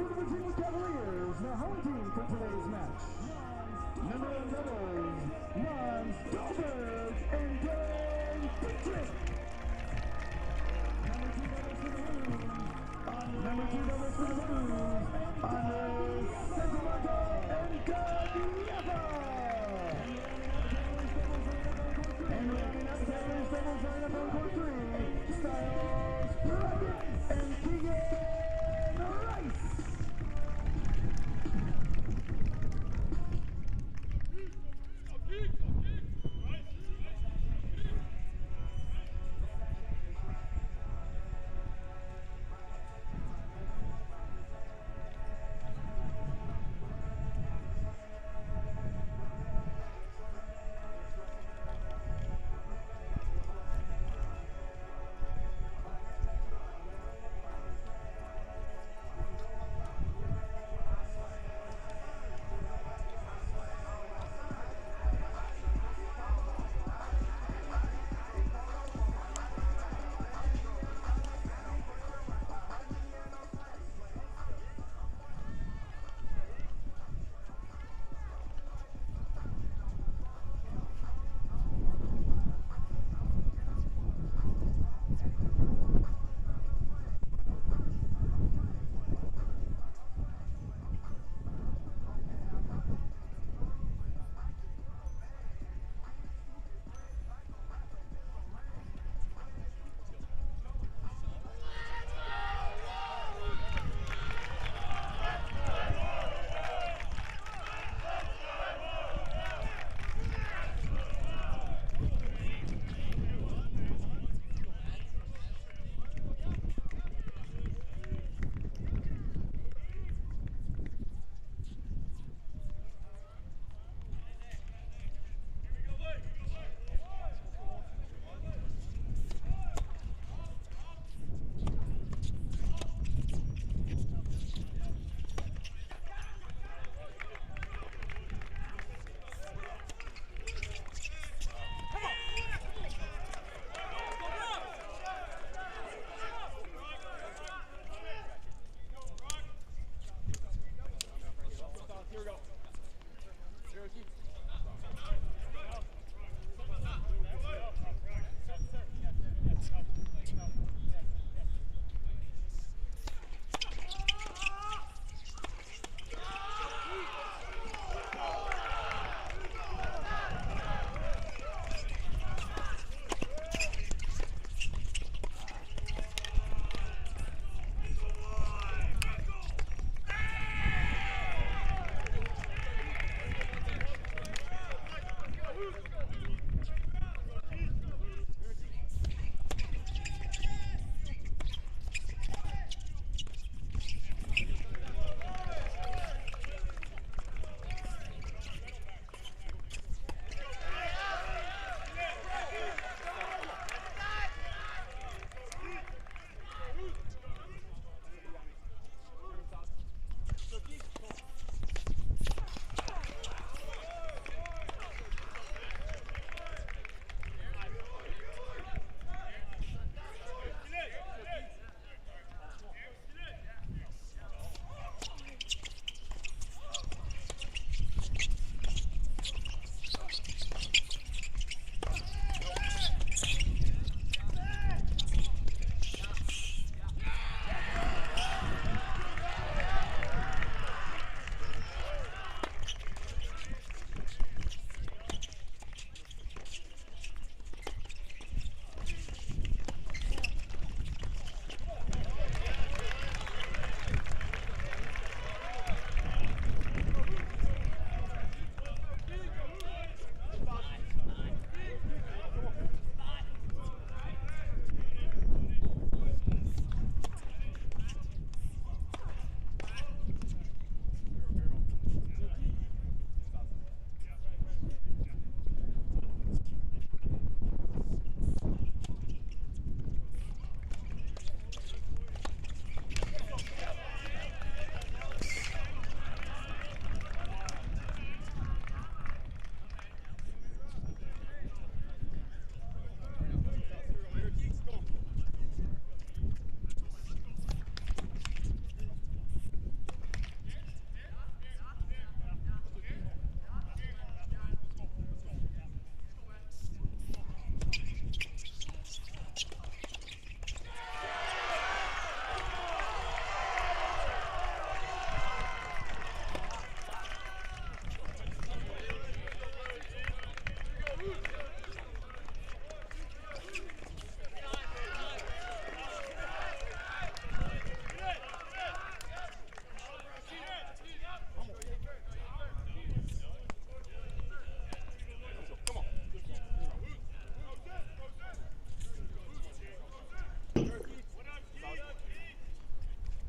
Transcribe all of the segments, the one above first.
the Virginia Cavaliers, the home team for today's match. Number 1 doubles, Ron Stolberg and Greg Dietrich. Number 2 doubles for the Blues, Andres Santamarco and Gagliapa. And rounding up Taylor's doubles lineup on court 3, Styles, Brackett, and Keegan Rice.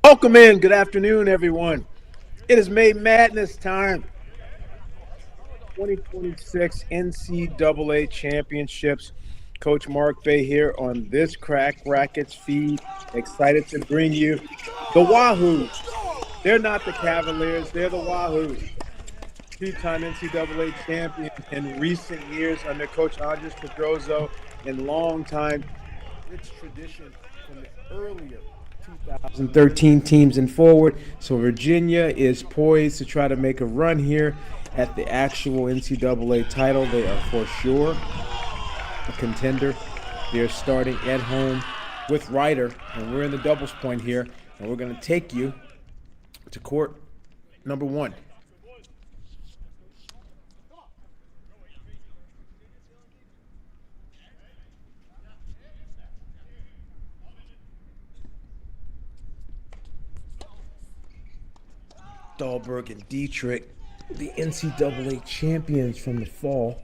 Welcome in. Good afternoon, everyone. It is May Madness time. 2026 NCAA Championships. Coach Mark Bay here on this Crack Rackets feed. Excited to bring you the Wahoos. They're not the Cavaliers, they're the Wahoos. Two-time NCAA champions in recent years under Coach Andres Pedroso and long-time rich tradition from the earlier 2013 teams and forward. So Virginia is poised to try to make a run here at the actual NCAA title. They are for sure a contender. They're starting at home with Ryder, and we're in the doubles point here, and we're going to take you to court number one. Dahlberg and Dietrich, the NCAA champions from the fall.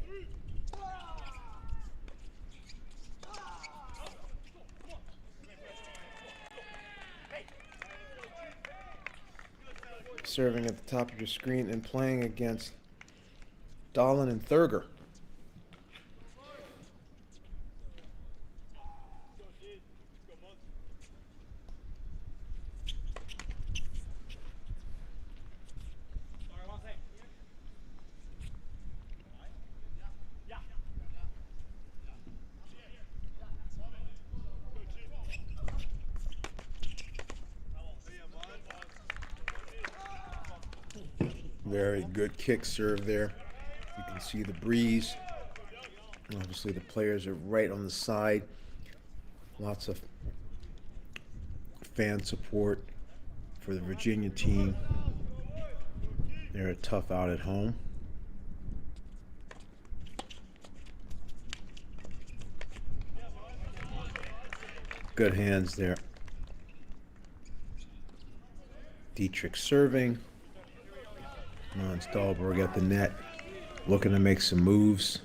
Serving at the top of your screen and playing against Dahlin and Thurger. Very good kick serve there. You can see the breeze. Obviously the players are right on the side. Lots of fan support for the Virginia team. They're a tough out at home. Good hands there. Dietrich serving. Hans Dahlberg at the net, looking to make some moves.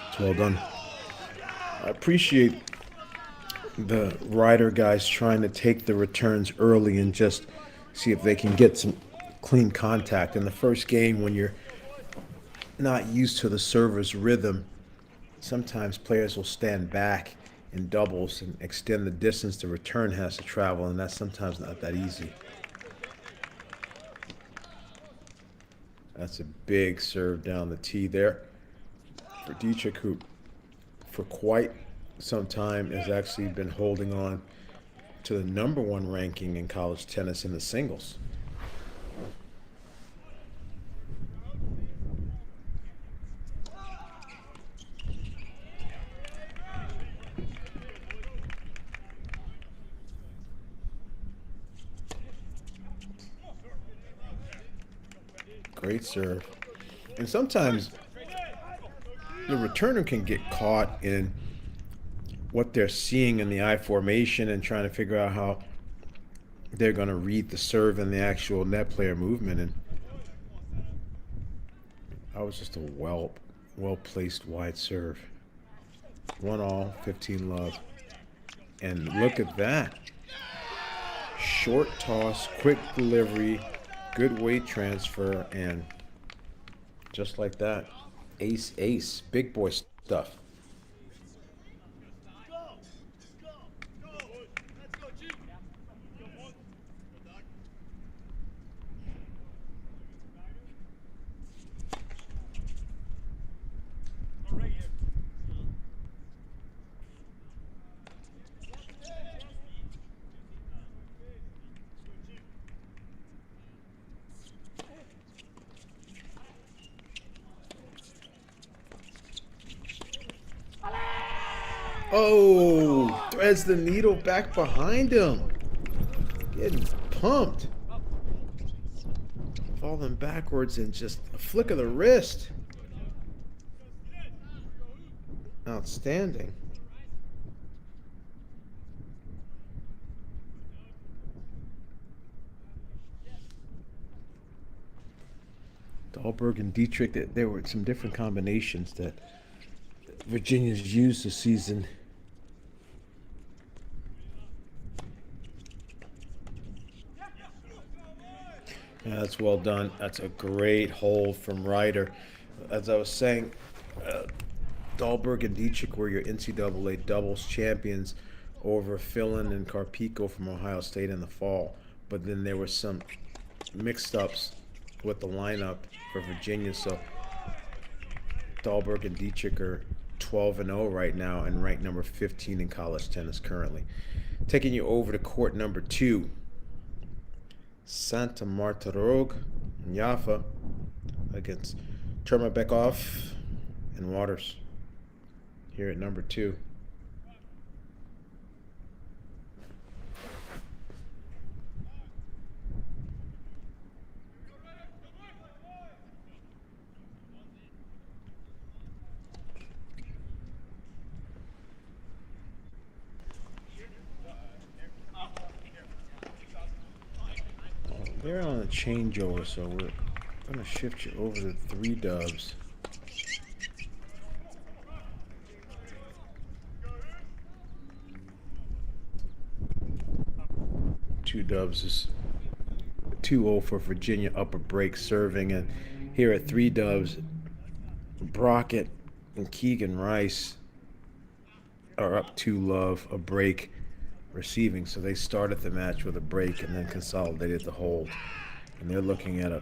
It's well done. I appreciate the Ryder guys trying to take the returns early and just see if they can get some clean contact. In the first game, when you're not used to the server's rhythm, sometimes players will stand back in doubles and extend the distance the return has to travel, and that's sometimes not that easy. That's a big serve down the tee there for Dietrich, who for quite some time has actually been holding on to the number one ranking in college tennis in the singles. Great serve. And sometimes the returner can get caught in what they're seeing in the I formation and trying to figure out how they're going to read the serve and the actual net player movement. And that was just a well-placed wide serve. 1-all, 15-love. And look at that. Short toss, quick delivery, good weight transfer, and just like that, ace, ace, big boy stuff. Oh, threads the needle back behind him. Getting pumped. Falling backwards and just a flick of the wrist. Outstanding. Dahlberg and Dietrich, there were some different combinations that Virginia's used this season. Yeah, that's well done. That's a great hold from Ryder. As I was saying, Dahlberg and Dietrich were your NCAA doubles champions over Fillon and Carpico from Ohio State in the fall. But then there were some mixed-ups with the lineup for Virginia. So Dahlberg and Dietrich are 12-0 right now and ranked number 15 in college tennis currently. Taking you over to court number 2. Santa Marta Rogue and Jaffa against Chermabekov and Waters here at number 2. They're on a changeover, so we're going to shift you over to 3 dubs. Two dubs is 2-0 for Virginia, upper break serving. And here at 3 dubs, Brockett and Keegan Rice are up 2-love, a break receiving. So they started the match with a break and then consolidated the hold. And they're looking at a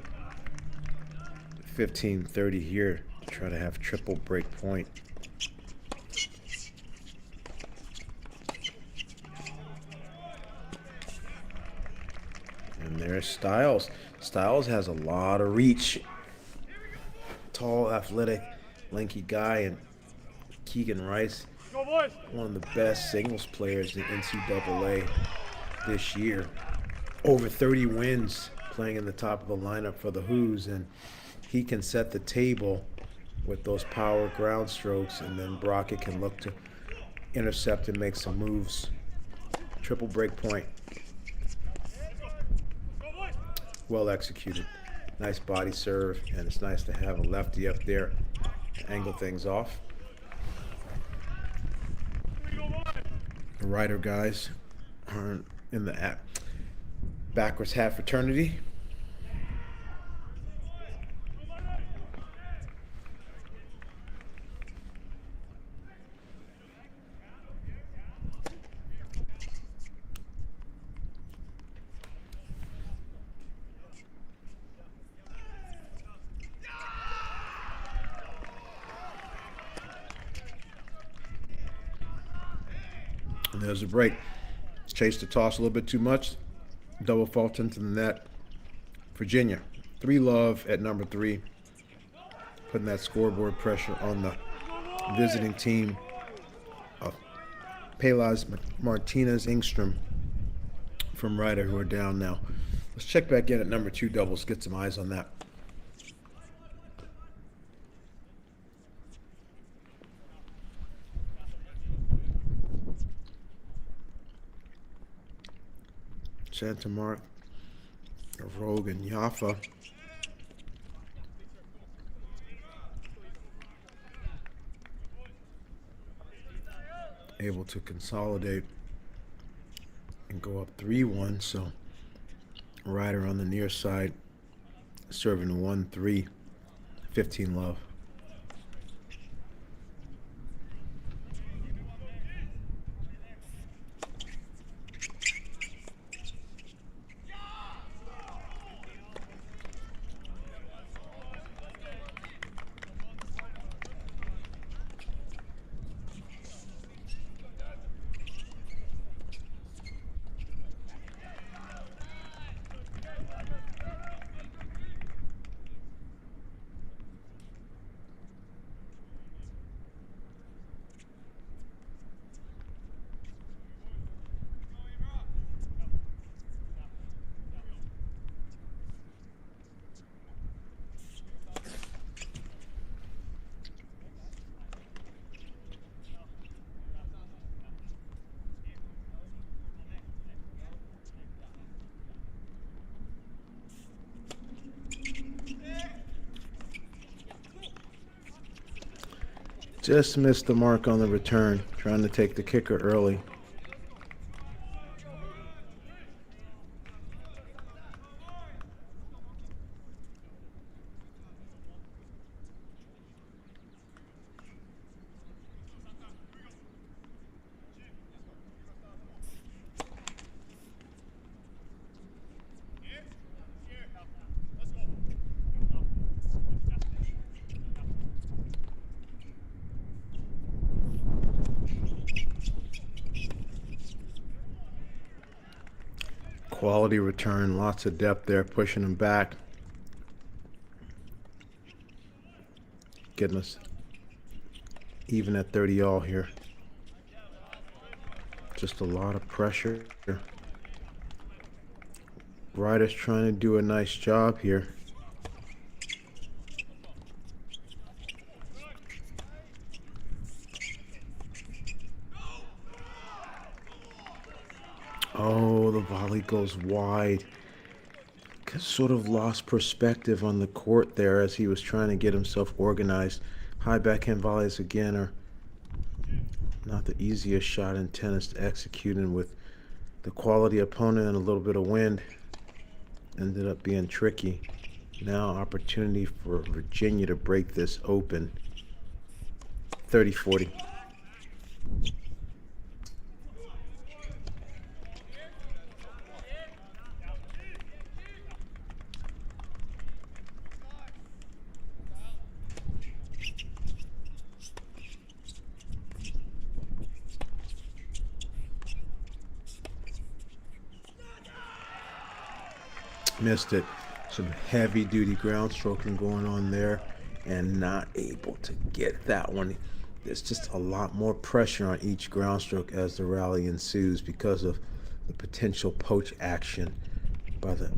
15-30 here to try to have triple break point. And there's Styles. Styles has a lot of reach. Tall, athletic, lanky guy. And Keegan Rice, one of the best singles players in NCAA this year. Over 30 wins playing in the top of the lineup for the Hoos. And he can set the table with those power ground strokes. And then Brockett can look to intercept and make some moves. Triple break point. Well executed. Nice body serve, and it's nice to have a lefty up there to angle things off. The Ryder guys are in the backwards hat fraternity. And there's a break. Chased the toss a little bit too much. Double fault into the net. Virginia, 3-love at number 3. Putting that scoreboard pressure on the visiting team of Pelas, Martinez, Ingstrom from Ryder, who are down now. Let's check back in at number 2 doubles, get some eyes on that. Santa Marta, Rogue, and Jaffa. Able to consolidate and go up 3-1. So Ryder on the near side serving 1-3, 15-love. Just missed the mark on the return, trying to take the kicker early. Quality return, lots of depth there, pushing him back. Getting us even at 30 all here. Just a lot of pressure. Ryder's trying to do a nice job here. Oh, the volley goes wide. Sort of lost perspective on the court there as he was trying to get himself organized. High backhand volleys again are not the easiest shot in tennis to execute, and with the quality opponent and a little bit of wind, ended up being tricky. Now opportunity for Virginia to break this open. 30-40. Missed it. Some heavy duty ground stroking going on there and not able to get that one. There's just a lot more pressure on each ground stroke as the rally ensues because of the potential poach action by the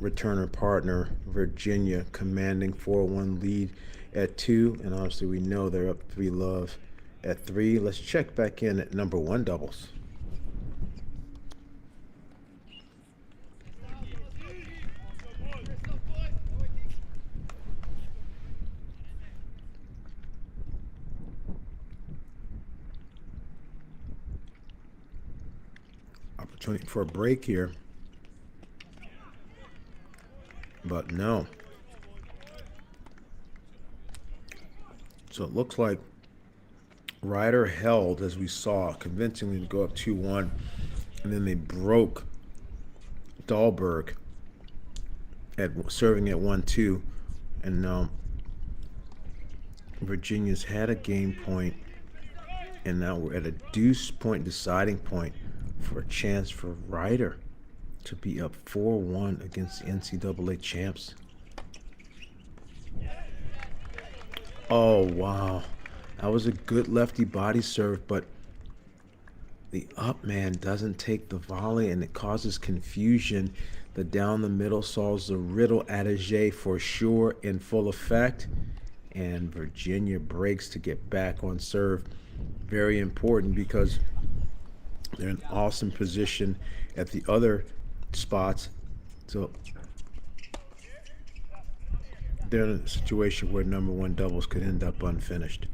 returner partner. Virginia commanding 4-1 lead at 2, and obviously we know they're up 3-love at 3. Let's check back in at number 1 doubles. Opportunity for a break here, but no. So it looks like Ryder held, as we saw, convincingly to go up 2-1, and then they broke Dahlberg at serving at 1-2, and now Virginia's had a game point, and now we're at a deuce point deciding point for a chance for Ryder to be up 4-1 against the NCAA champs. Oh, wow. That was a good lefty body serve, but the up man doesn't take the volley, and it causes confusion. The down the middle solves the riddle adage for sure in full effect, and Virginia breaks to get back on serve. Very important because they're in awesome position at the other spots. So they're in a situation where number 1 doubles could end up unfinished.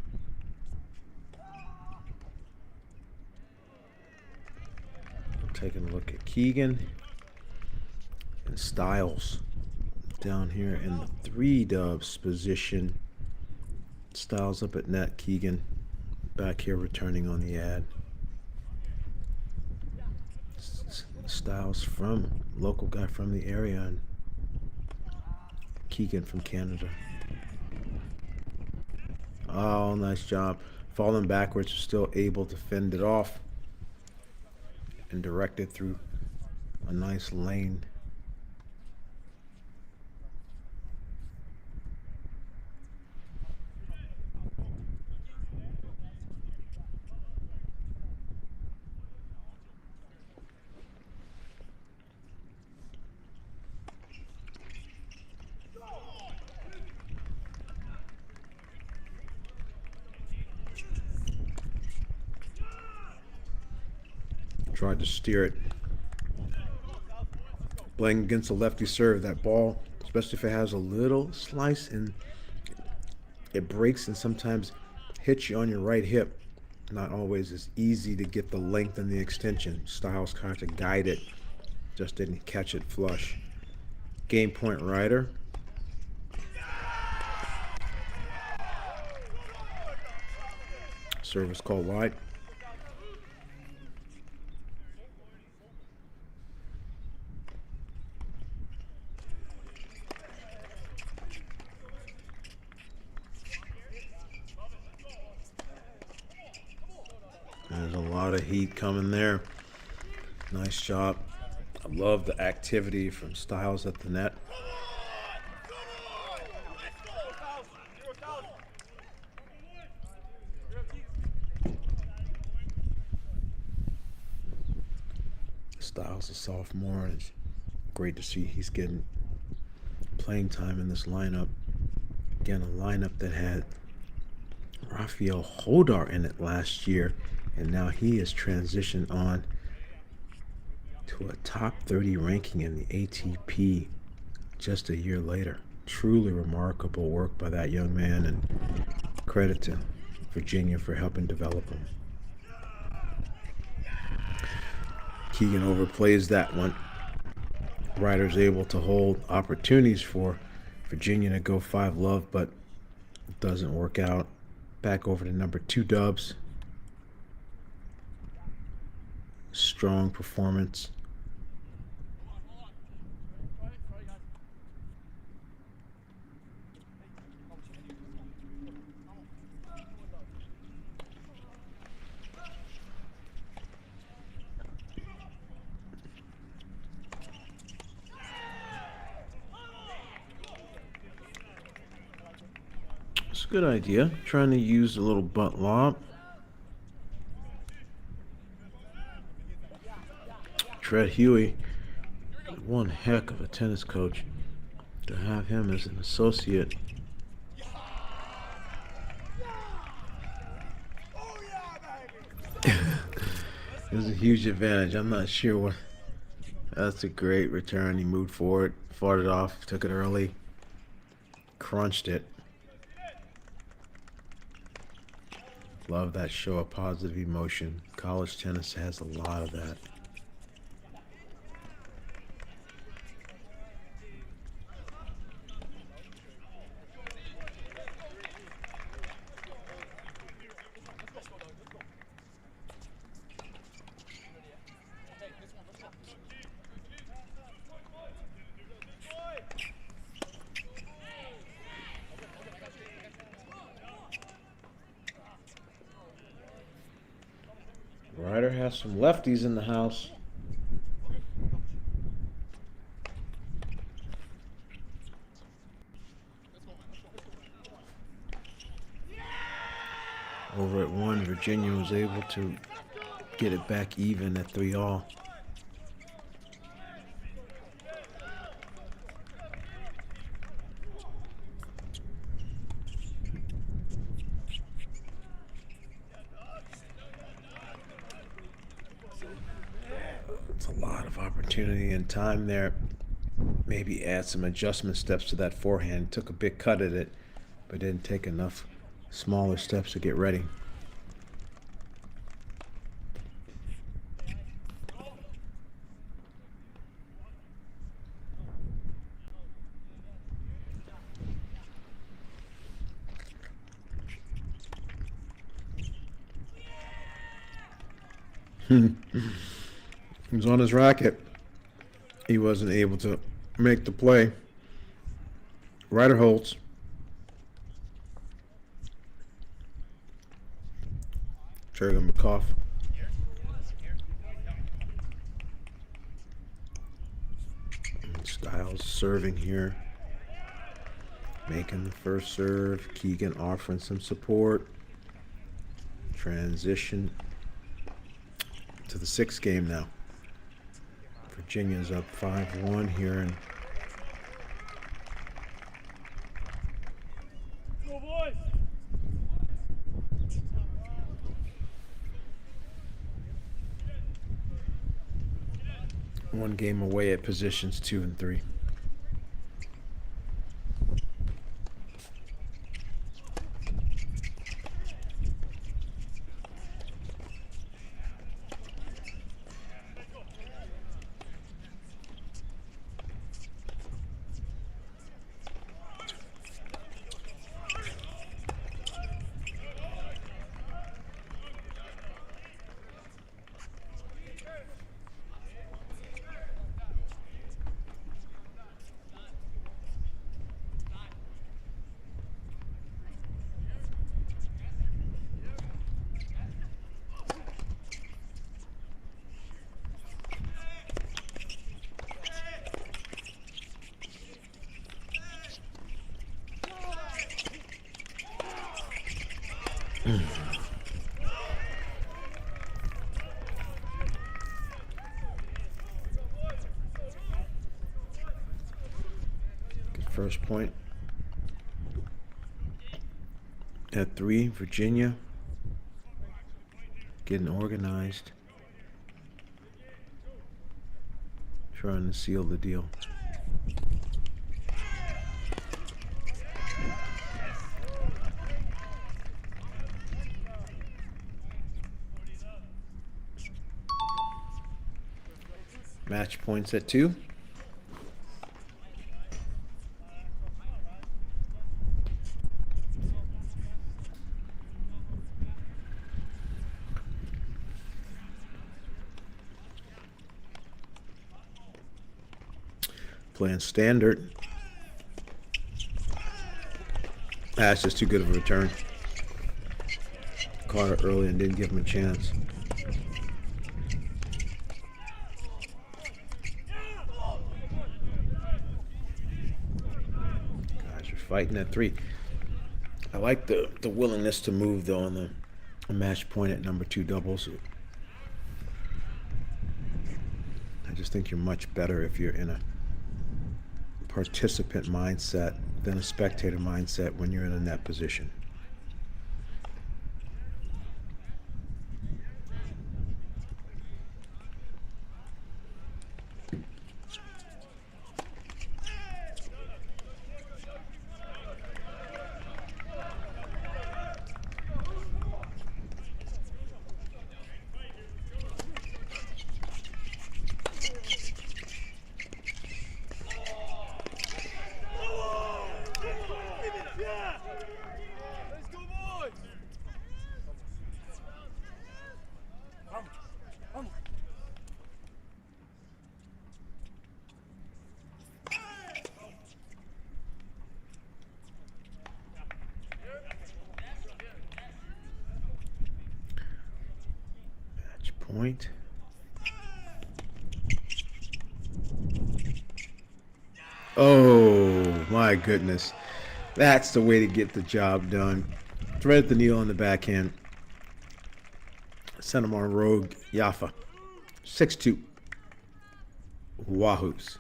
Taking a look at Keegan and Styles down here in the 3 dubs position. Styles up at net, Keegan back here returning on the ad. Styles from local guy from the area, and Keegan from Canada. Oh, nice job. Falling backwards, still able to fend it off and direct it through a nice lane. Tried to steer it. Playing against a lefty serve, that ball, especially if it has a little slice in it breaks and sometimes hits you on your right hip. Not always as easy to get the length and the extension. Styles tried to guide it, just didn't catch it flush. Game point, Ryder. Service called wide. There's a lot of heat coming there. Nice shot. I love the activity from Styles at the net. Styles a sophomore, and it's great to see he's getting playing time in this lineup. Again, a lineup that had Rafael Hodar in it last year, and now he has transitioned on to a top 30 ranking in the ATP just a year later. Truly remarkable work by that young man, and credit to Virginia for helping develop him. Keegan overplays that one. Ryder's able to hold opportunities for Virginia to go 5-love, but it doesn't work out. Back over to number 2 Dubs. Strong performance. It's a good idea. Trying to use a little butt lob. Fred Huey, one heck of a tennis coach. To have him as an associate. It was a huge advantage. I'm not sure what. That's a great return. He moved forward, fought it off, took it early, crunched it. Love that show of positive emotion. College tennis has a lot of that. Ryder has some lefties in the house. Over at 1, Virginia was able to get it back even at 3-all. It's a lot of opportunity and time there. Maybe add some adjustment steps to that forehand. Took a big cut at it, but didn't take enough smaller steps to get ready. He was on his racket. He wasn't able to make the play. Ryder holds. Trailer McCough. Styles serving here. Making the first serve. Keegan offering some support. Transition to the 6th game now. Virginia's up 5-1 here, and one game away at positions 2 and 3. First point. At 3, Virginia. Getting organized. Trying to seal the deal. Match points at 2. Playing standard. That's just too good of a return. Caught her early and didn't give him a chance. Guys are fighting at 3. I like the willingness to move though on the match point at number 2 doubles. I just think you're much better if you're in a participant mindset than a spectator mindset when you're in a net position. Point. Oh my goodness. That's the way to get the job done. Thread the needle on the backhand. Send him on rogue. Yafa. 6-2. Wahoos.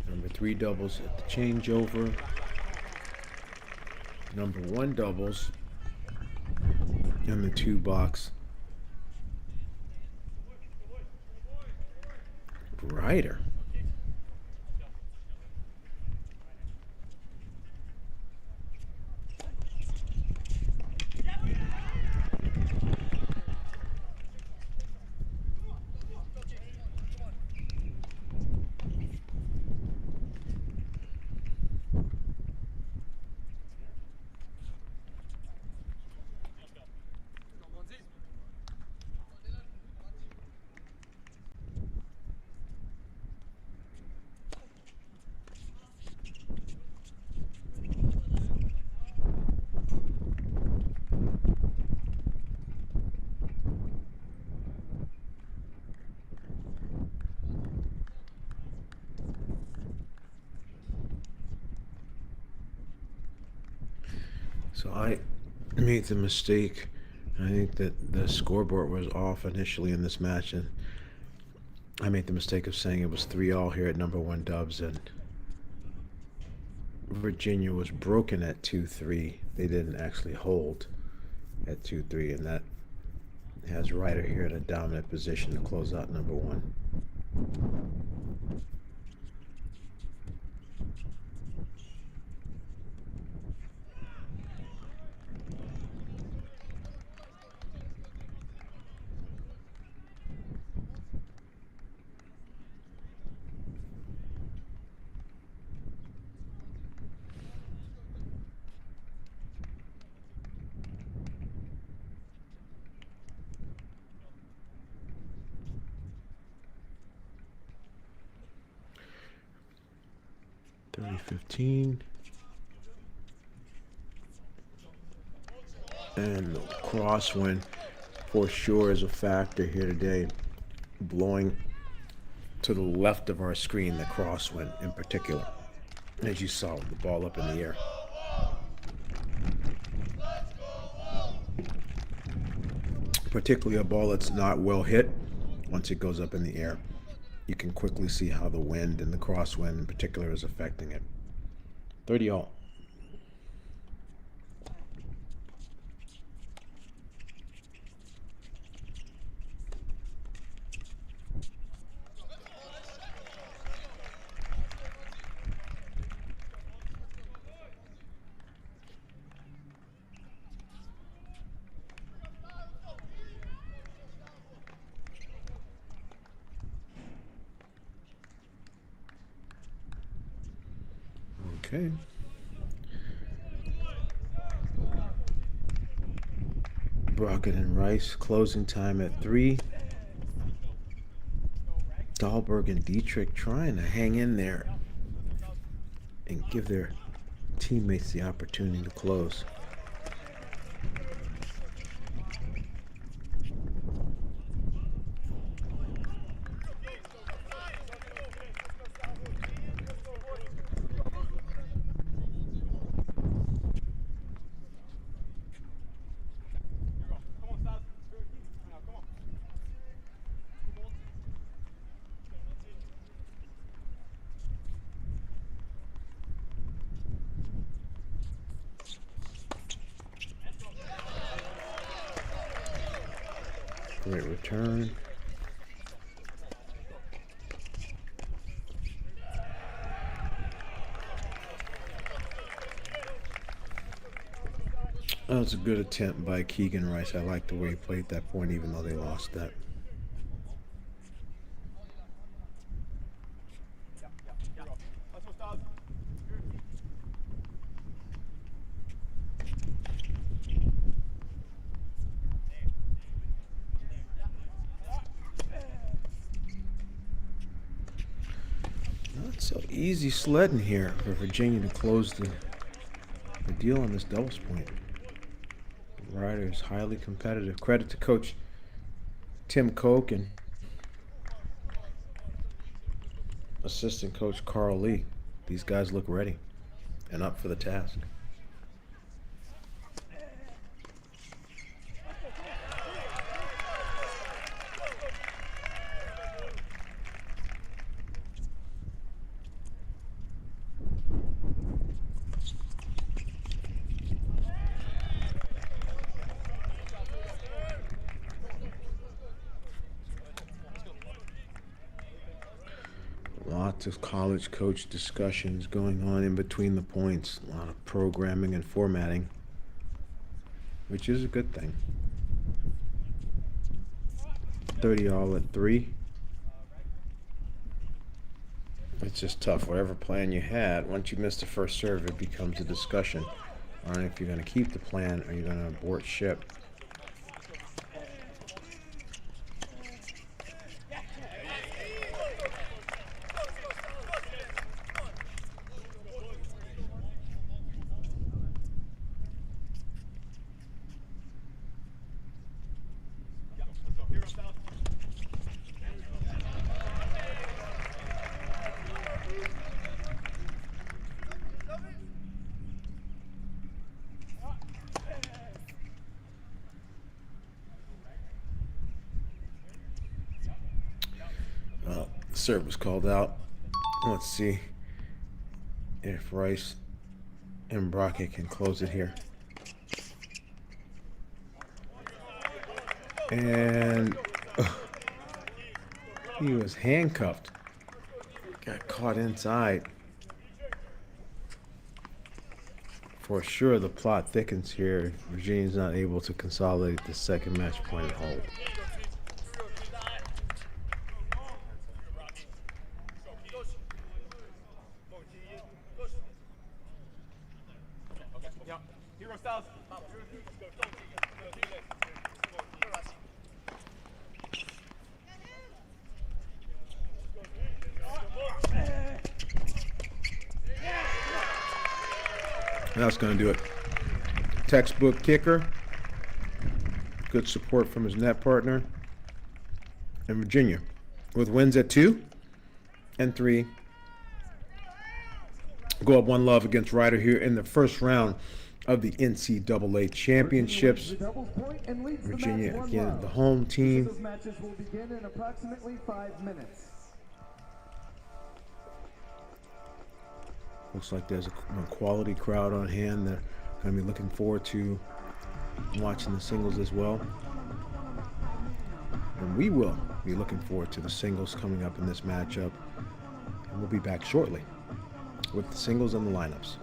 Number 3 doubles at the changeover. Number 1 doubles in the 2 box. Brighter. So I made the mistake. I think that the scoreboard was off initially in this match, and I made the mistake of saying it was 3-all here at number 1 dubs, and Virginia was broken at 2-3. They didn't actually hold at 2-3, and that has Ryder here in a dominant position to close out number 1. $30-15. And the crosswind for sure is a factor here today. Blowing to the left of our screen, the crosswind in particular, as you saw with the ball up in the air. particularly a ball that's not well hit. Once it goes up in the air, you can quickly see how the wind and the crosswind in particular is affecting it. 30 all. Okay. Brockett and Rice, closing time at 3. Dahlberg and Dietrich trying to hang in there and give their teammates the opportunity to close. Great return. That was a good attempt by Keegan Rice. I like the way he played that point, even though they lost that. Not so easy sledding here for Virginia to close the deal on this doubles point. The rider is highly competitive. Credit to Coach Tim Koch and assistant coach Carl Lee. These guys look ready and up for the task. Lots of college coach discussions going on in between the points. A lot of programming and formatting, which is a good thing. 30 all at 3. It's just tough. Whatever plan you had, once you miss the first serve, it becomes a discussion on if you're going to keep the plan or you're going to abort ship. Serve was called out. Let's see if Rice and Brockett can close it here. And he was handcuffed. Got caught inside. For sure, the plot thickens here. Virginia's not able to consolidate the second match point and hold. That's going to do it. Textbook kicker. Good support from his net partner. And Virginia with wins at 2 and 3. Go up 1-love against Ryder here in the first round of the NCAA championships. Virginia, again, the home team. Those matches will begin in approximately 5 minutes. Looks like there's a quality crowd on hand. They're going to be looking forward to watching the singles as well. And we will be looking forward to the singles coming up in this matchup. And we'll be back shortly with the singles and the lineups.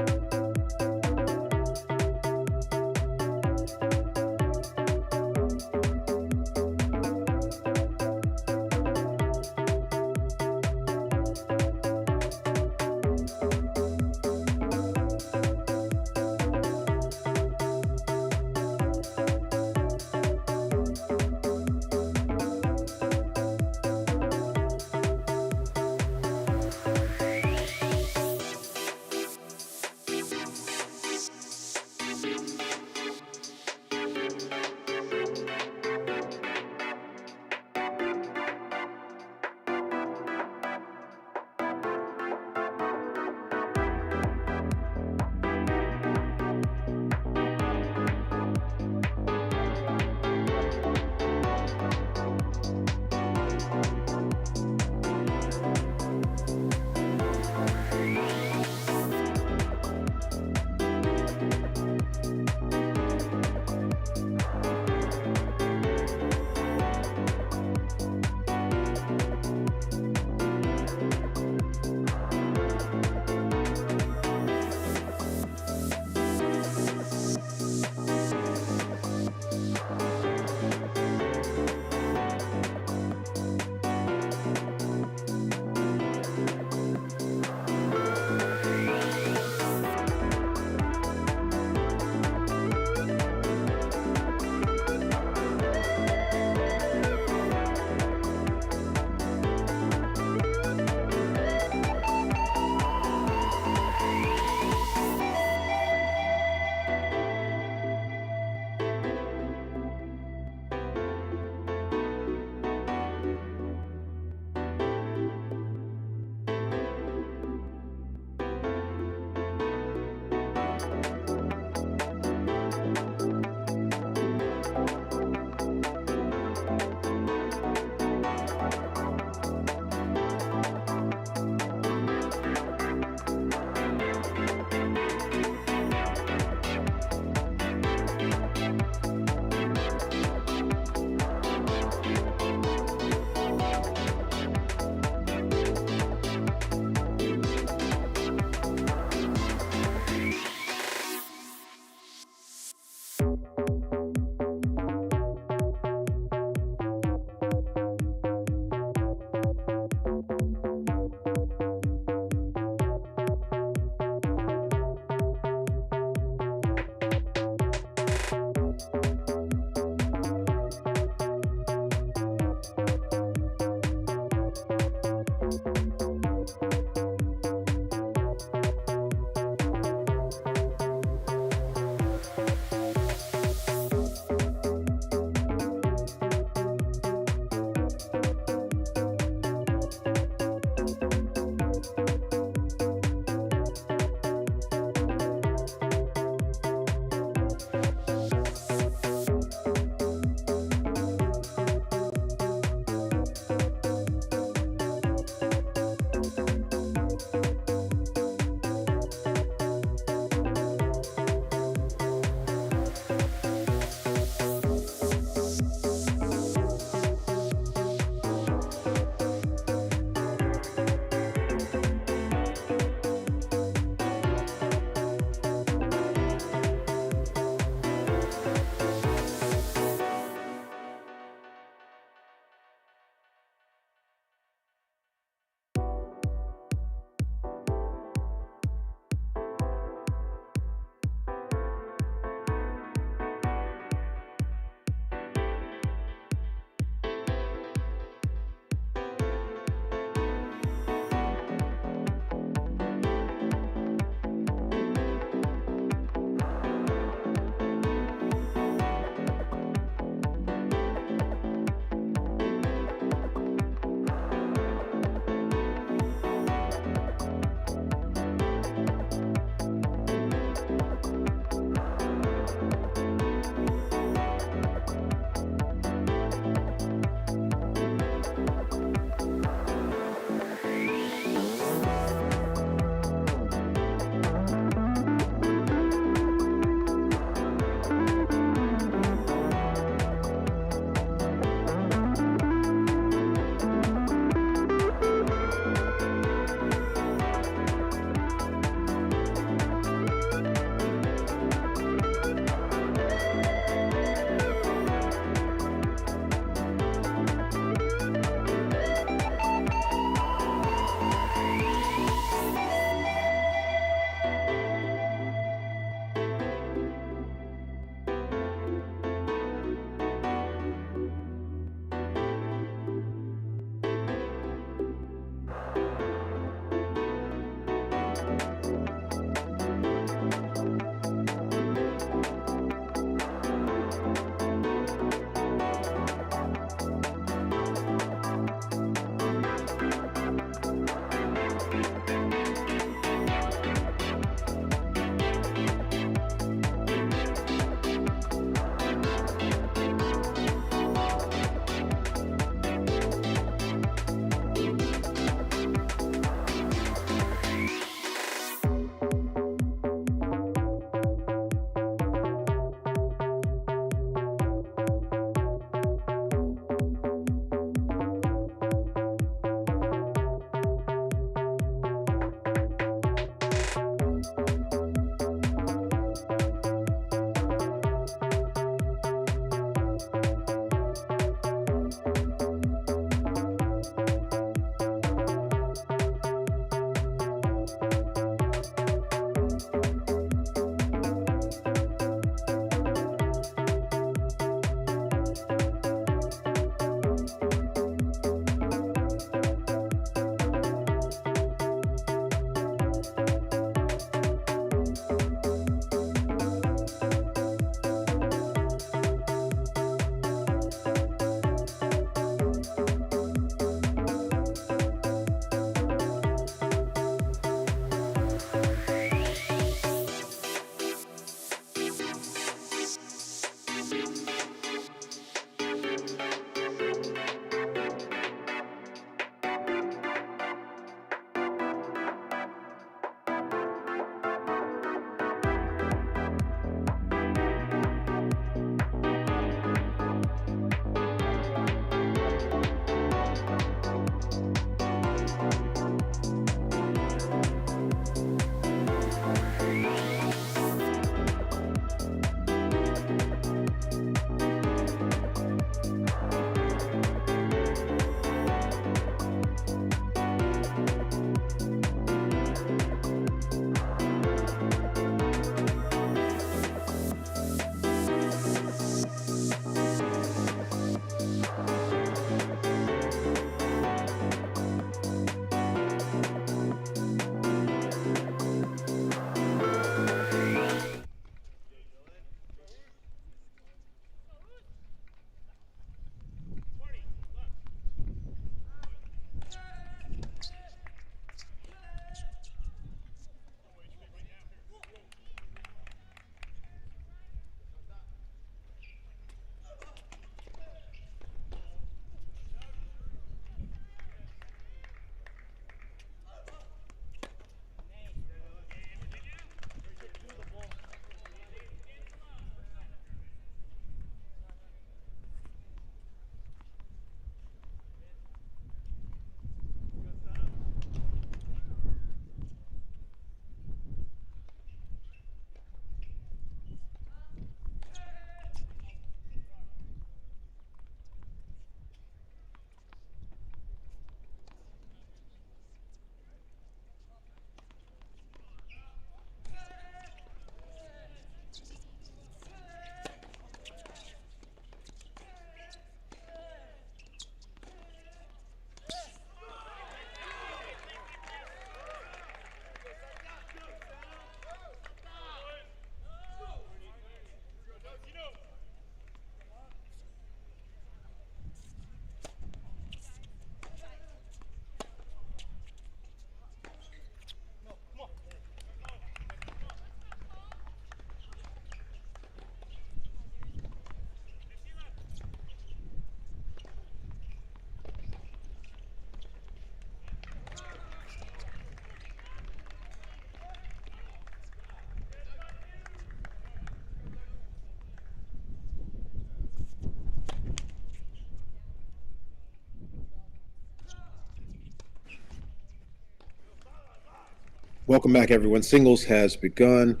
Welcome back, everyone. Singles has begun.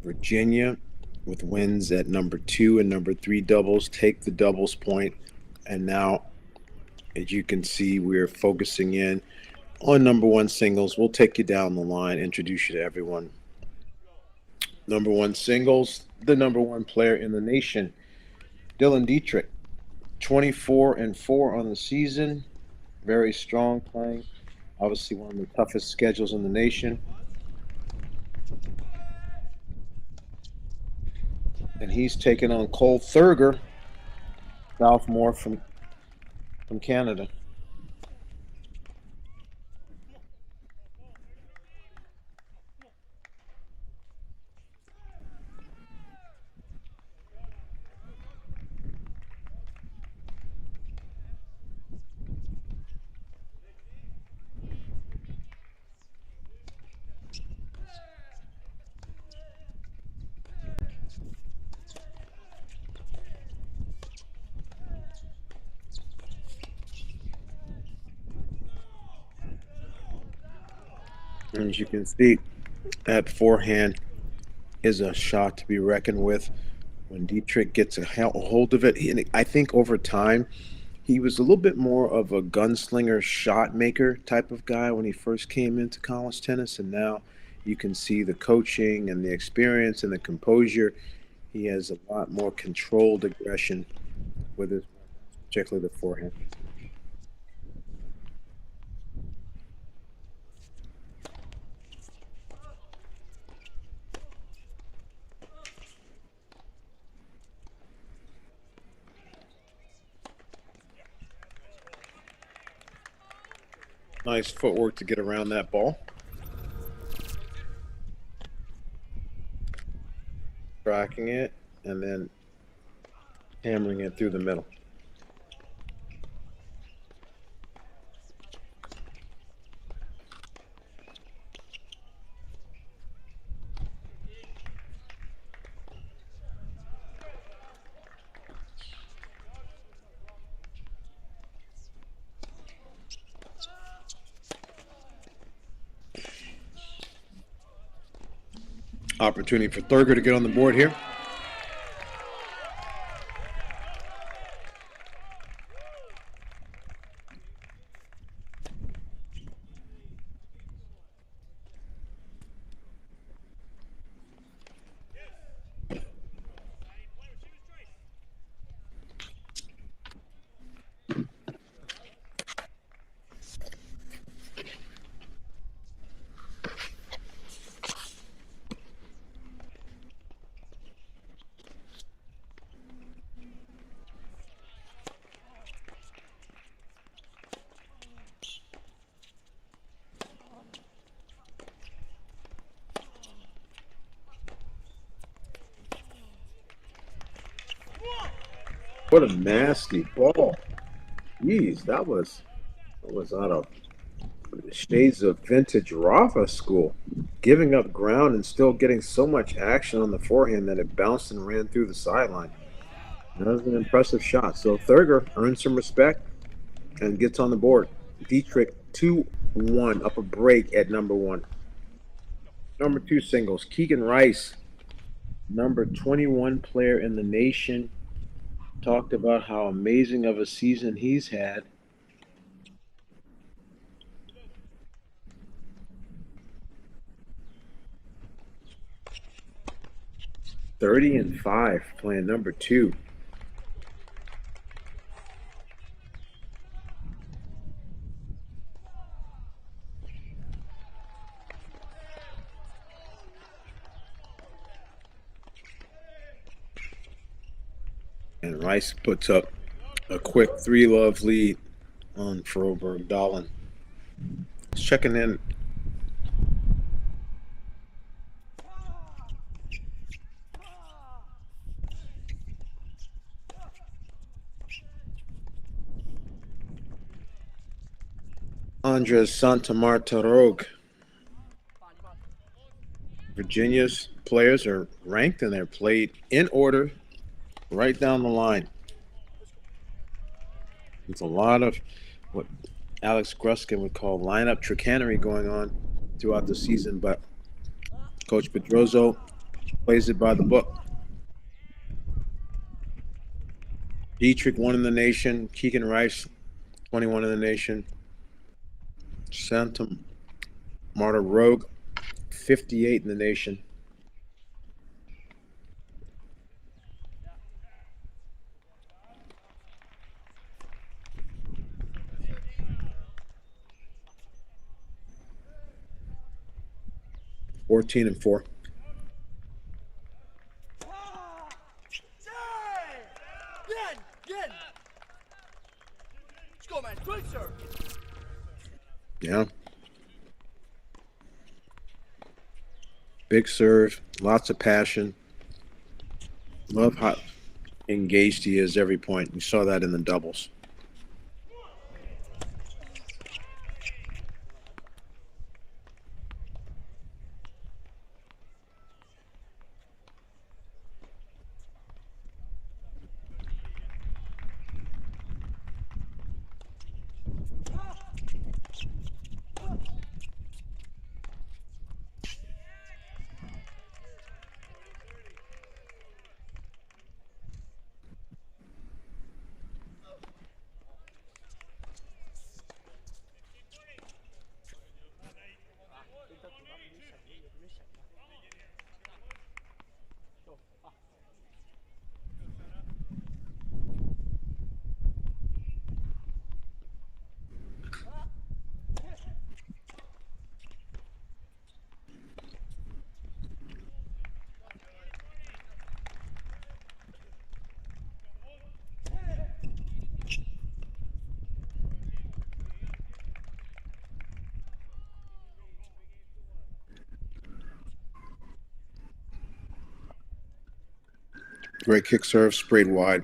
Virginia, with wins at number 2 and number 3 doubles, take the doubles point. And now, as you can see, we're focusing in on number 1 singles. We'll take you down the line, introduce you to everyone. Number 1 singles, the number 1 player in the nation, Dylan Dietrich, 24-4 on the season. Very strong playing. Obviously, one of the toughest schedules in the nation. And he's taking on Cole Thurger, sophomore from Canada. And as you can see, that forehand is a shot to be reckoned with. When Dietrich gets a hold of it, I think over time, he was a little bit more of a gunslinger, shot maker type of guy when he first came into college tennis. And now you can see the coaching and the experience and the composure. He has a lot more controlled aggression with his, particularly the forehand. Nice footwork to get around that ball. Tracking it. and then hammering it through the middle. Opportunity for Thurger to get on the board here. What a nasty ball. Jeez, that was out of shades of vintage Rafa school. Giving up ground and still getting so much action on the forehand that it bounced and ran through the sideline. That was an impressive shot. So Thurger earns some respect and gets on the board. Dietrich 2-1 up a break at number 1. Number 2 singles, Keegan Rice, number 21 player in the nation, talked about how amazing of a season he's had. (30-5) playing number 2. And Rice puts up a quick 3-love lead on Froberg Dahlin. Checking in. Andres Santamarta Rogue. Virginia's players are ranked and they're played in order right down the line. It's a lot of what Alex Gruskin would call lineup chicanery going on throughout the season, but Coach Pedroso plays it by the book. Dietrich 1 in the nation. Keegan Rice 21 in the nation. Santa Marta Rogue 58 in the nation. (14-4). Yeah. Big serve, lots of passion. Love how engaged he is every point. We saw that in the doubles. Great kick serve, sprayed wide.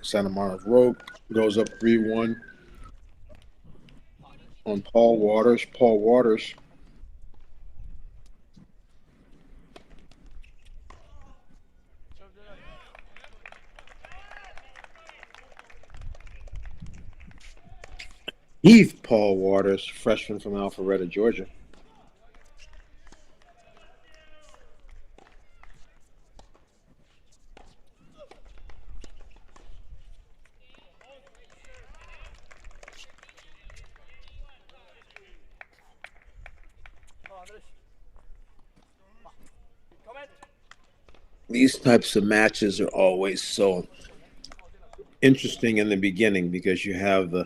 Santa Monica Road goes up 3-1 on Paul Waters. Paul Waters Heath Paul Waters, freshman from Alpharetta, Georgia. These types of matches are always so interesting in the beginning because you have the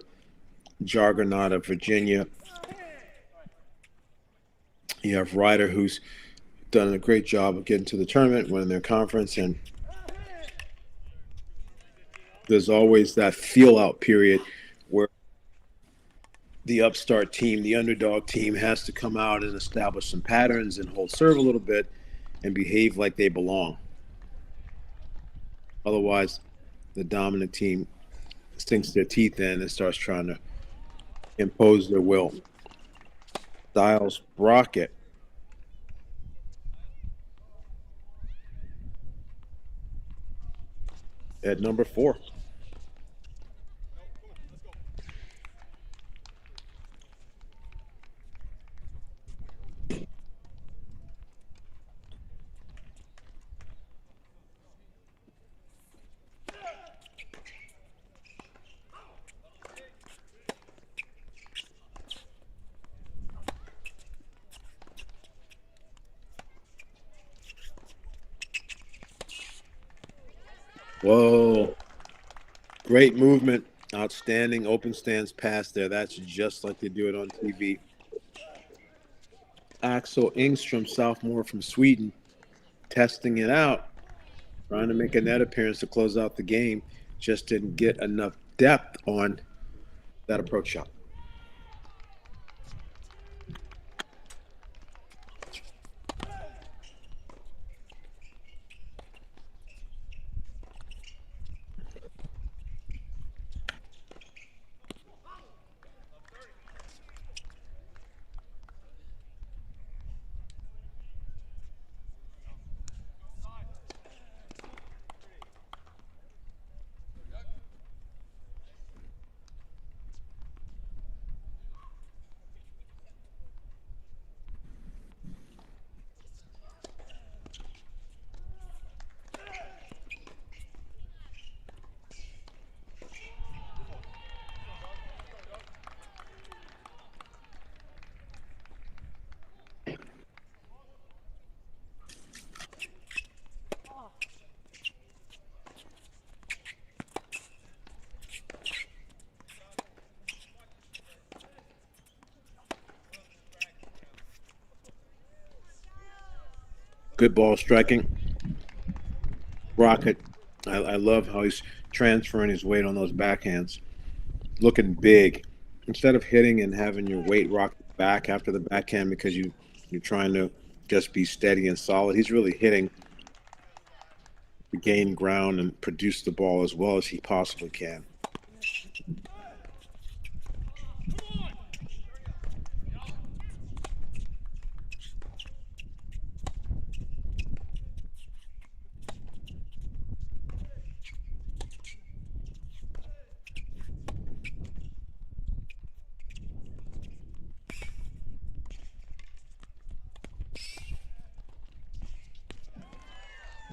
juggernaut of Virginia. You have Ryder, who's done a great job of getting to the tournament, winning their conference, and there's always that feel-out period where the upstart team, the underdog team, has to come out and establish some patterns and hold serve a little bit and behave like they belong. Otherwise, the dominant team sinks their teeth in and starts trying to impose their will. Styles Brockett. At number 4. Whoa. Great movement. Outstanding open stance pass there. That's just like they do it on TV. Axel Engstrom, sophomore from Sweden, testing it out, trying to make a net appearance to close out the game. Just didn't get enough depth on that approach shot. Good ball striking. Rocket, I love how he's transferring his weight on those backhands. Looking big. Instead of hitting and having your weight rock back after the backhand because you're trying to just be steady and solid, he's really hitting to gain ground and produce the ball as well as he possibly can.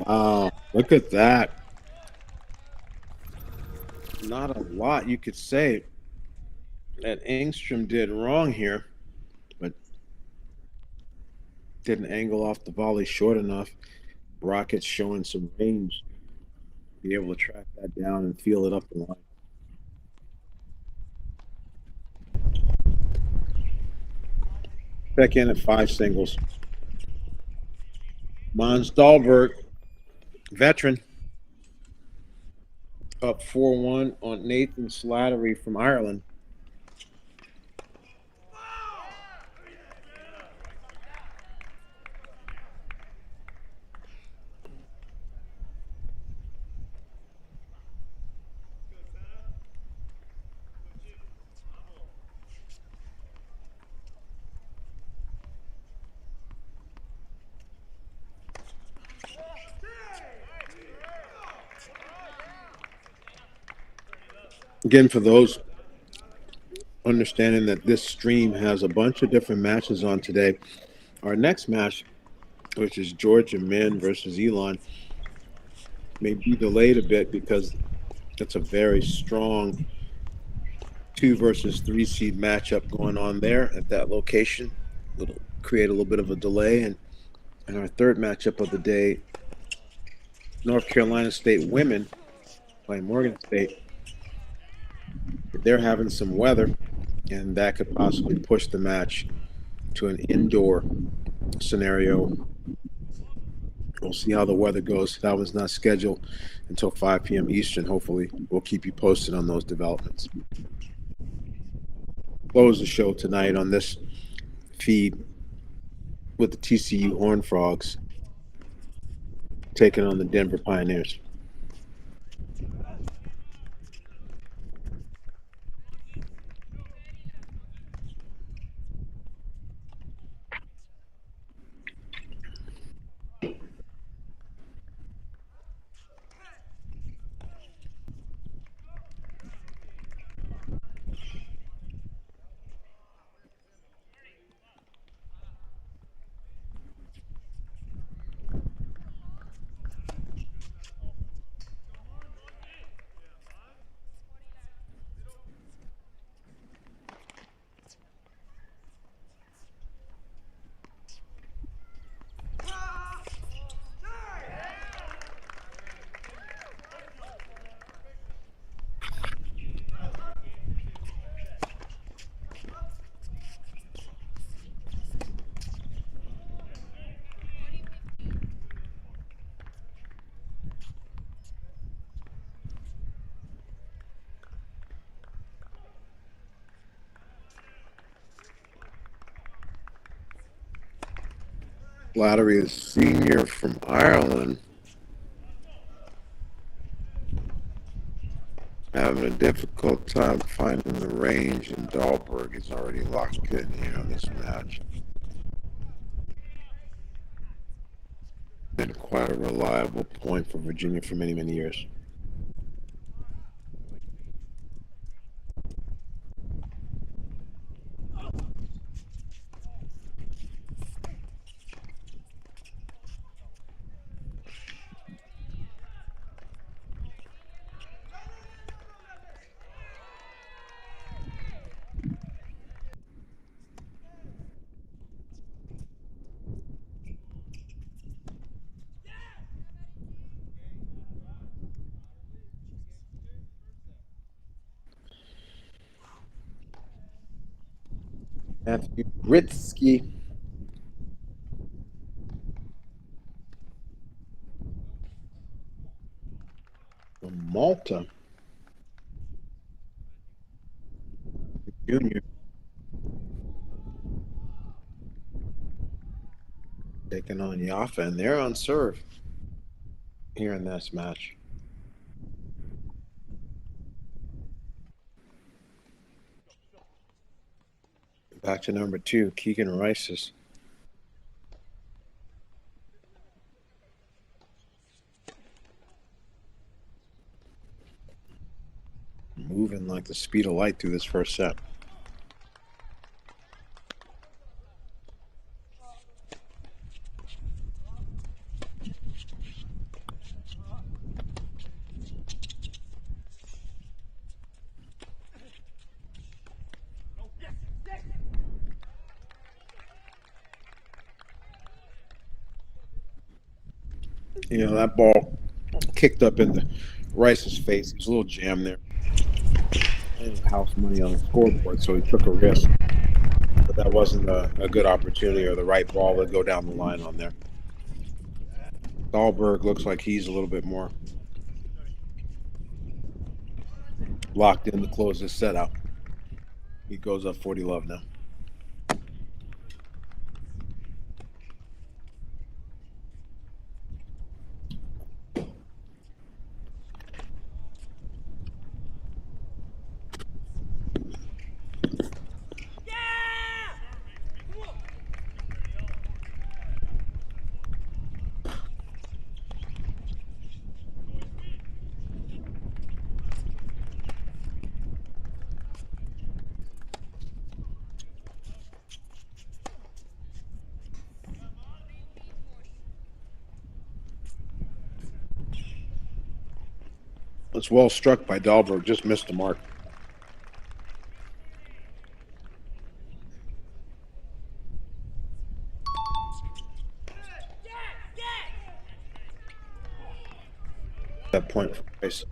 Wow, look at that. Not a lot you could say that Engstrom did wrong here, but didn't angle off the volley short enough. Rockets showing some range, be able to track that down and feel it up the line. Back in at 5 singles. Mons Dahlberg, veteran, up 4-1 on Nathan Slattery from Ireland. Again, for those understanding that this stream has a bunch of different matches on today, our next match, which is Georgia men versus Elon, may be delayed a bit because it's a very strong 2 versus 3 seed matchup going on there at that location. It'll create a little bit of a delay. And our third matchup of the day, North Carolina State women playing Morgan State. They're having some weather, and that could possibly push the match to an indoor scenario. We'll see how the weather goes. That was not scheduled until 5 p.m. Eastern. Hopefully, we'll keep you posted on those developments. Close the show tonight on this feed with the TCU Horned Frogs taking on the Denver Pioneers. Flattery is senior from Ireland. Having a difficult time finding the range, and Dahlberg is already locked in here on this match. Been quite a reliable point for Virginia for many, many years. Matthew Britsky. From Malta. Junior. Taking on Yaffa, and they're on serve here in this match. Back to number 2, Keegan Rice's. Moving like the speed of light through this first set. You know, that ball kicked up into Rice's face. There's a little jam there. House money on the scoreboard, so he took a risk. But that wasn't a good opportunity or the right ball to go down the line on there. Dahlberg looks like he's a little bit more locked in to close this set out. He goes up 40-love now. It's well struck by Dahlberg, just missed the mark. That point for Rice.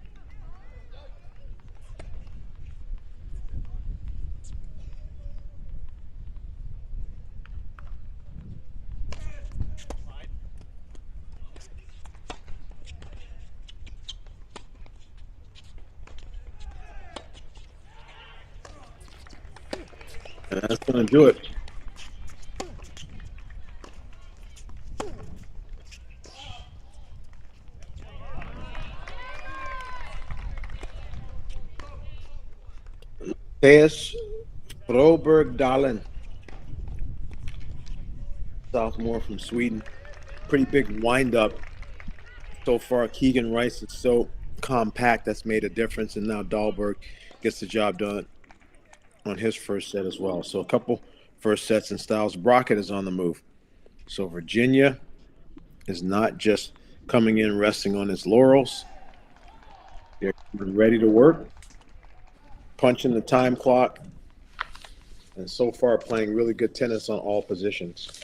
And that's going to do it. Theus Broberg Dahlen, sophomore from Sweden. Pretty big windup so far. Keegan Rice is so compact, that's made a difference. And now Dahlberg gets the job done on his first set as well. So a couple first sets in styles. Brockett is on the move. So Virginia is not just coming in resting on his laurels. They're ready to work, punching the time clock, and so far playing really good tennis on all positions.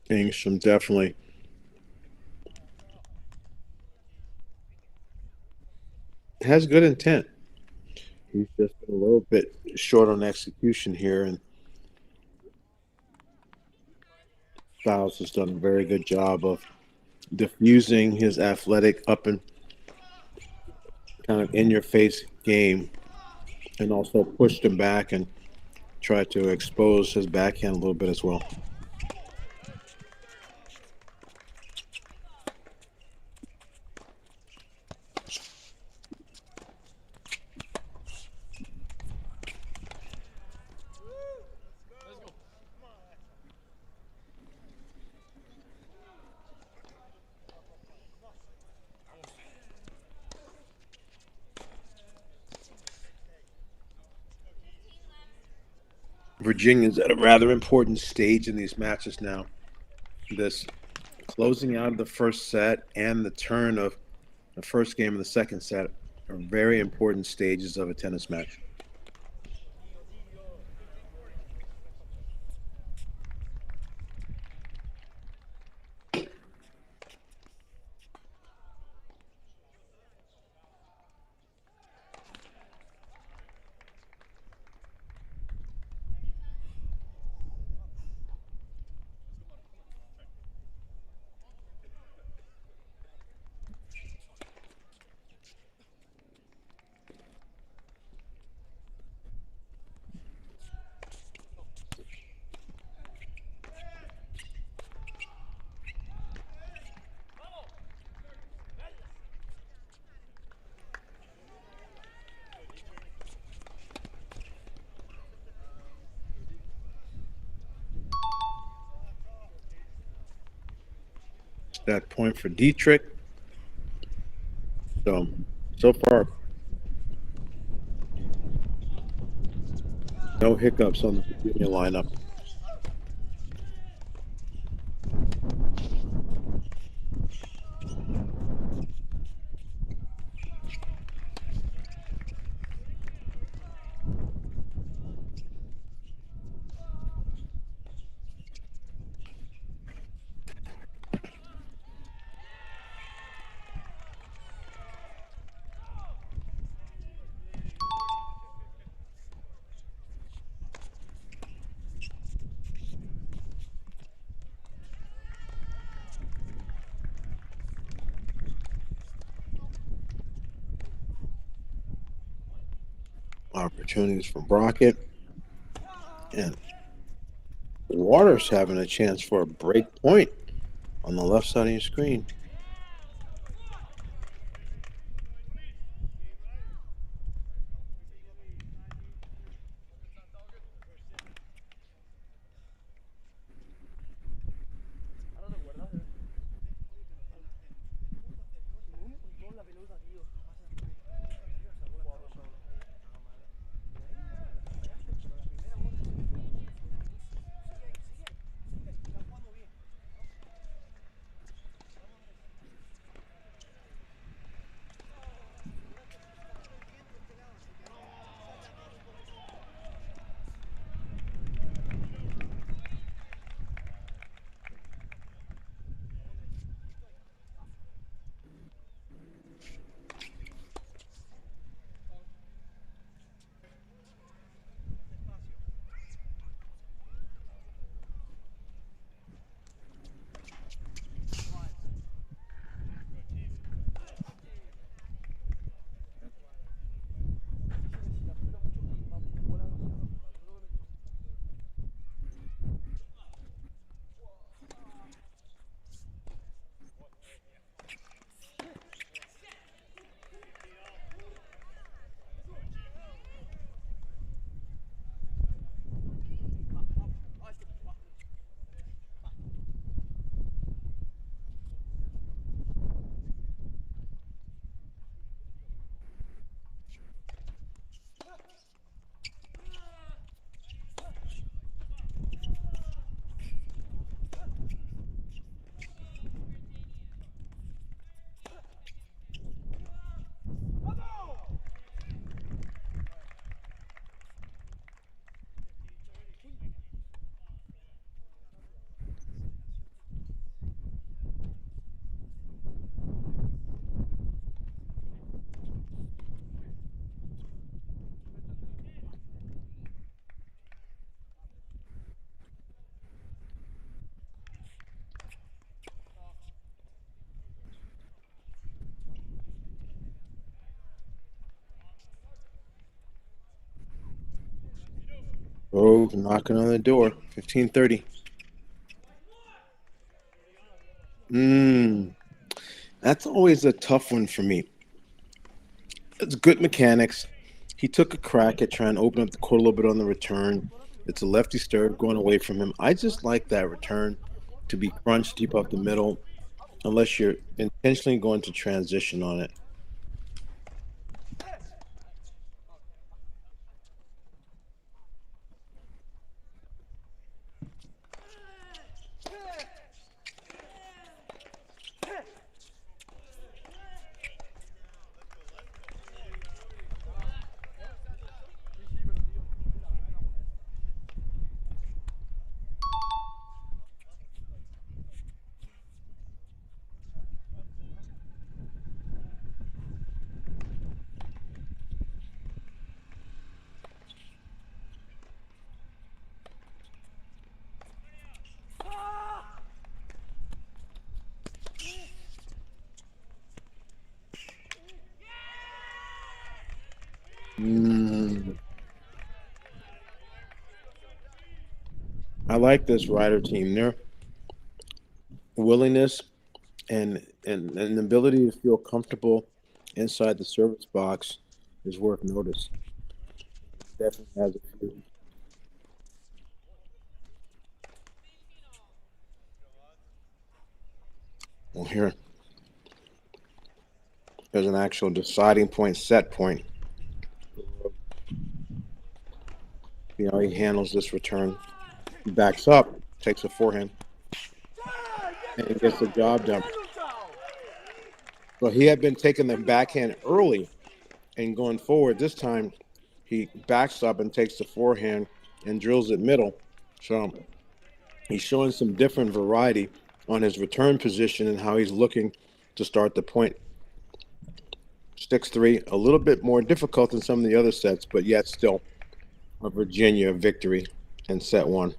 Engstrom definitely has good intent. He's just been a little bit short on execution here, and Styles has done a very good job of diffusing his athletic up and kind of in-your-face game, and also pushed him back and tried to expose his backhand a little bit as well. Virginia's at a rather important stage in these matches now. This closing out of the first set and the turn of the first game of the second set are very important stages of a tennis match. That point for Dietrich. So far, no hiccups on the Virginia lineup. Opportunities for Brockett. And Waters having a chance for a break point on the left side of your screen. Oh, knocking on the door. 15:30. That's always a tough one for me. It's good mechanics. He took a crack at trying to open up the court a little bit on the return. It's a lefty serve going away from him. I just like that return to be crunched deep up the middle, unless you're intentionally going to transition on it. I like this Rider team. Their willingness and the ability to feel comfortable inside the service box is worth notice. Definitely has a few. Well, here, there's an actual deciding point, set point. He handles this return. He backs up, takes a forehand, and he gets the job done. But he had been taking the backhand early and going forward. This time, he backs up and takes the forehand and drills it middle. So he's showing some different variety on his return position and how he's looking to start the point. 6-3, a little bit more difficult than some of the other sets, but yet still a Virginia victory in set one.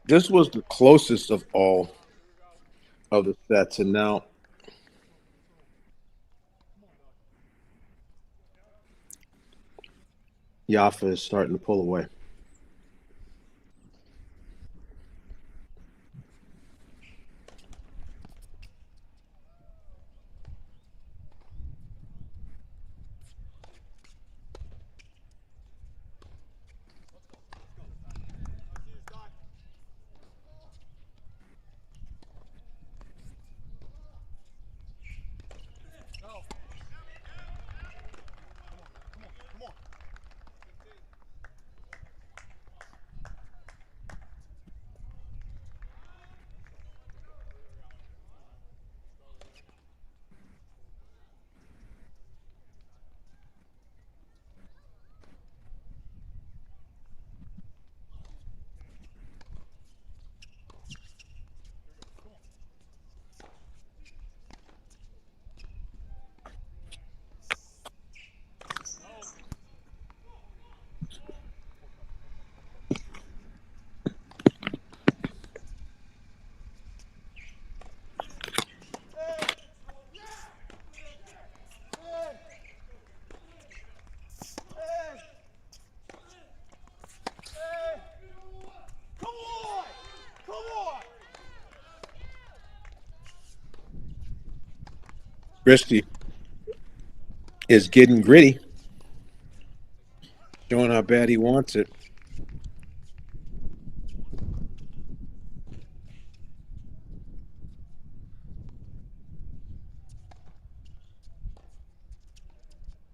This was the closest of all of the sets, and now Yafa is starting to pull away. Christie is getting gritty, showing how bad he wants it.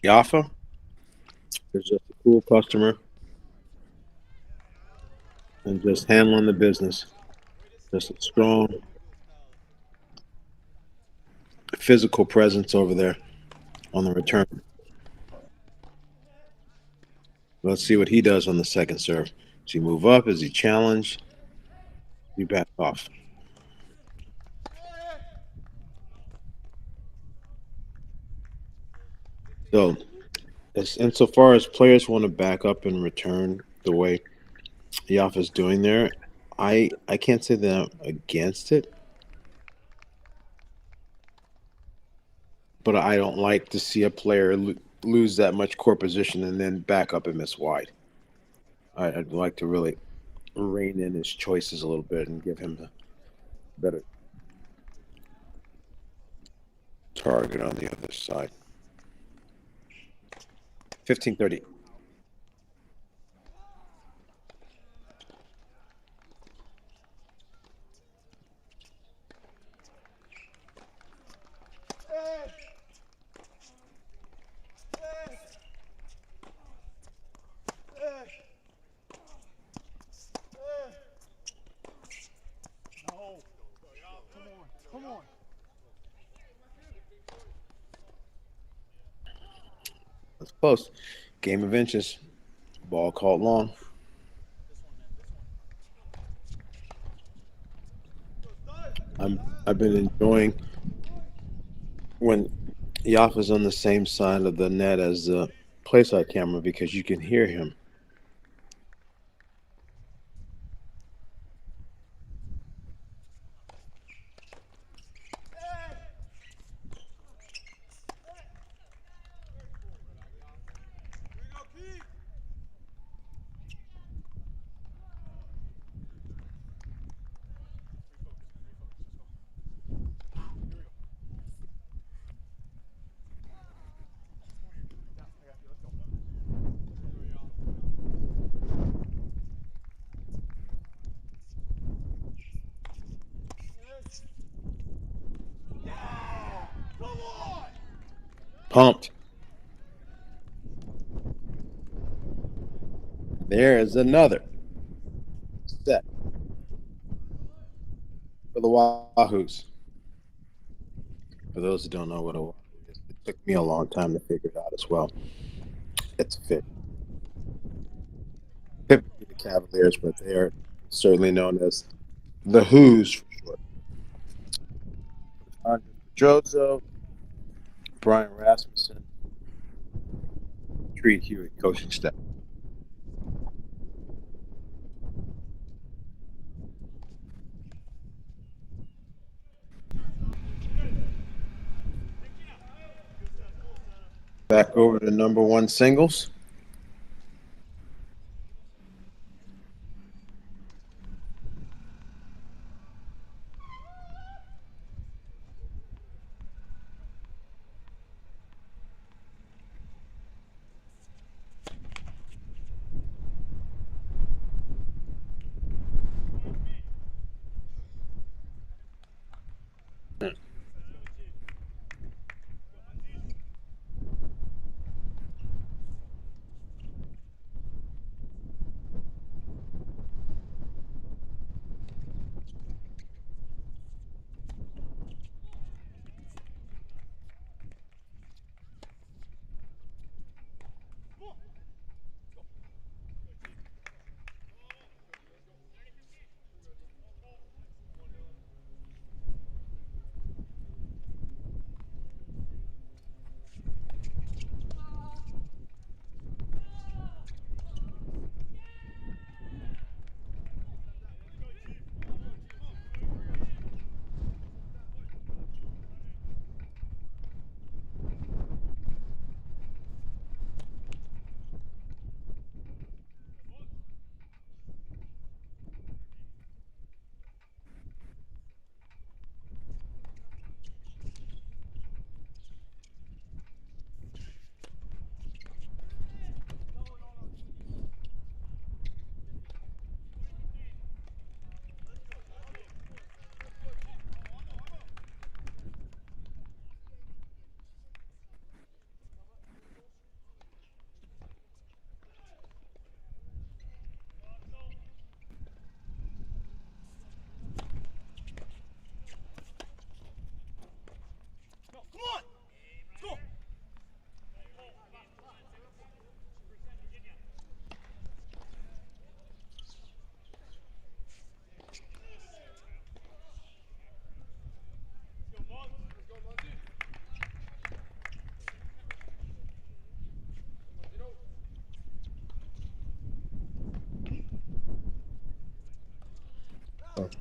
Yafa is just a cool customer and just handling the business. Just a strong physical presence over there on the return. Let's see what he does on the second serve. Does he move up? Is he challenged? He back off. So, insofar as players want to back up and return the way Yafa is doing there, I can't say that I'm against it, but I don't like to see a player lose that much core position and then back up and miss wide. I'd like to really rein in his choices a little bit and give him the better target on the other side. 15-30. Come on. That's close. Game of inches. Ball called long. I've been enjoying when Yafa's on the same side of the net as the playside camera because you can hear him. Pumped. There is another set for the Wahoos. For those who don't know what a Wahoo is, it took me a long time to figure it out as well. It's a fit. Typically the Cavaliers, but they are certainly known as the Who's for short. Andre Pedroso, Brian Rasmussen, Treat Hewitt coaching staff. Back over to number one singles.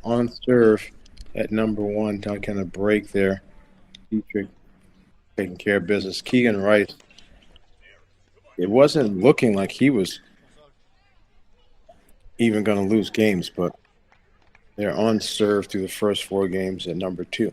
On serve at number one, kind of break there. Dietrich taking care of business. Keegan Rice, it wasn't looking like he was even going to lose games, but they're on serve through the first four games at number two.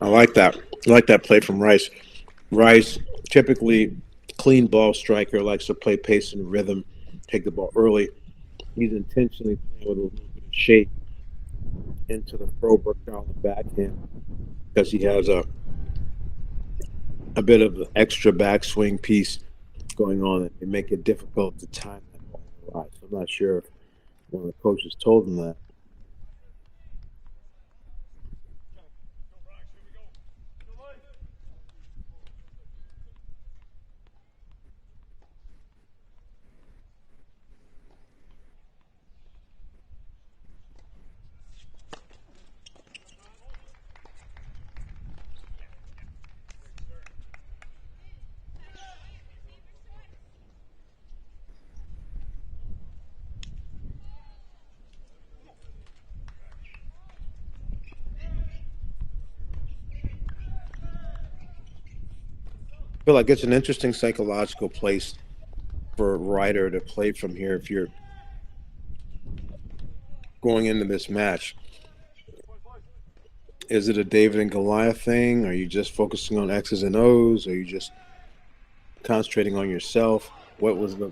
I like that. I like that play from Rice. Rice, typically clean ball striker, likes to play pace and rhythm, take the ball early. He's intentionally playing with a little bit of shape into the Froberg dollar backhand because he has a bit of an extra backswing piece going on that make it difficult to time that ball in the rise. So I'm not sure if one of the coaches told him that. feel like it's an interesting psychological place for a writer to play from here if you're going into this match. Is it a David and Goliath thing? Are you just focusing on X's and O's? Are you just concentrating on yourself? What was the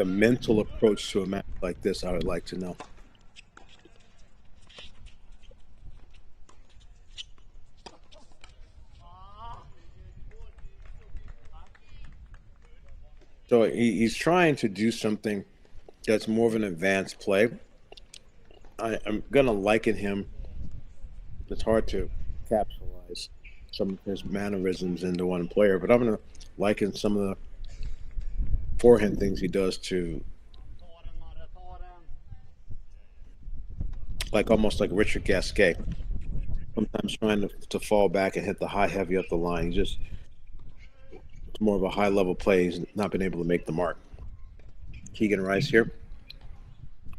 mental approach to a match like this? I would like to know. So he's trying to do something that's more of an advanced play. I'm going to liken him. It's hard to capsulize some of his mannerisms into one player, but I'm going to liken some of the forehand things he does to like almost like Richard Gasquet. Sometimes trying to fall back and hit the high heavy up the line. It's more of a high level play. He's not been able to make the mark. Keegan Rice here,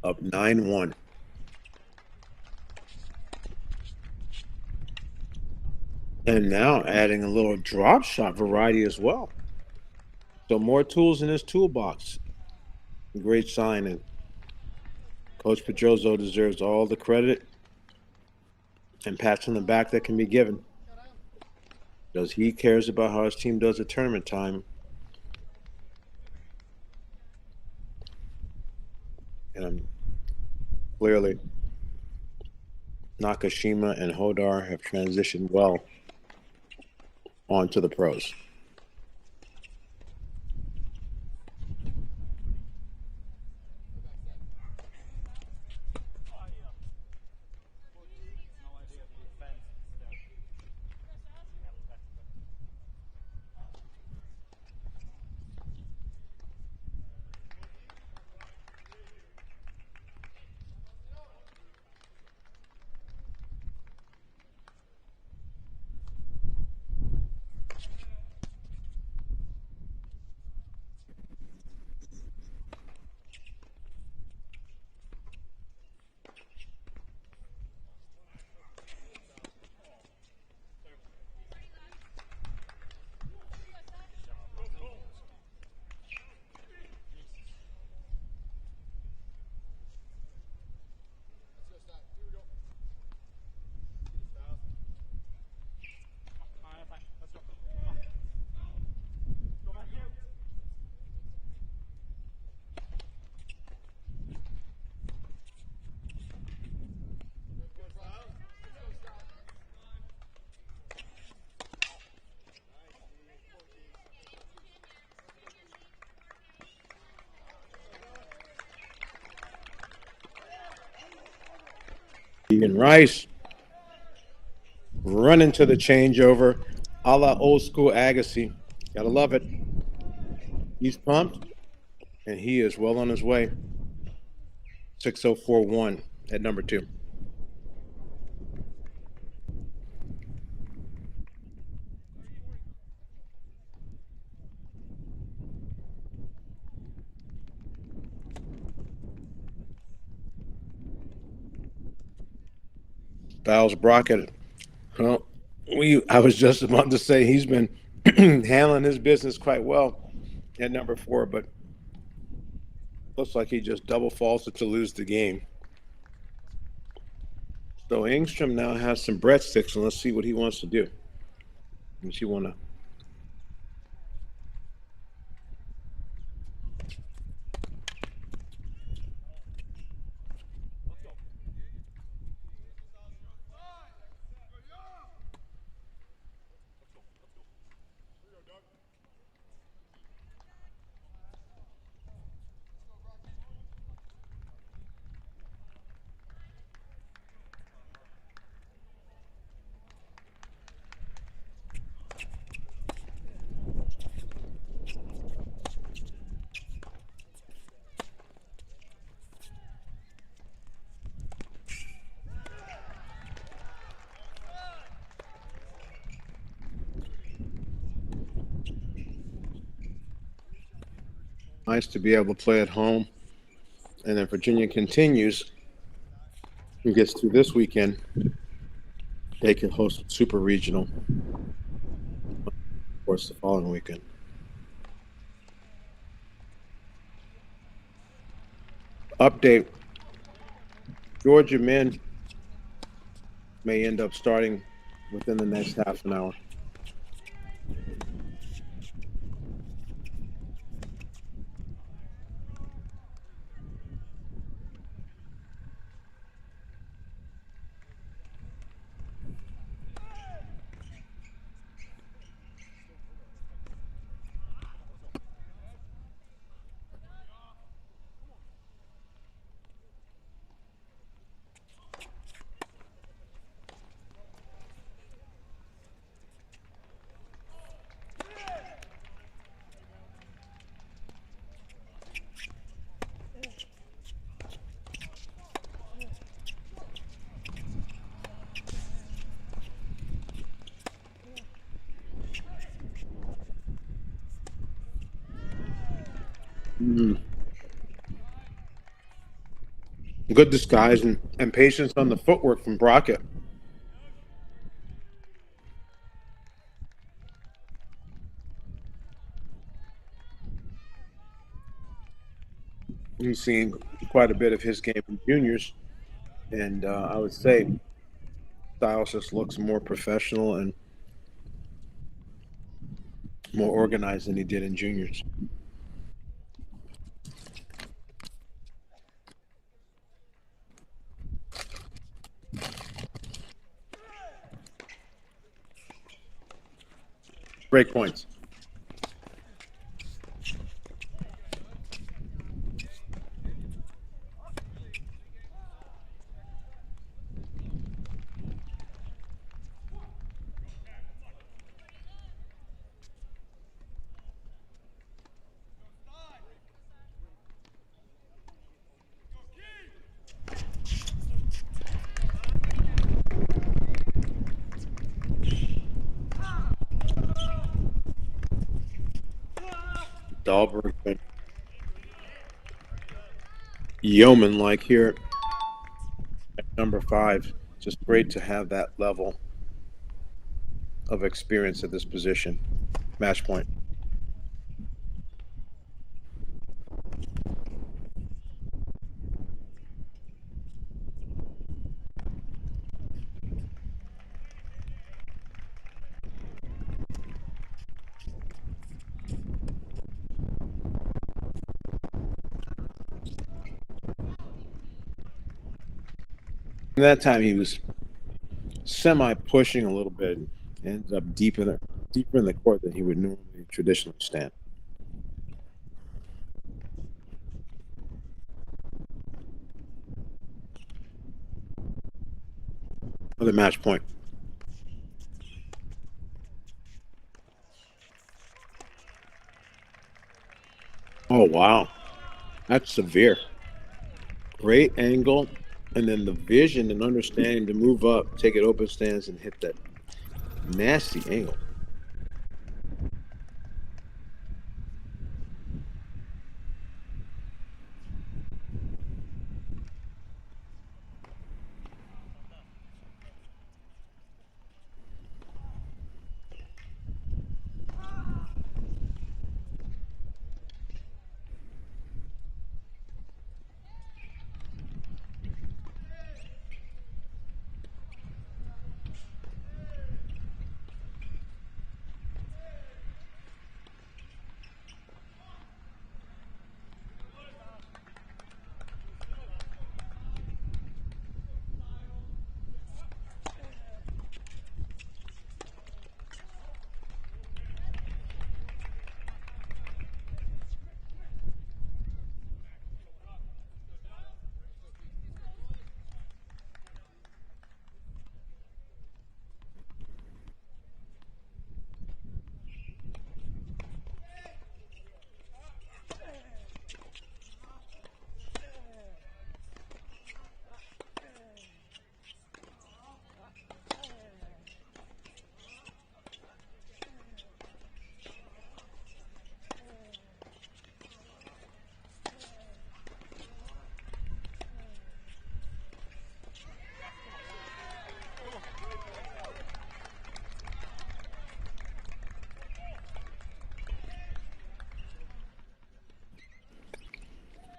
up 9-1. And now adding a little drop shot variety as well. So more tools in his toolbox. Great sign. And Coach Pedroso deserves all the credit and pats on the back that can be given. Because he cares about how his team does at tournament time. And clearly, Nakashima and Hodar have transitioned well onto the pros. Keegan Rice running to the changeover, a la old school Agassi. Gotta love it. He's pumped, and he is well on his way. 6:04.1 at number 2. Styles Brockett. Well, I was just about to say he's been handling his business quite well at number 4, but looks like he just double faulted to lose the game. So Engstrom now has some breadsticks, and let's see what he wants to do. Does he want to? Nice to be able to play at home. And then Virginia continues and gets through this weekend. They can host Super Regional course, the following weekend. Update: Georgia men may end up starting within the next half an hour. Good disguise and patience on the footwork from Brockett. He's seen quite a bit of his game in juniors, and I would say Styles just looks more professional and more organized than he did in juniors. Break points. Dahlberg been yeoman like here at number 5. Just great to have that level of experience at this position. Match point. And that time he was semi-pushing a little bit, ended up deeper in the court than he would normally traditionally stand. Another match point. Oh, wow. That's severe. Great angle, and then the vision and understanding to move up, take it open stance, and hit that nasty angle.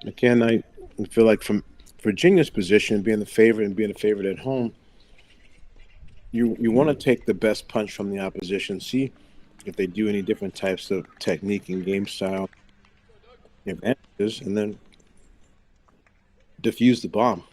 Again, I feel like from Virginia's position, being the favorite and being a favorite at home, you want to take the best punch from the opposition, see if they do any different types of technique and game style advantages, and then defuse the bomb.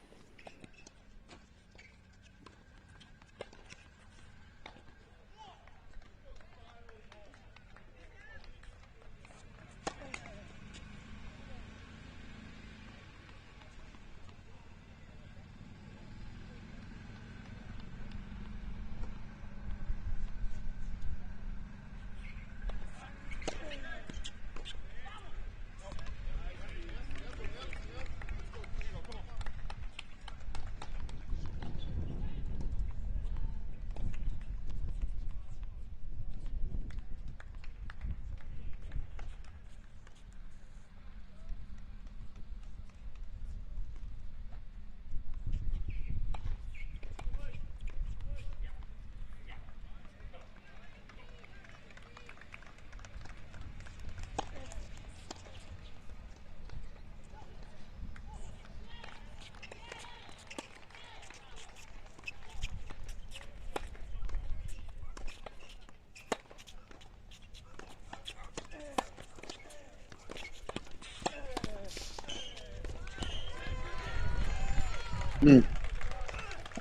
Mm.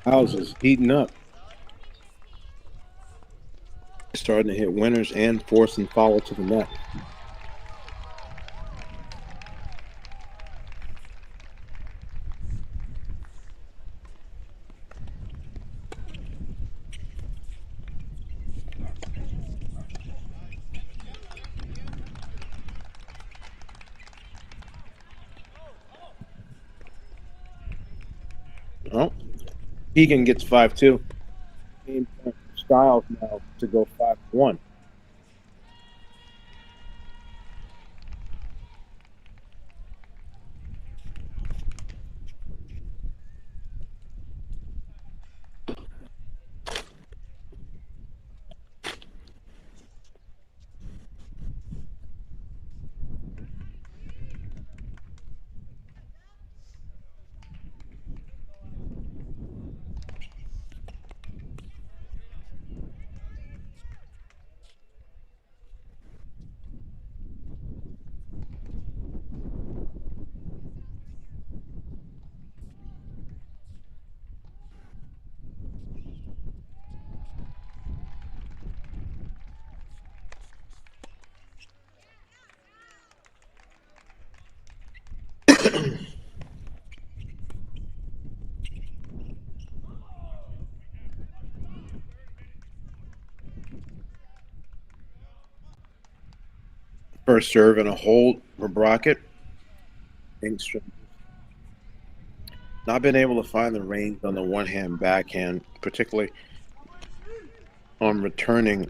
House is heating up, starting to hit winners and forcing follow to the net. Oh, Keegan gets 5-2. Game point for Styles now to go 5-1. First serve and a hold for Brockett. Engstrom not been able to find the range on the one-hand backhand, particularly on returning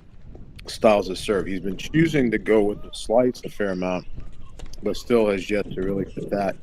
styles of serve. He's been choosing to go with the slice a fair amount, but still has yet to really get that.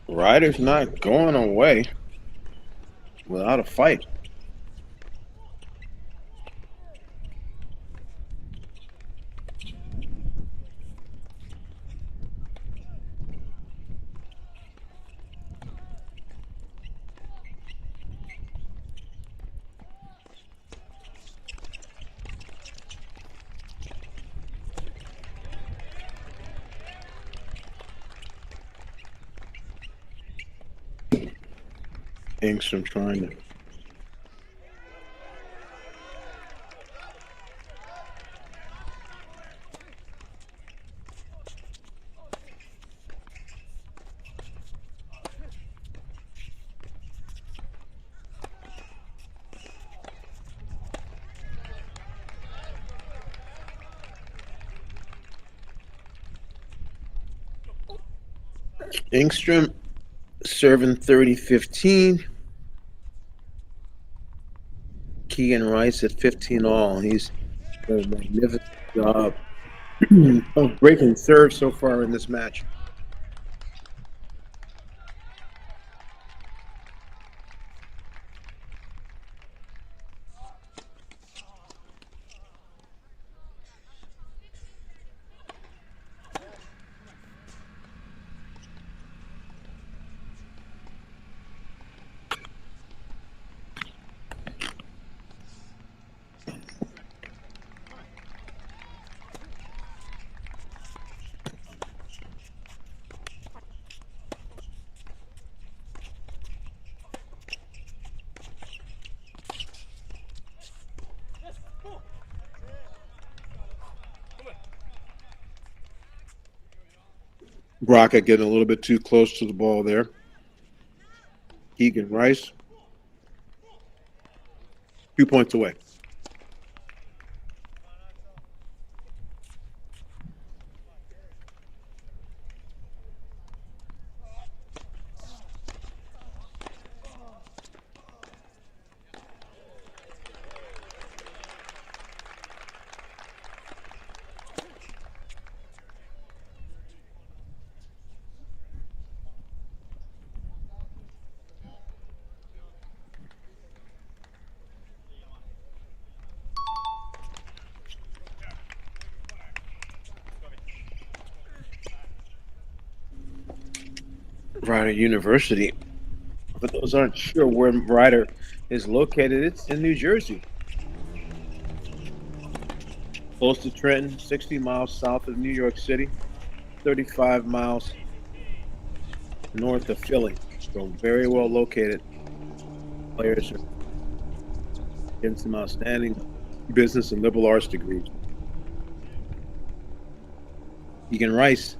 Ryder's not going away without a fight. Engstrom trying to Engstrom serving 30-15. Keegan Rice at 15 all. He's done a magnificent job of breaking serve so far in this match. Brockett getting a little bit too close to the ball there. Keegan Rice, 2 points away. Rider University. For those aren't sure where Rider is located, it's in New Jersey. Close to Trenton, 60 miles south of New York City, 35 miles north of Philly. So very well located. Players are getting some outstanding business and liberal arts degrees. Keegan Rice,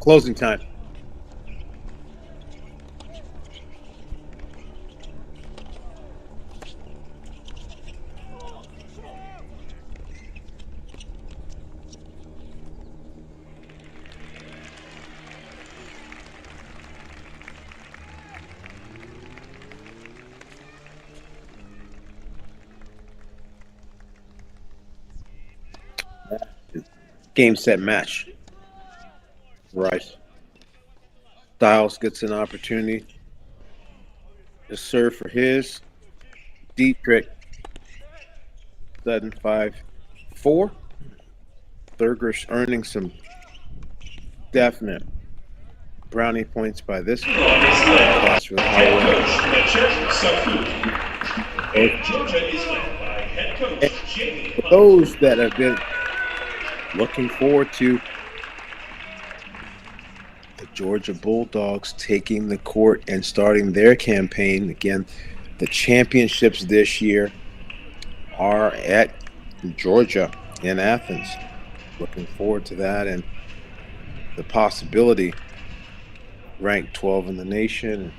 closing time. Game, set, match. Rice. Styles gets an opportunity to serve for his. Dietrich. Sudden 5-4. Thurgers earning some definite brownie points by this class with for those that have been looking forward to the Georgia Bulldogs taking the court and starting their campaign. Again, the championships this year are at Georgia in Athens. Looking forward to that and the possibility, ranked 12 in the nation, and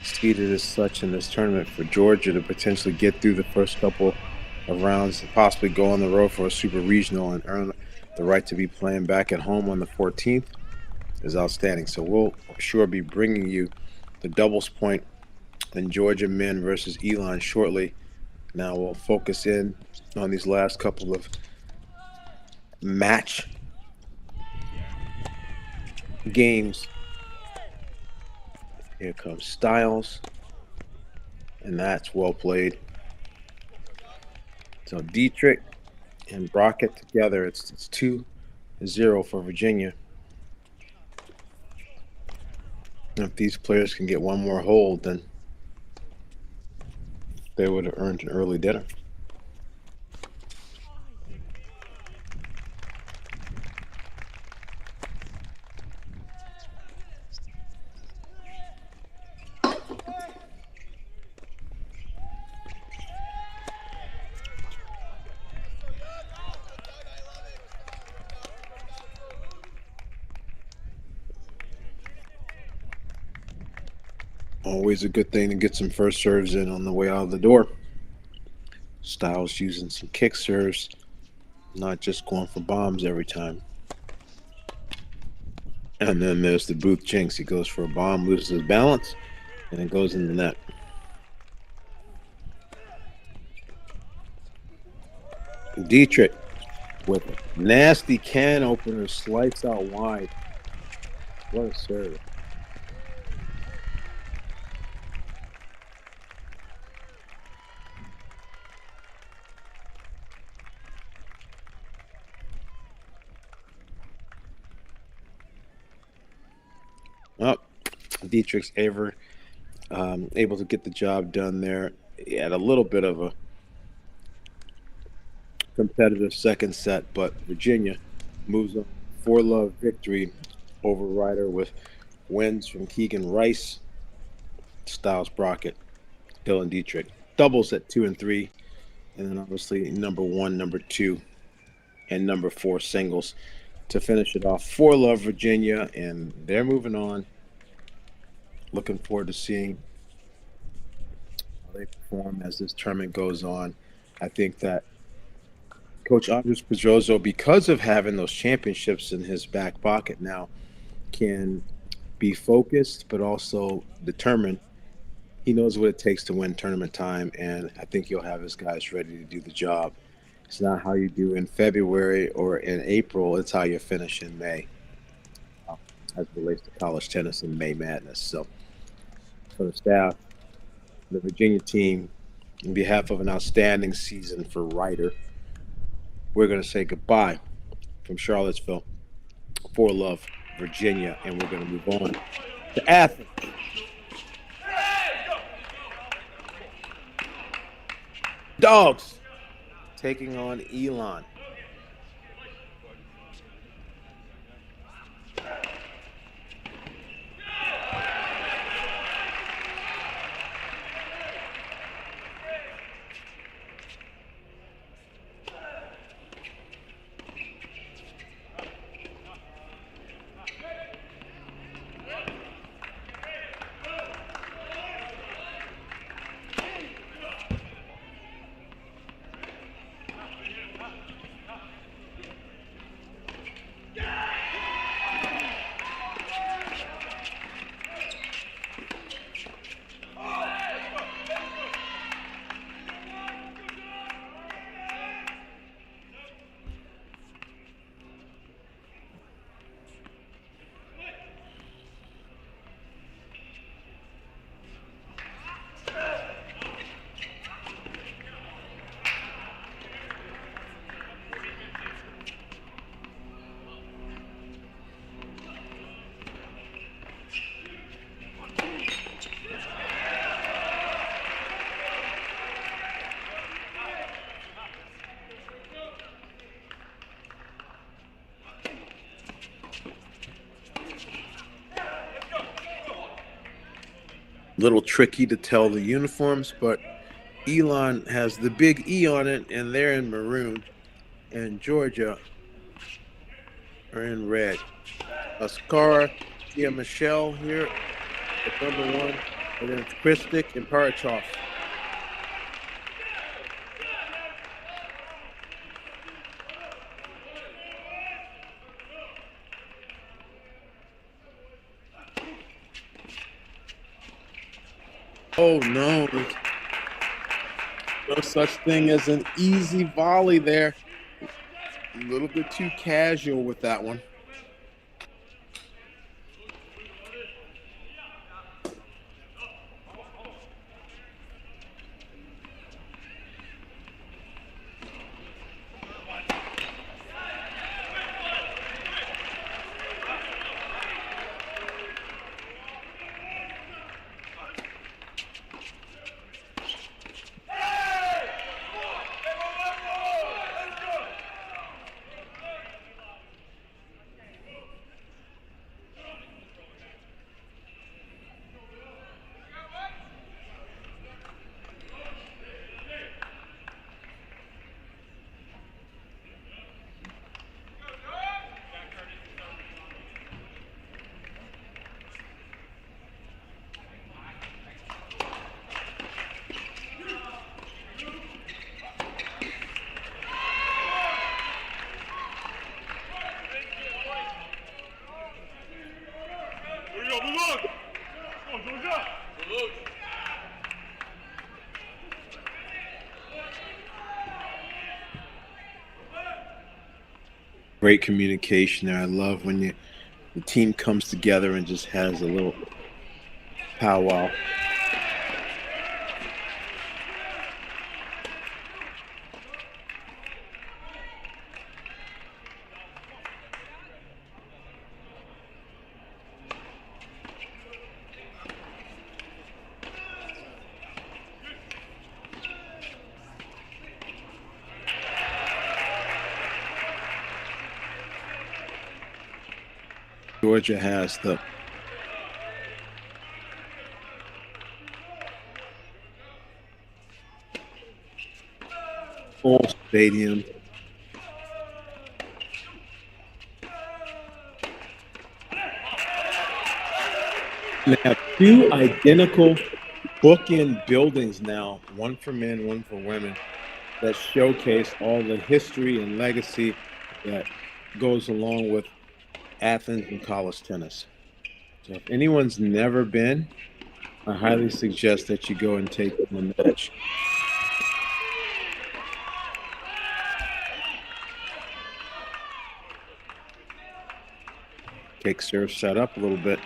seeded as such in this tournament for Georgia to potentially get through the first couple of rounds and possibly go on the road for a super regional and earn the right to be playing back at home on the 14th is outstanding. So we'll sure be bringing you the doubles point in Georgia men versus Elon shortly. Now we'll focus in on these last couple of match games. Here comes Styles, and that's well played. So Dietrich and Brockett together, it's 2-0 for Virginia. If these players can get one more hold, then they would have earned an early dinner. Always a good thing to get some first serves in on the way out of the door. Styles using some kick serves, not just going for bombs every time. And then there's the Booth Jinx. He goes for a bomb, loses his balance, and it goes in the net. Dietrich with a nasty can opener, slice out wide. What a serve. Oh, Dietrich's able to get the job done there. He had a little bit of a competitive second set, but Virginia moves on 4-love victory over Ryder with wins from Keegan Rice, Styles Brockett, Dylan Dietrich. Doubles at 2 and 3, and then obviously number 1, number 2, and number 4 singles to finish it off. 4-love Virginia, and they're moving on. Looking forward to seeing how they perform as this tournament goes on. I think that Coach Andres Pedroso, because of having those championships in his back pocket now, can be focused but also determined. He knows what it takes to win tournament time, and I think he'll have his guys ready to do the job. It's not how you do in February or in April, it's how you finish in May, as it relates to college tennis and May Madness. So for the staff, the Virginia team, on behalf of an outstanding season for Ryder, we're going to say goodbye from Charlottesville, 4-love Virginia, and we're going to move on to Athens. Dogs taking on Elon. Little tricky to tell the uniforms, but Elon has the big E on it, and they're in maroon, and Georgia are in red. Askara, Tia Michelle here at number 1, and then it's Kristic and Parachoff. Oh no, no such thing as an easy volley there. A little bit too casual with that one. Great communication there. I love when the team comes together and just has a little powwow. Georgia has the full stadium. They have two identical bookend buildings now, one for men, one for women, that showcase all the history and legacy that goes along with Athens and college tennis. So if anyone's never been, I highly suggest that you go and take the match. Kick serve set up a little bit.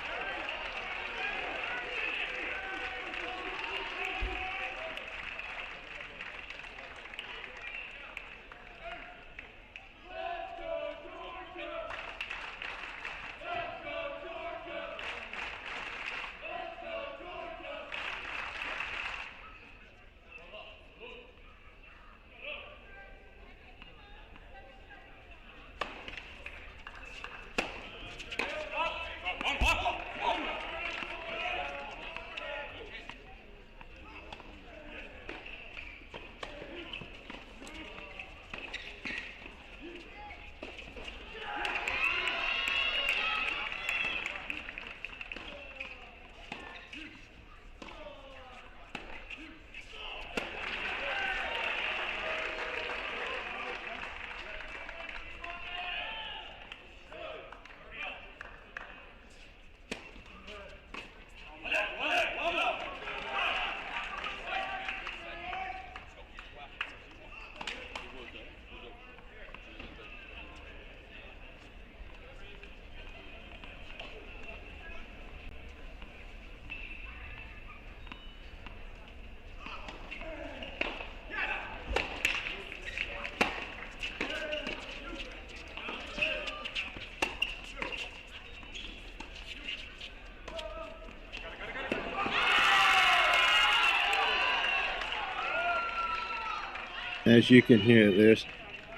As you can hear, there's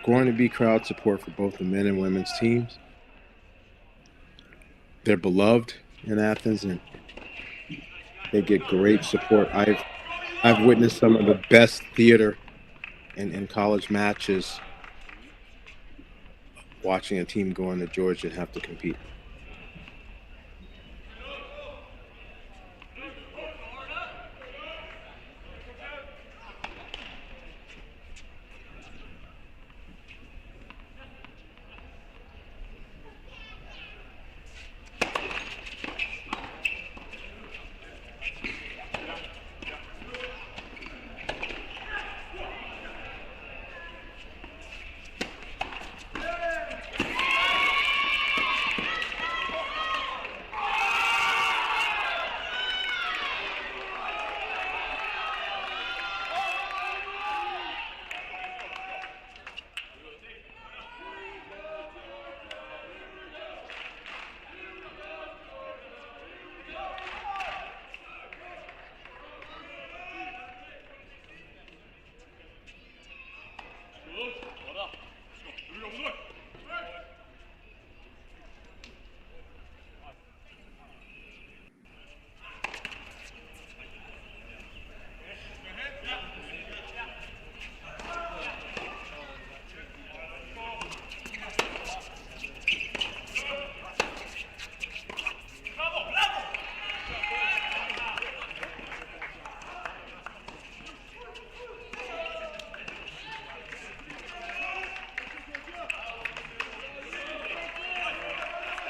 going to be crowd support for both the men and women's teams. They're beloved in Athens, and they get great support. I've witnessed some of the best theater in college matches watching a team go into Georgia and have to compete.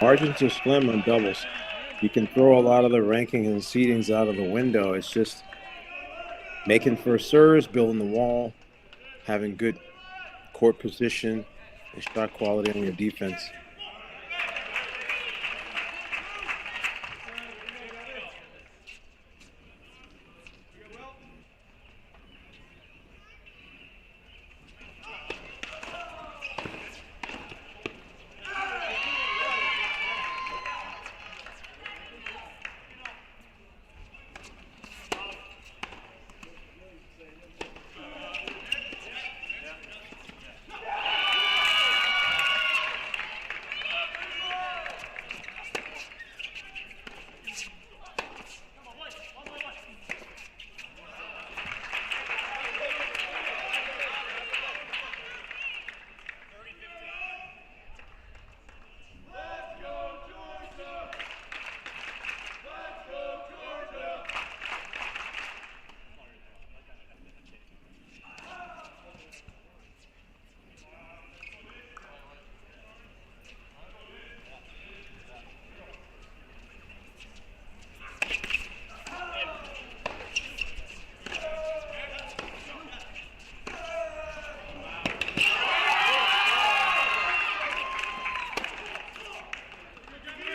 Margins are slim on doubles. You can throw a lot of the rankings and seedings out of the window. It's just making first serves, building the wall, having good court position, and shot quality on your defense.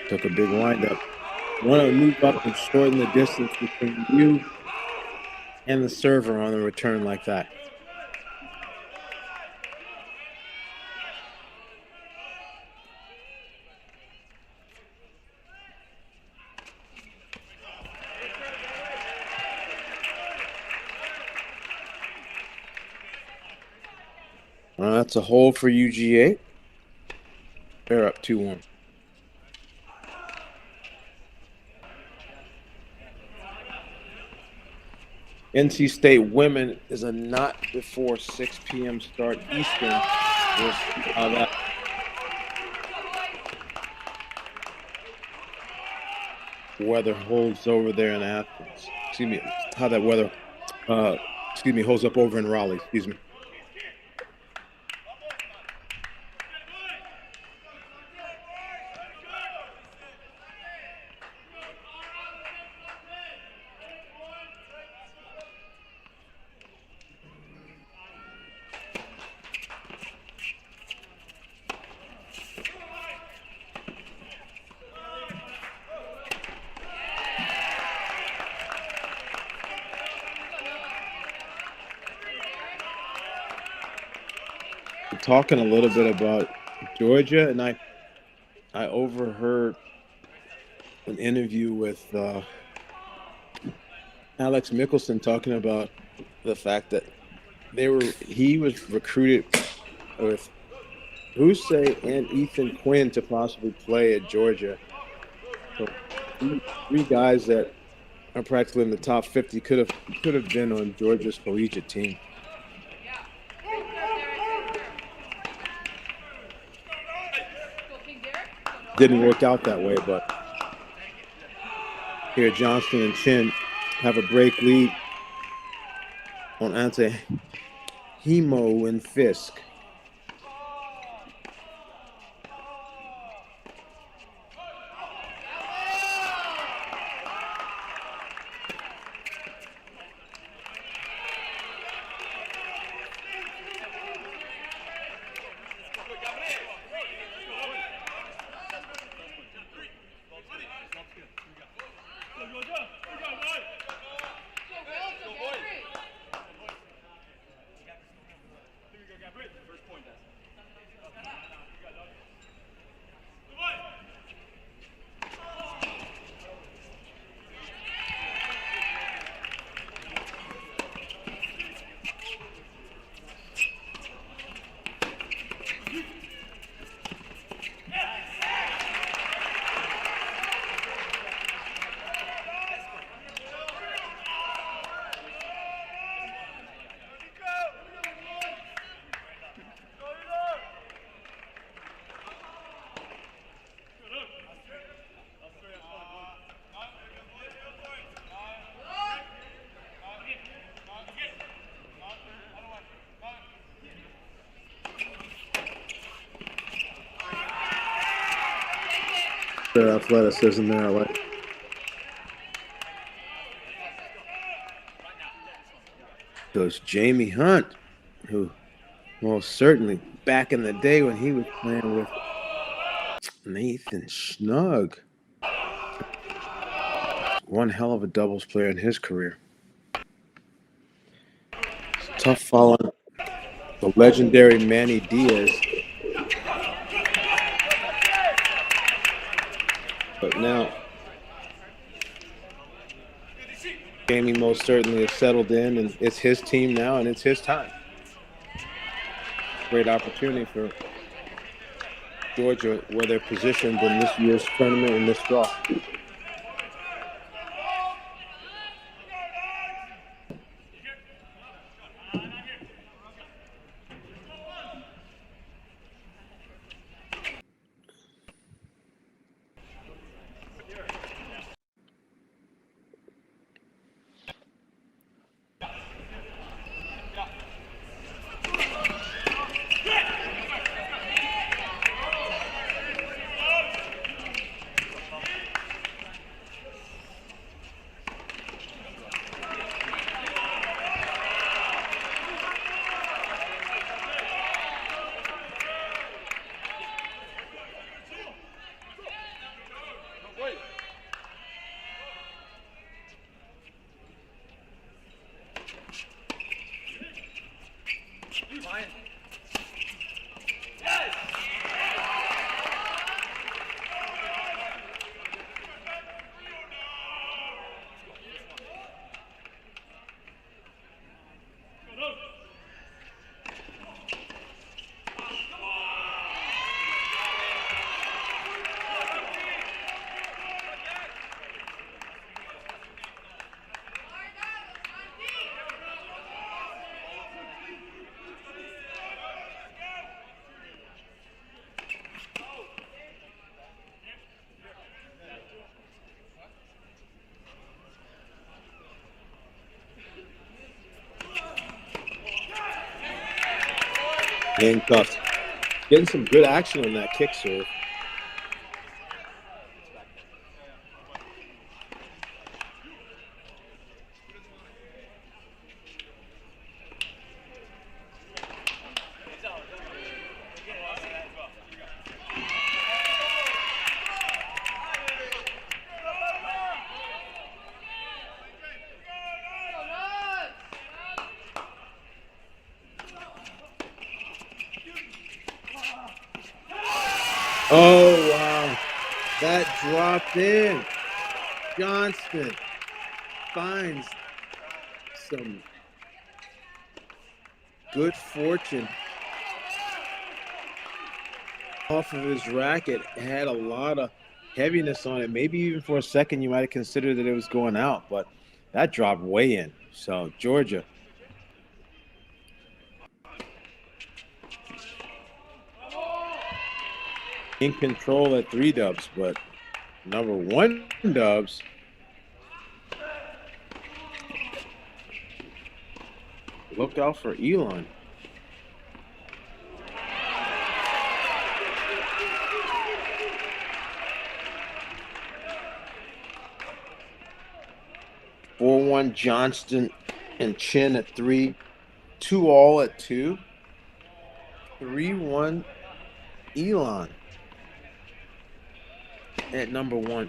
Took a big windup. Want to move up and shorten the distance between you and the server on a return like that. That's a hole for UGA. They're up 2-1. NC State women is a not before 6 p.m. start Eastern. We'll see how that weather holds over there in Athens. Excuse me, how that weather, holds up over in Raleigh. Excuse me. Talking a little bit about Georgia, and I overheard an interview with Alex Mickelson talking about the fact that he was recruited with Hussein and Ethan Quinn to possibly play at Georgia. So three guys that are practically in the top 50 could have been on Georgia's collegiate team. Didn't work out that way, but here Johnston and Chin have a break lead on Ante Hemo and Fisk. Their athleticism there, I like. goes Jamie Hunt, who most certainly back in the day when he was playing with Nathan Snug, one hell of a doubles player in his career. It's tough following the legendary Manny Diaz. But now, Jamie most certainly has settled in, and it's his team now, and it's his time. Great opportunity for Georgia, where they're positioned in this year's tournament in this draw. Handcuffed. Getting some good action on that kick serve. Oh, wow. That dropped in. Johnston finds some good fortune off of his racket. Had a lot of heaviness on it. Maybe even for a second you might have considered that it was going out, but that dropped way in. So, Georgia in control at 3 dubs, but number 1 dubs look out for Elon. (4-1) Johnston and Chin at 3, 2-all at 2, 3-1 Elon at number 1.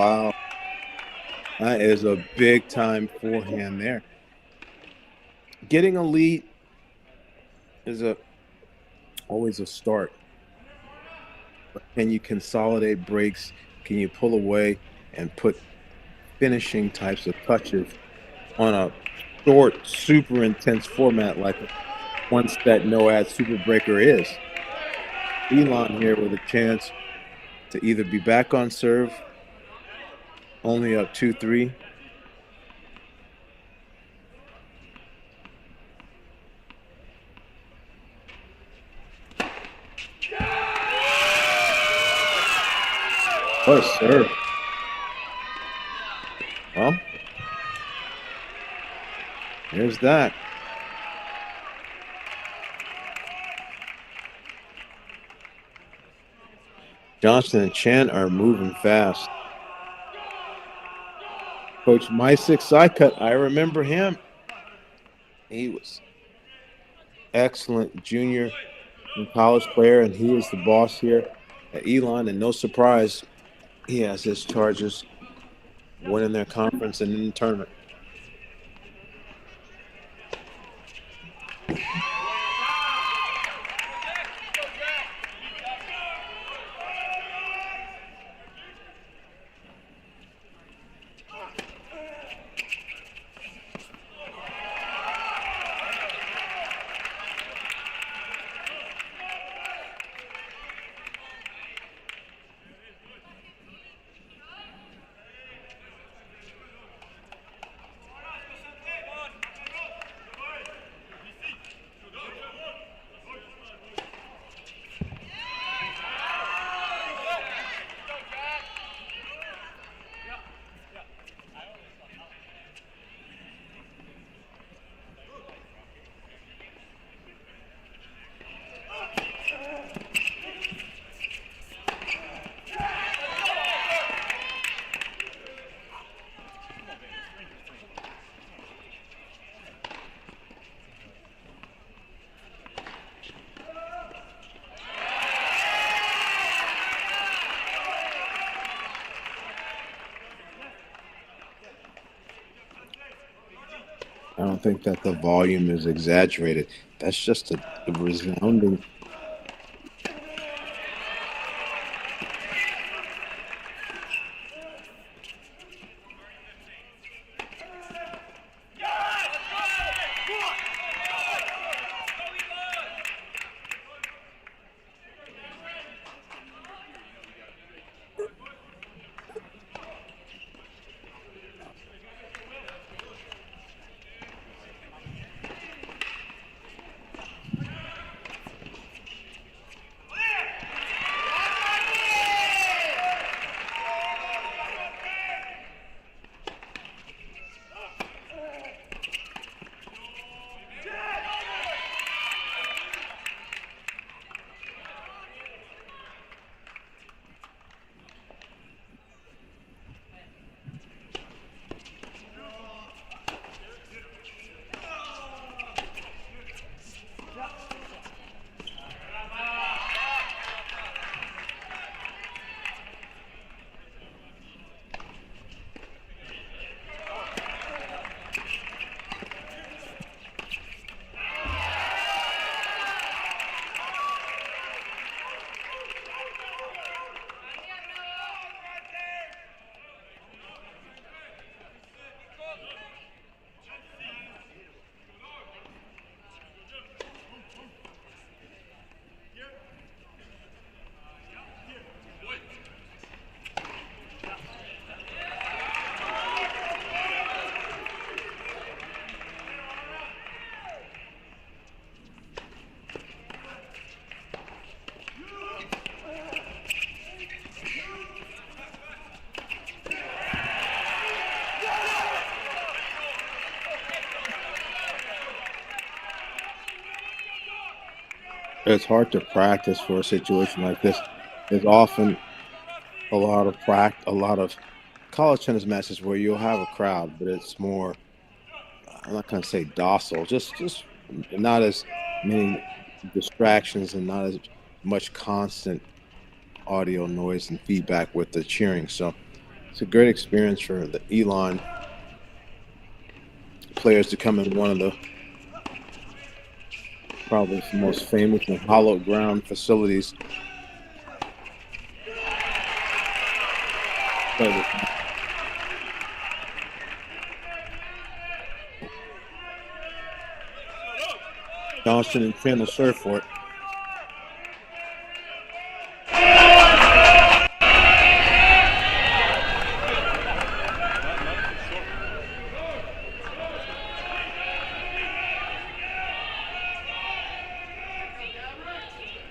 Wow. That is a big time forehand there. Getting a lead is always a start. But can you consolidate breaks? Can you pull away and put finishing types of touches on a short, super intense format like a one set no ad super breaker is? Elon here with a chance to either be back on serve, only up 2-3. What a serve. Well, there's that. Johnson and Chen are moving fast. Coach Mysick side cut, I remember him. He was excellent junior and college player, and he is the boss here at Elon. And no surprise, he has his Chargers winning their conference and in the tournament. I don't think that the volume is exaggerated. That's just a resounding. It's hard to practice for a situation like this. There's often a lot of college tennis matches where you'll have a crowd, but it's more, I'm not going to say docile, just not as many distractions and not as much constant audio noise and feedback with the cheering. So It's a great experience for the Elon players to come in one of the probably the most famous and hallowed ground facilities. Johnson and Finn will serve for it.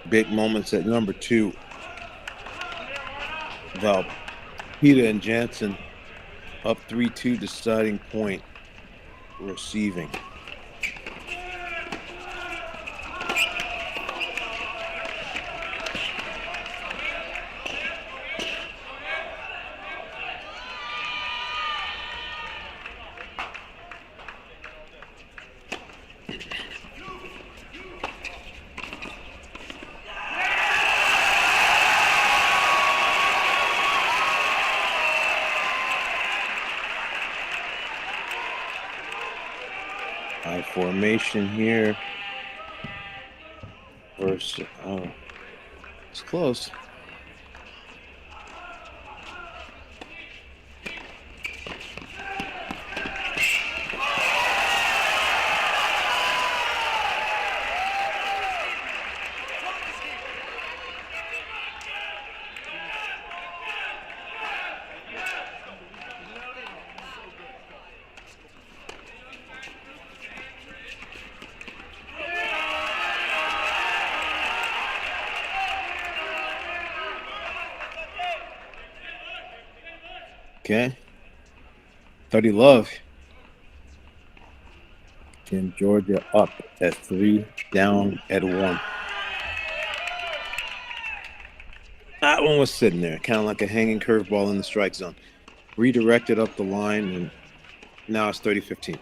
Big moments at number 2. Valpita and Jansen up 3-2, deciding point, receiving. Formation here versus it's close. Okay. 30 love. And Georgia up at 3, down at 1. That one was sitting there, kind of like a hanging curveball in the strike zone. Redirected up the line, and now it's 30-15.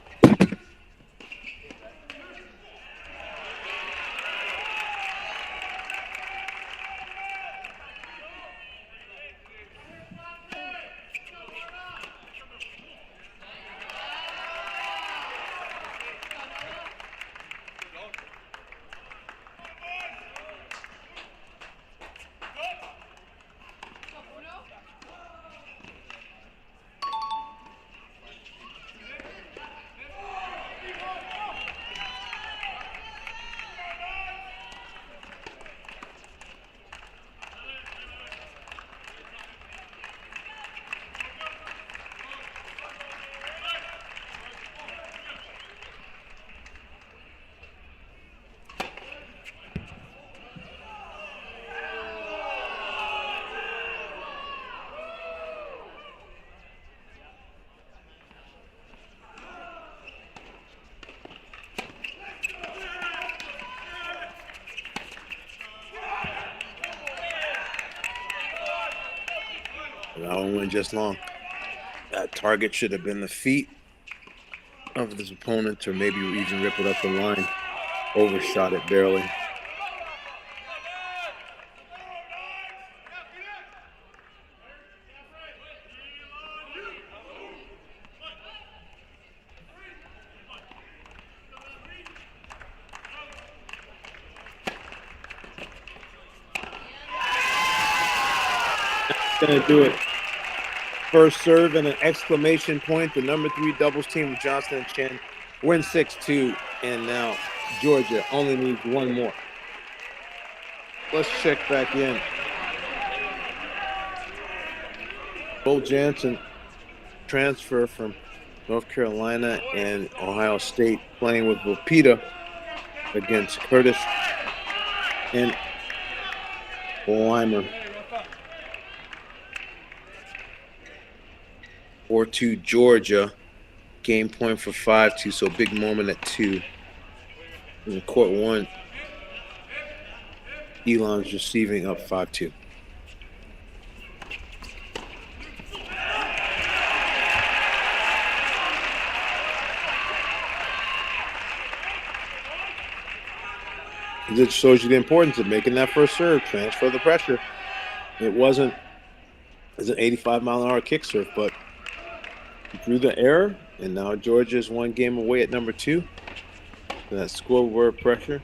That one went just long. That target should have been the feet of his opponent, or maybe even rip it up the line. Overshot it barely. Gonna do it. First serve and an exclamation point. The number 3 doubles team of Johnson and Chen wins 6-2, and now Georgia only needs one more. Let's check back in. Bo Jansen transfer from North Carolina and Ohio State, playing with Valpita against Curtis and Weimer. 4-2 Georgia. Game point for 5-2, so big moment at 2. In court 1, Elon's receiving up 5-2. It shows you the importance of making that first serve, transfer the pressure. It wasn't It's an 85-mile-an-hour kick serve, but he drew the error, and now Georgia's one game away at number 2. That scoreboard pressure.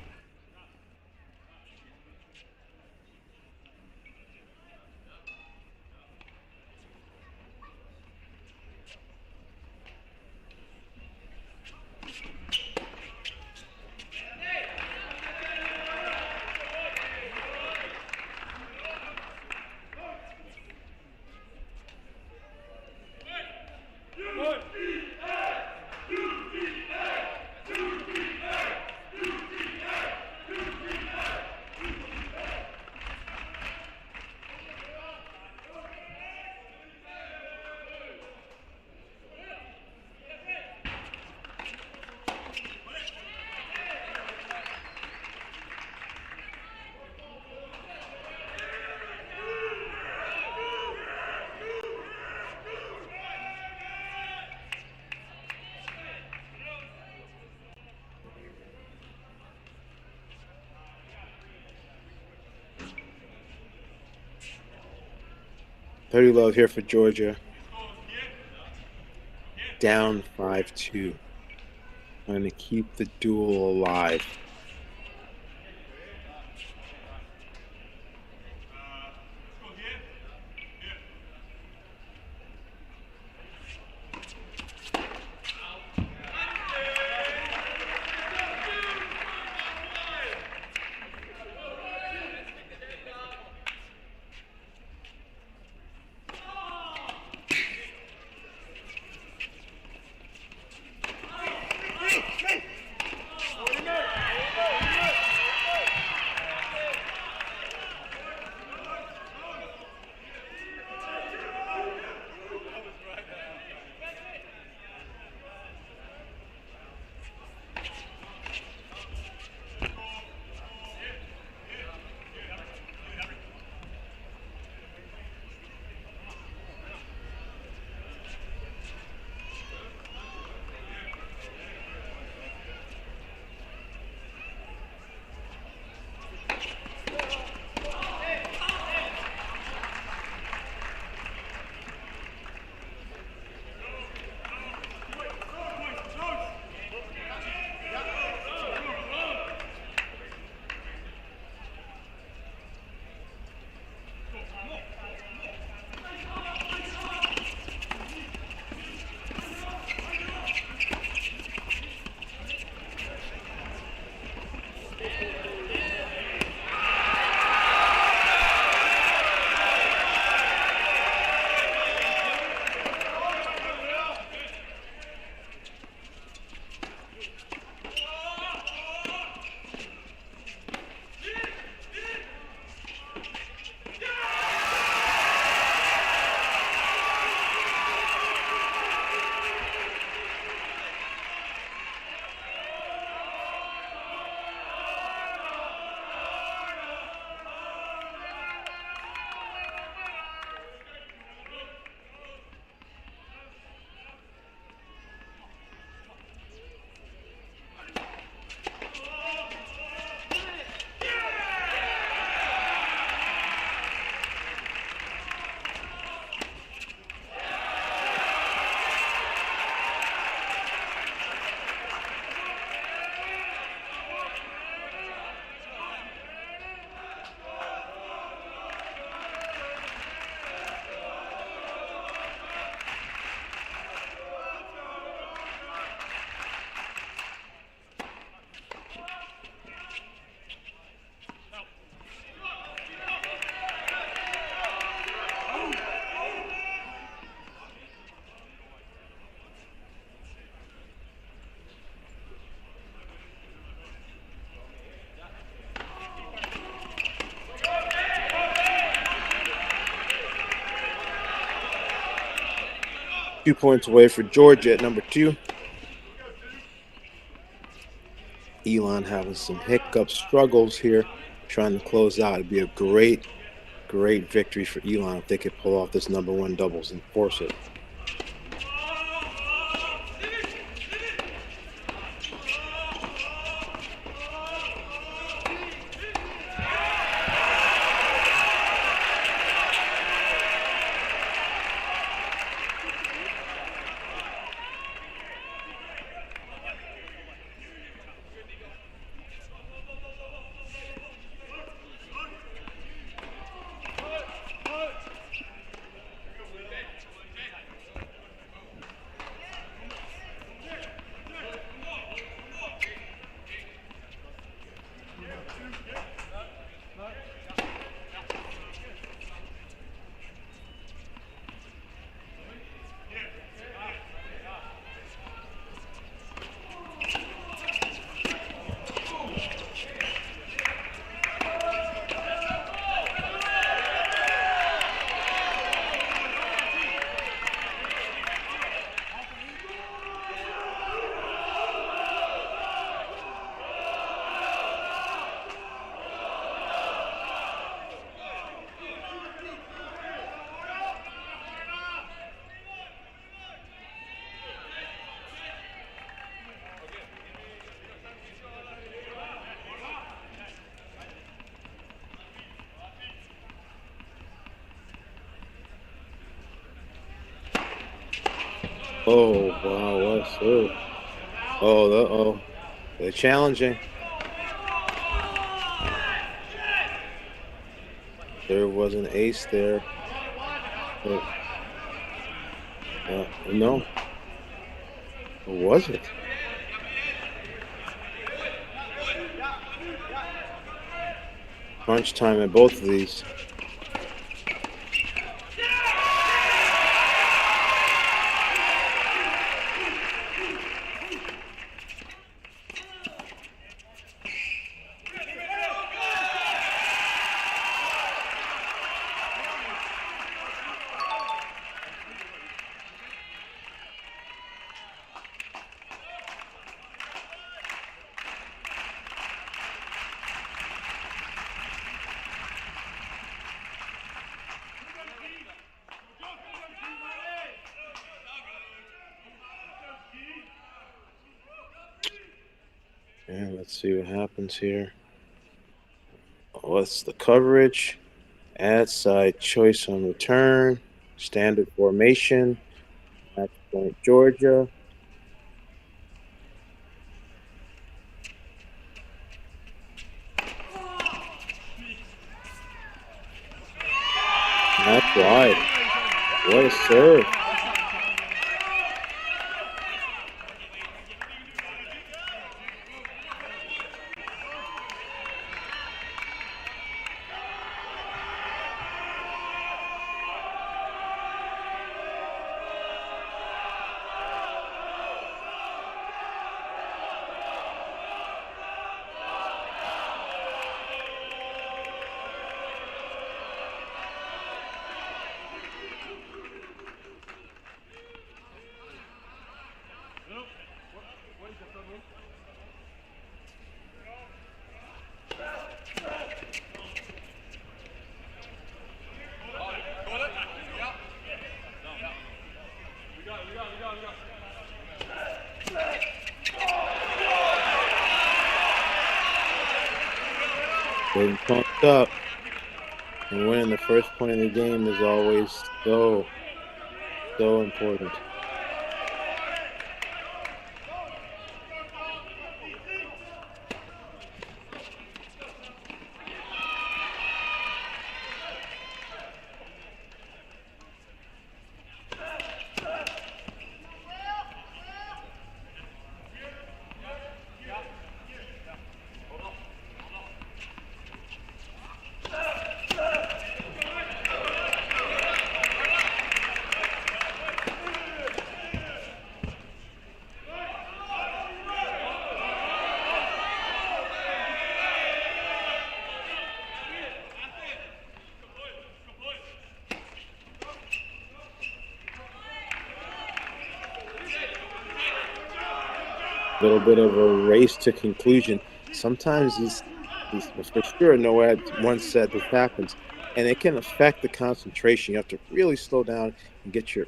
Pretty love here for Georgia. Down 5-2. Trying to keep the duel alive. Two points away for Georgia at number 2. Elon having some hiccup struggles here, trying to close out. It'd be a great victory for Elon if they could pull off this number 1 doubles and force it. Oh, wow, what a serve. Oh, they're challenging. There was an ace there. No, or was it? Crunch time at both of these. Yeah, let's see what happens here. What's the coverage? Add side choice on return. Standard formation. Match point Georgia. That's wide. What a serve. Getting pumped up. And winning the first point of the game is always so important. Little bit of a race to conclusion. Sometimes these for sure, no one said this happens, and it can affect the concentration. You have to really slow down and get your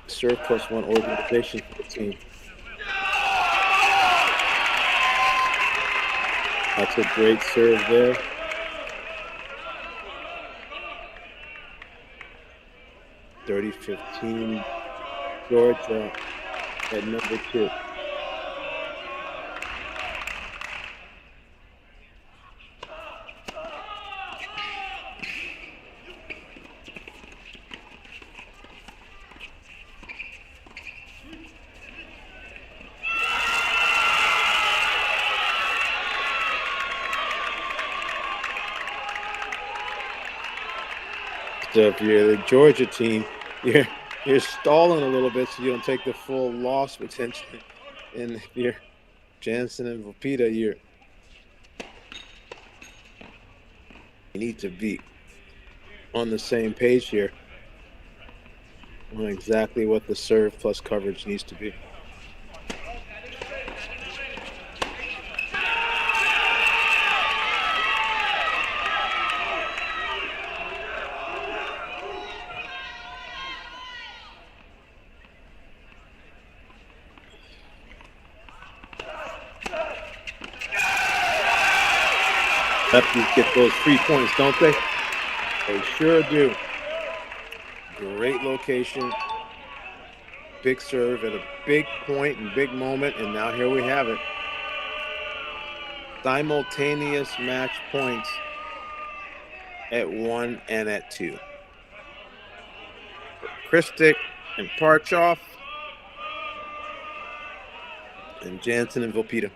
serve plus one organization for the team. That's a great serve there. (30-15) Georgia at number 2. So if you're the Georgia team, you're stalling a little bit so you don't take the full loss potential. And if you're Jansen and Vopita, you need to be on the same page here on exactly what the serve plus coverage needs to be. Lefties get those 3 points, don't they? They sure do. Great location. big serve at a big point and big moment, and now here we have it. Simultaneous match points at 1 and at 2. Kristic and Parchoff, and Jansen and Vilpita.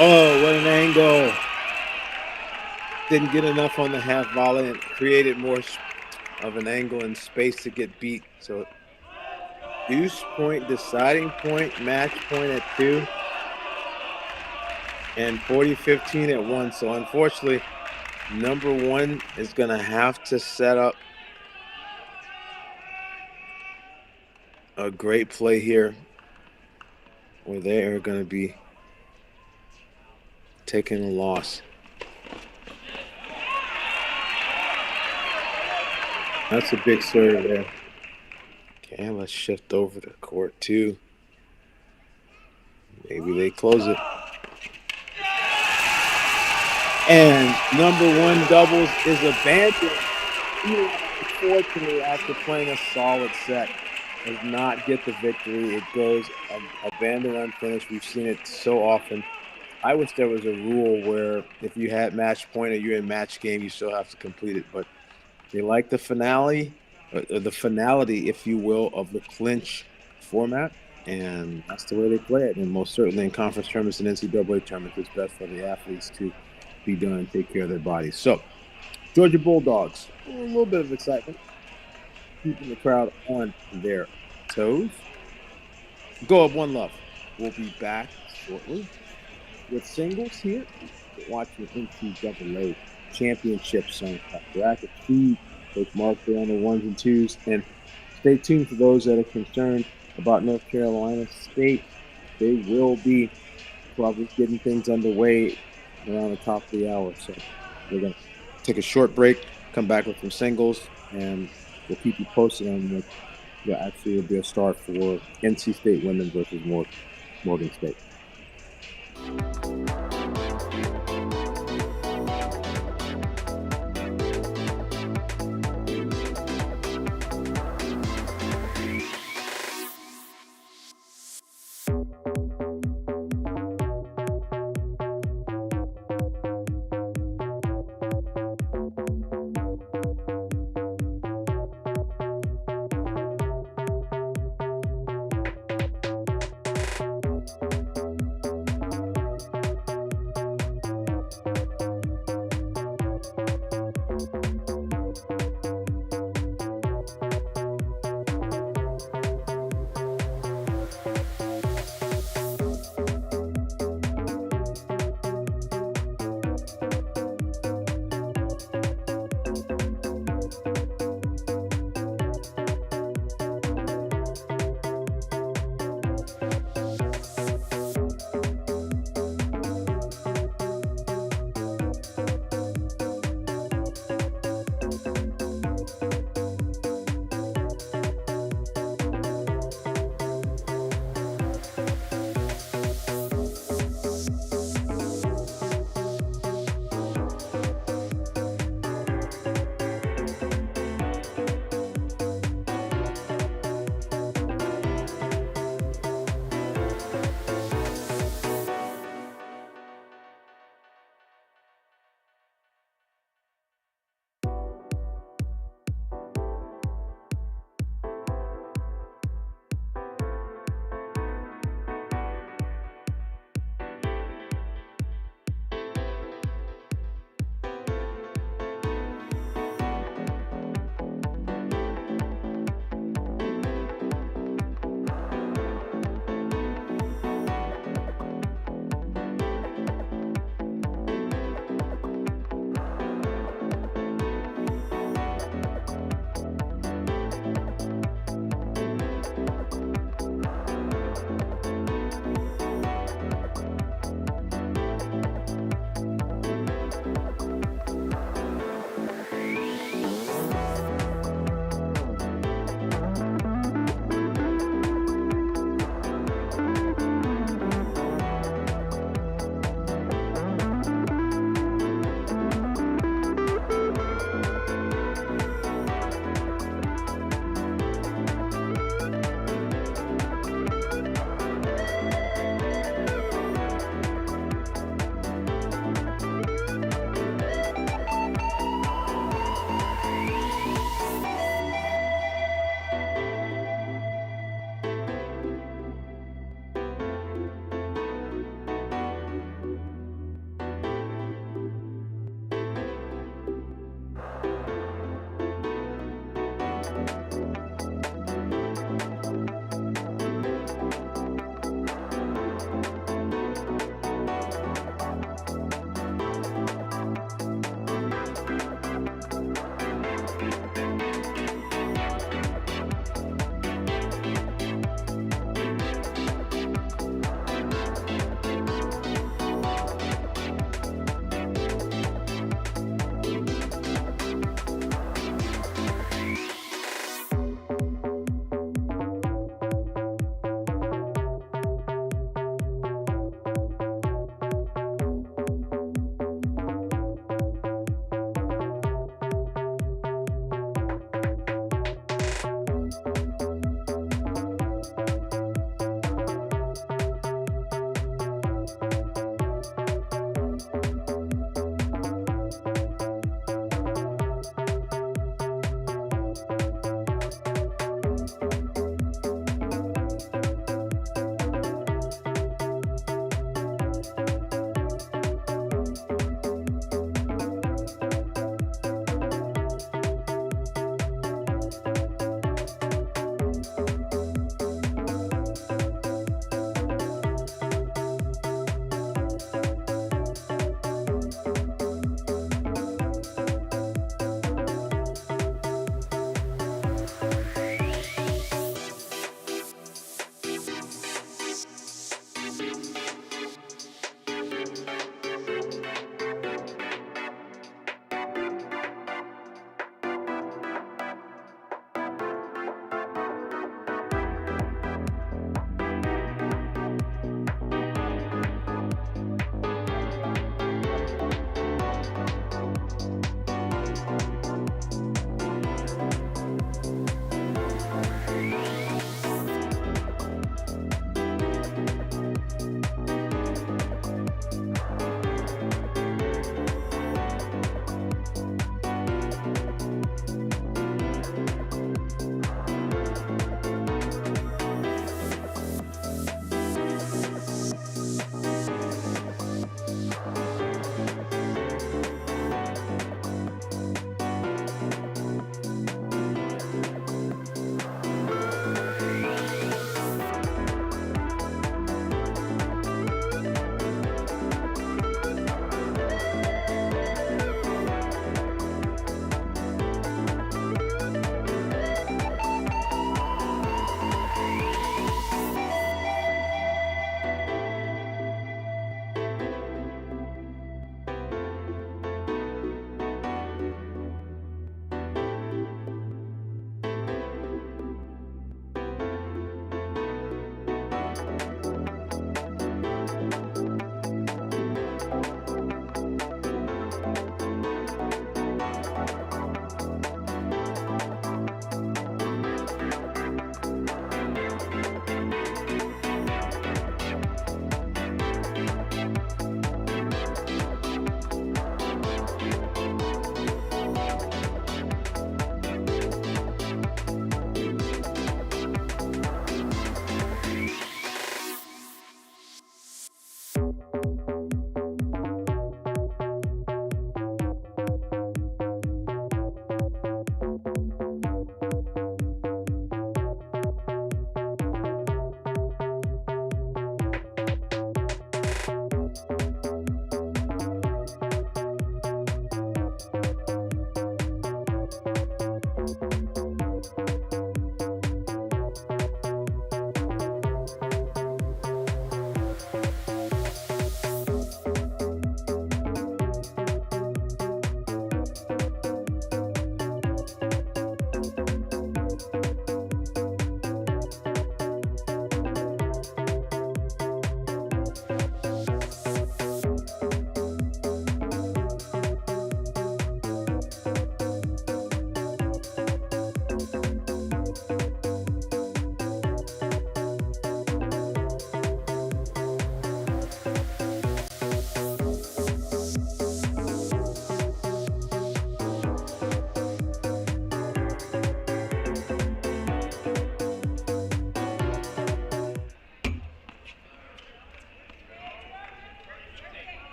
Oh, what an angle. Didn't get enough on the half volley and created more of an angle and space to get beat. So deuce point, deciding point, match point at 2. And 40-15 at 1. So unfortunately, number 1 is going to have to set up a great play here, or they are going to be taking a loss. That's a big serve there. Okay, let's shift over to court 2. Maybe they close it. And number 1 doubles is abandoned. Unfortunately, after playing a solid set, does not get the victory. It goes abandoned, unfinished. We've seen it so often. I wish there was a rule where if you had match point or you're in match game, you still have to complete it. But they like the finality, if you will, of the clinch format. And that's the way they play it. And most certainly in conference tournaments and NCAA tournaments, it's best for the athletes to be done and take care of their bodies. So, Georgia Bulldogs, a little bit of excitement, keeping the crowd on their toes. Go up one love. We'll be back shortly with singles here. Watching the NCAA championships on Racquets feed. Coach Mark there on the 1s and 2s. And stay tuned for those that are concerned about North Carolina State. They will be probably getting things underway around the top of the hour. So we're going to take a short break, come back with some singles, and we'll keep you posted on what actually will be a start for NC State women versus Morgan State.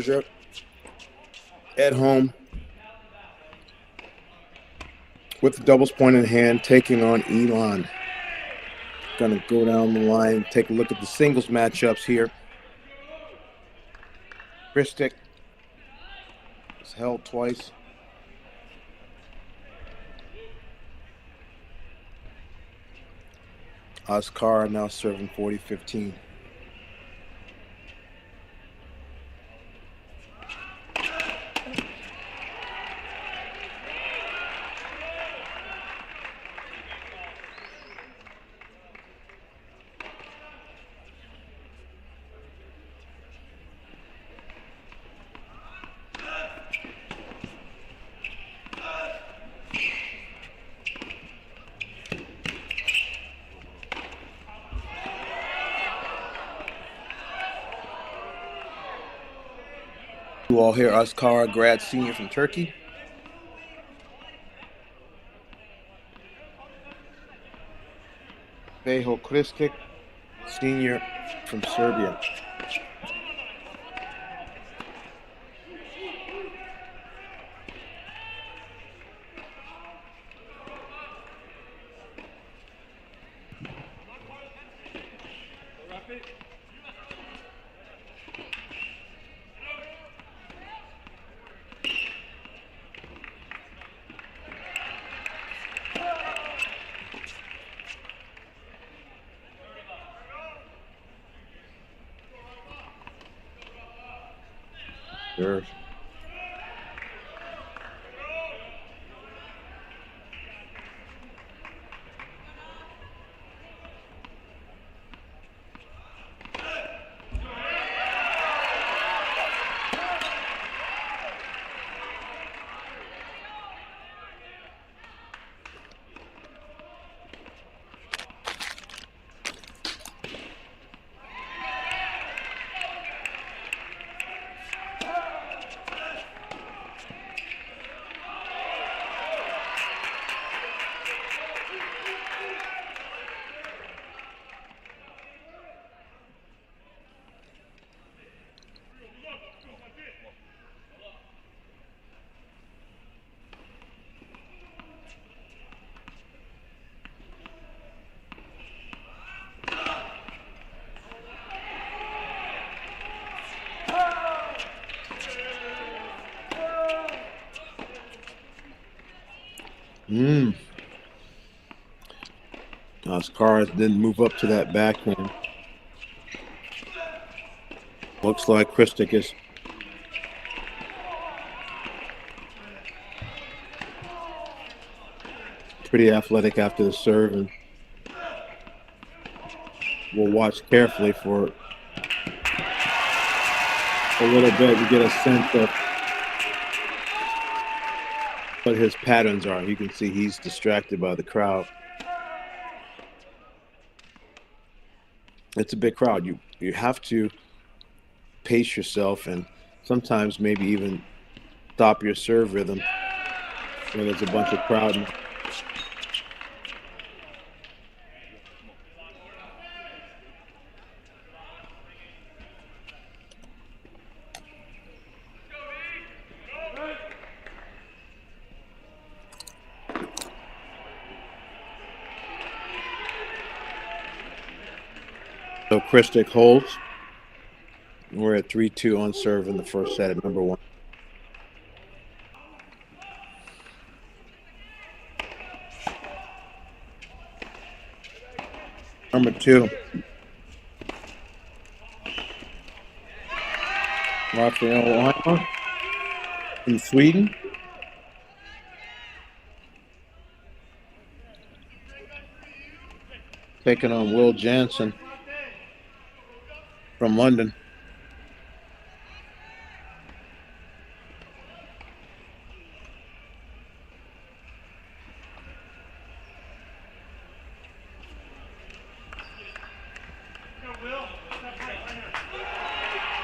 Georgia at home with the doubles point in hand, taking on Elon. Going to go down the line, take a look at the singles matchups here. Christic is held twice. Oscar now serving 40-15. You all hear Oscar, grad senior from Turkey. Vejo Kristic, senior from Serbia. Sure. Ascaris didn't move up to that backhand. Looks like Christic is pretty athletic after the serve, and we'll watch carefully for a little bit to get a sense of what his patterns are. You can see he's distracted by the crowd. It's a big crowd. You have to pace yourself and sometimes maybe even stop your serve rhythm when there's a bunch of crowd. So Christic holds. We're at 3-2 on serve in the first set at number 1. Number 2. Rafael from Sweden. Taking on Will Jansen from London.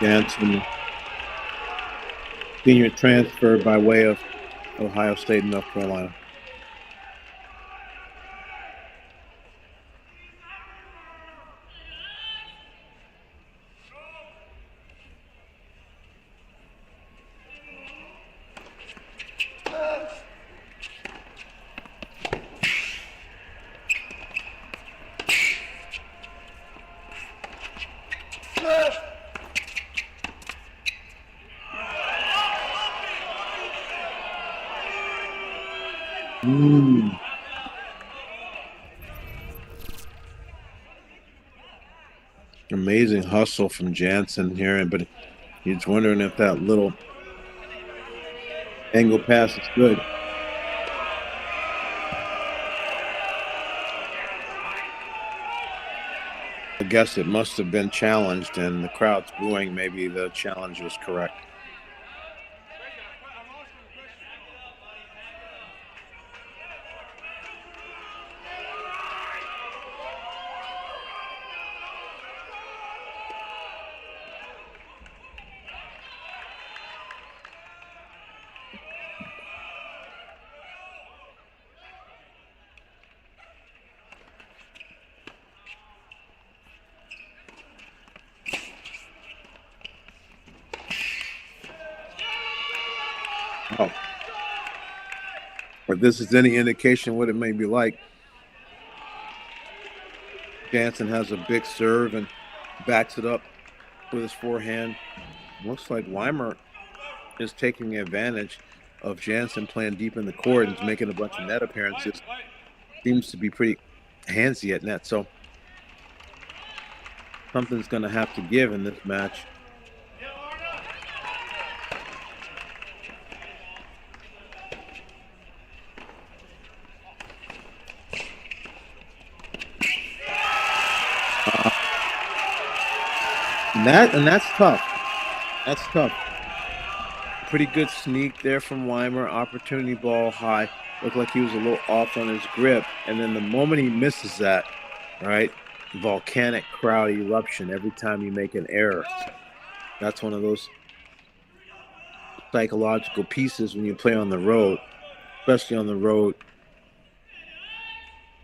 Jansen, senior transfer by way of Ohio State and North Carolina. Amazing hustle from Jansen here, but he's wondering if that little angle pass is good. I guess it must have been challenged, and the crowd's booing. Maybe the challenge was correct. Oh, if this is any indication what it may be like, Jansen has a big serve and backs it up with his forehand. Looks like Weimer is taking advantage of Jansen playing deep in the court and making a bunch of net appearances. Seems to be pretty handsy at net, so something's going to have to give in this match. And that's tough. That's tough. Pretty good sneak there from Weimer. Opportunity ball high. Looked like he was a little off on his grip. And then the moment he misses that, right, volcanic crowd eruption every time you make an error. That's one of those psychological pieces when you play on the road, especially on the road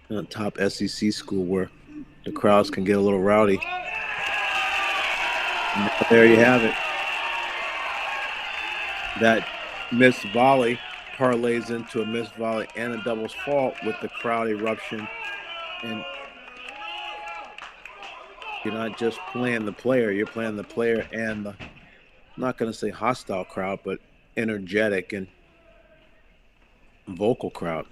in a top SEC school where the crowds can get a little rowdy. And there you have it. That missed volley parlays into a missed volley and a doubles fault with the crowd eruption. And you're not just playing the player, you're playing the player and the, I'm not going to say hostile crowd, but energetic and vocal crowd.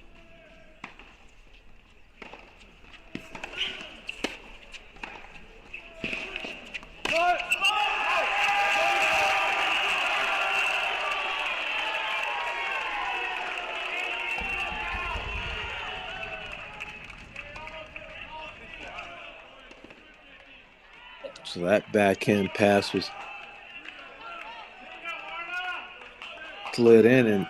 So that backhand pass was slid in, and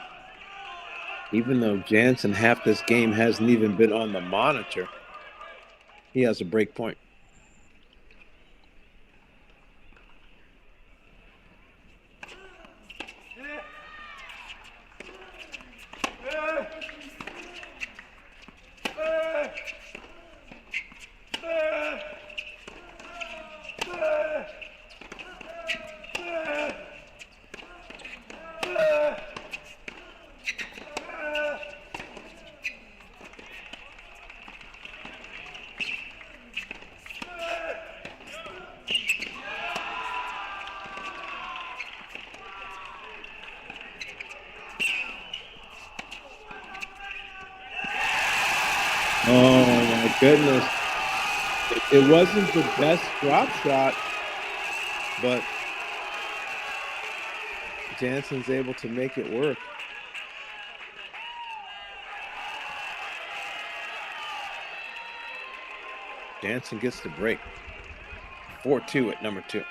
even though Jansen half this game hasn't even been on the monitor, he has a break point. Oh my goodness. It wasn't the best drop shot, but Jansen's able to make it work. Jansen gets the break. 4-2 at number 2.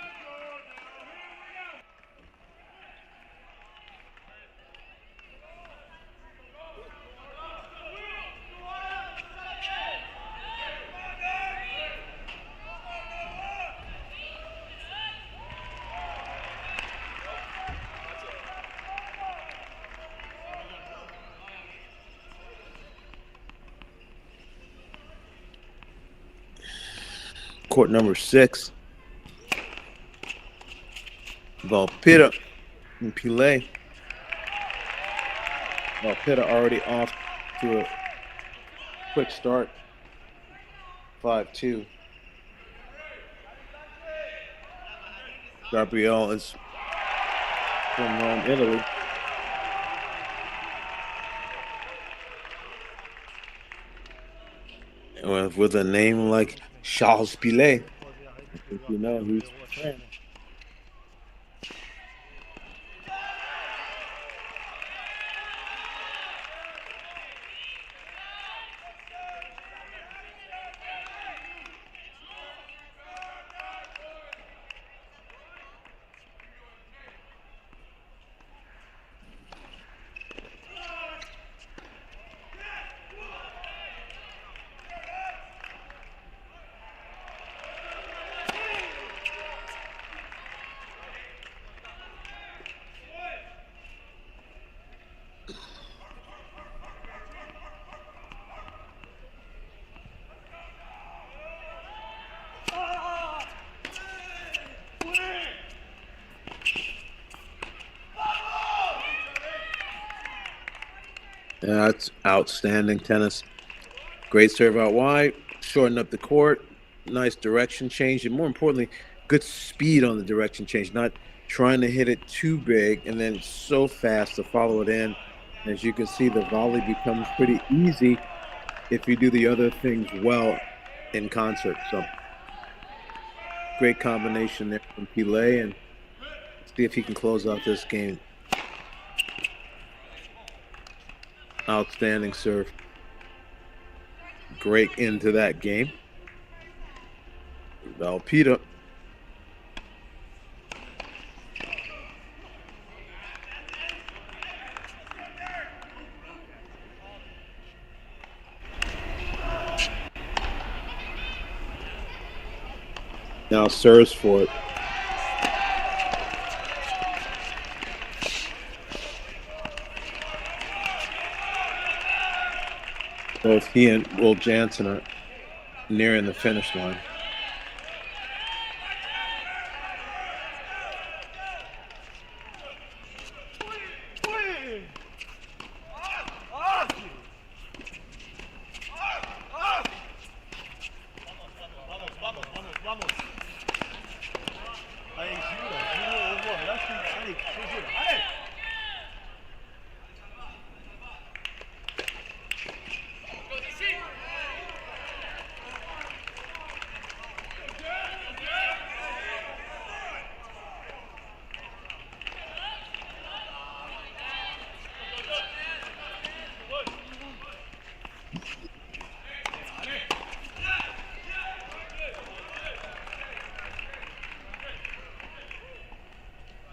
Court number 6. Valpita and Pile. Valpita already off to a quick start. 5-2. Gabrielle is from Rome, Italy. With a name like Charles Pilet, I think you know who's playing. That's outstanding tennis. Great serve out wide, shorten up the court, nice direction change, and more importantly, good speed on the direction change, not trying to hit it too big and then so fast to follow it in. As you can see, the volley becomes pretty easy if you do the other things well in concert. So great combination there from Pile, and see if he can close out this game. Outstanding serve. Great into that game. Valpita. Now serves for it. Both he and Will Jansen are nearing the finish line.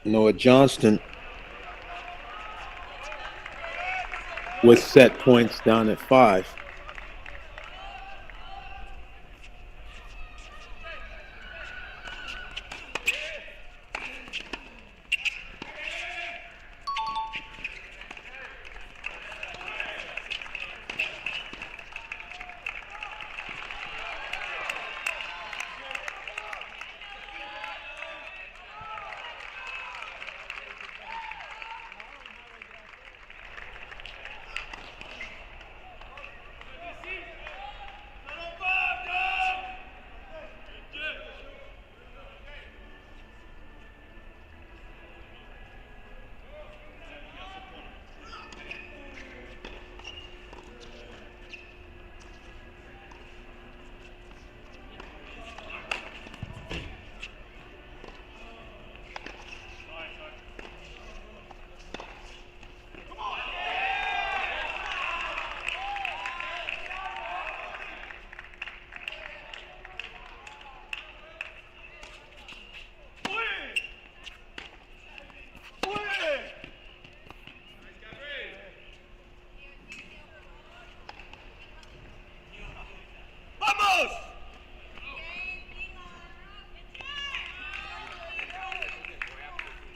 Noah Johnston with set points down at 5.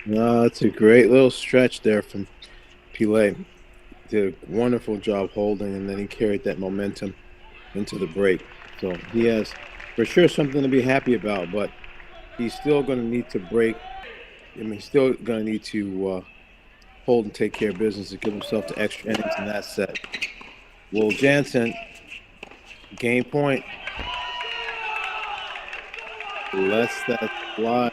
That's a great little stretch there from Pile. Did a wonderful job holding, and then he carried that momentum into the break. So he has for sure something to be happy about, but he's still going to need to break. I mean, he's still going to need to hold and take care of business to give himself the extra innings in that set. Will Jansen, game point. Lets that fly.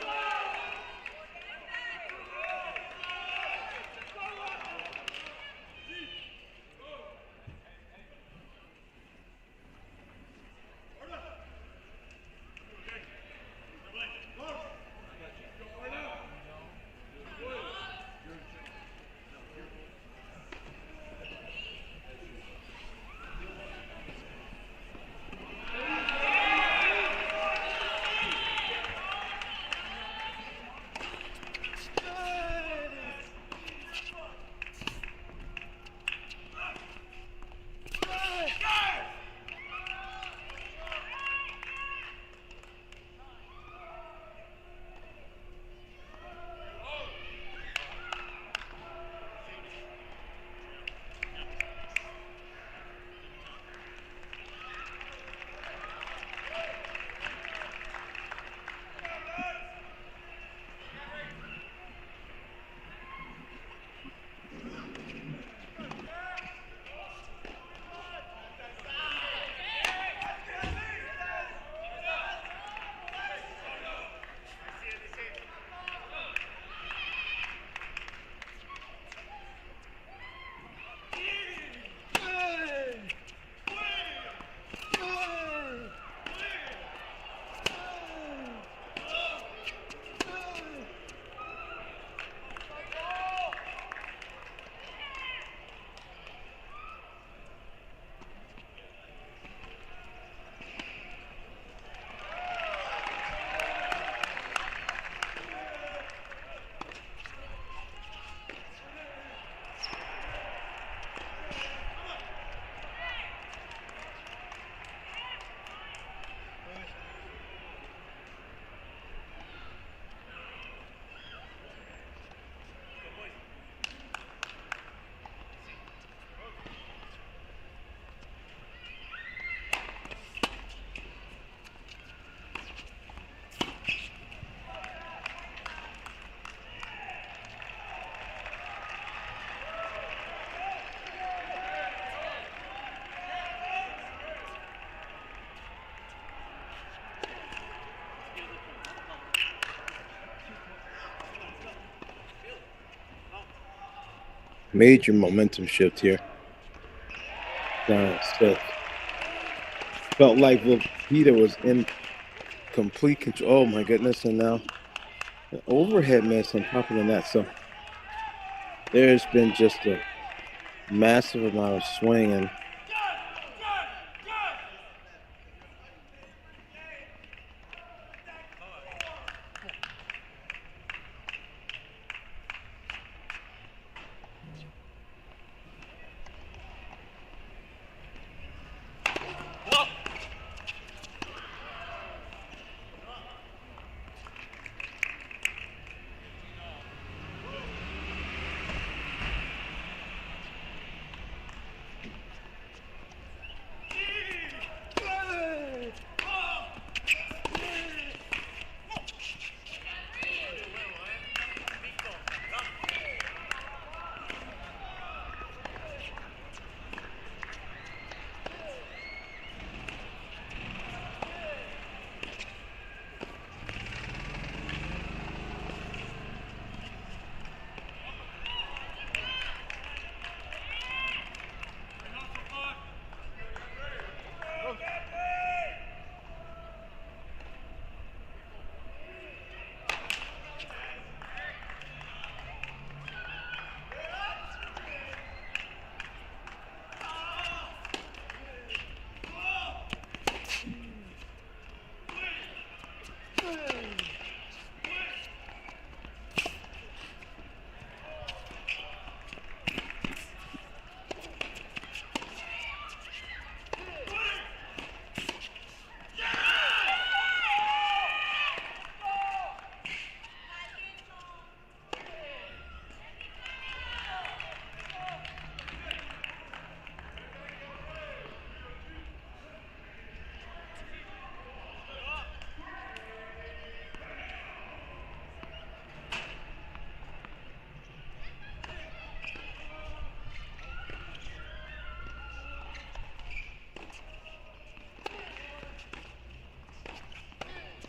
Major momentum shift here. Down at 6. Felt like Vita was in complete control. Oh my goodness! And now an overhead miss on top of the net. So there's been just a massive amount of swing and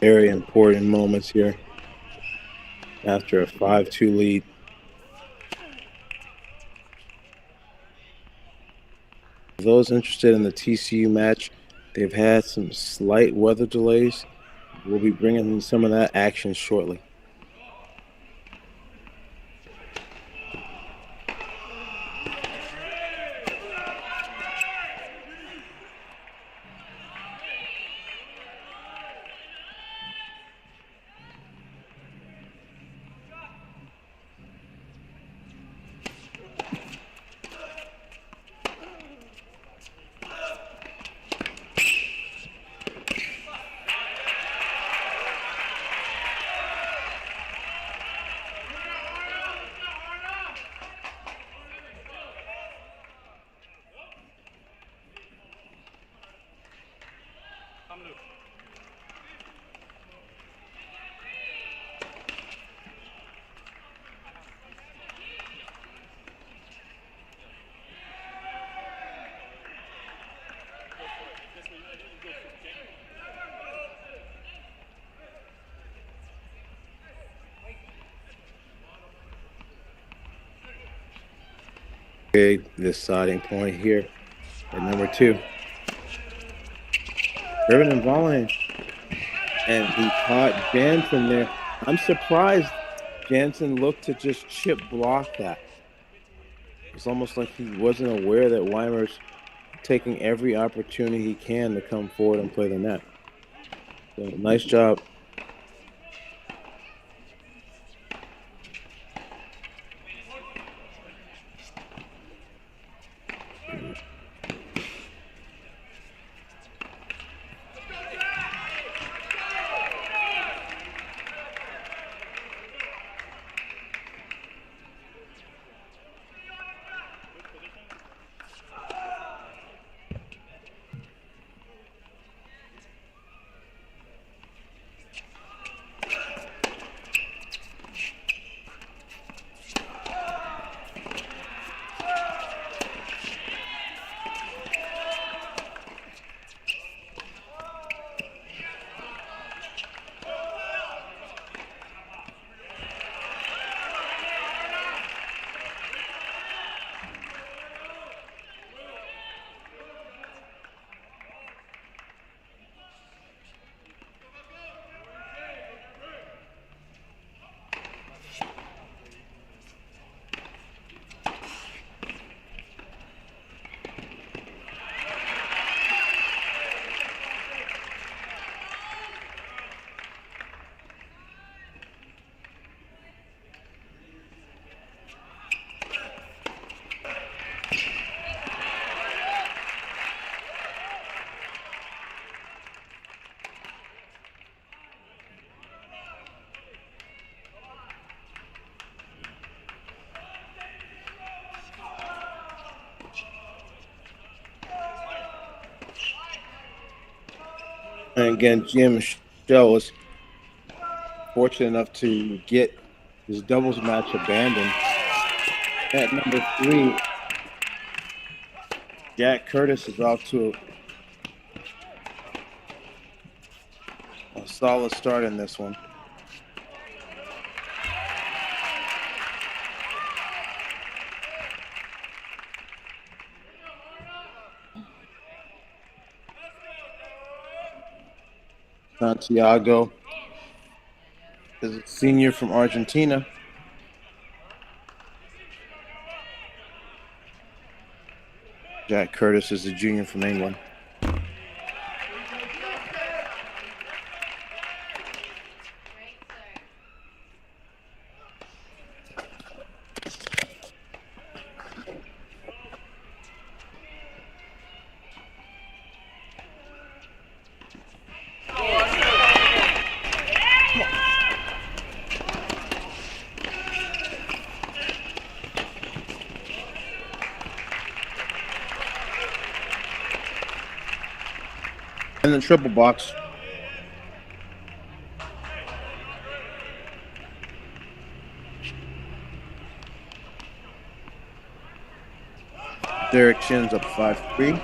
very important moments here after a 5-2 lead. For those interested in the TCU match, they've had some slight weather delays. We'll be bringing some of that action shortly. Deciding point here at number 2. Driven and volleying. And he caught Jansen there. I'm surprised Jansen looked to just chip block that. It's almost like he wasn't aware that Weimer's taking every opportunity he can to come forward and play the net. So nice job. And again, Jim Michelle was fortunate enough to get his doubles match abandoned. At number 3, Jack Curtis is off to a solid start in this one. Santiago is a senior from Argentina. Jack Curtis is a junior from England. And the triple box. Derek Chin's up 5-3.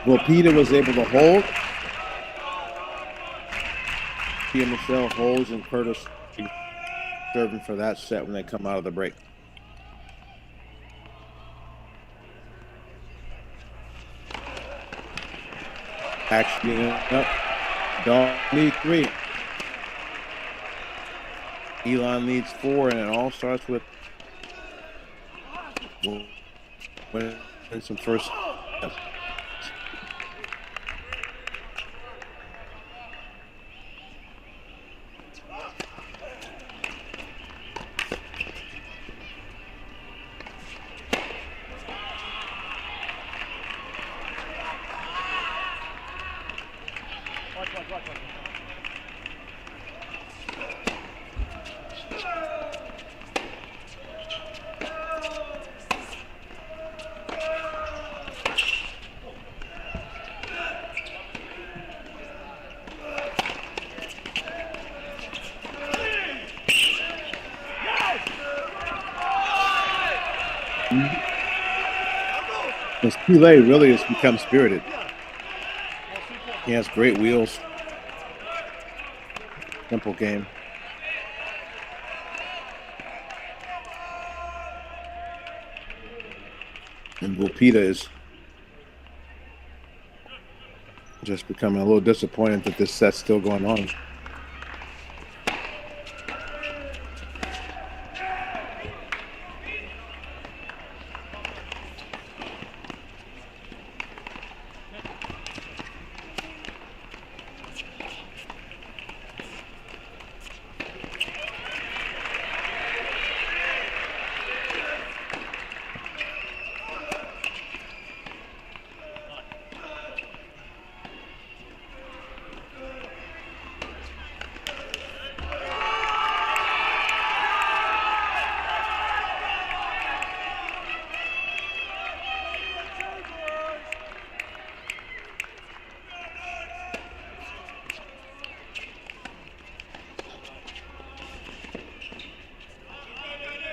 Wilpita was able to hold. Tia Michelle holds, and Curtis serving for that set when they come out of the break. Actually, up. Dawn leads 3. Elon leads 4, and it all starts with some first. Because Pele really has become spirited. He has great wheels. Simple game. And Wilpita is just becoming a little disappointed that this set's still going on.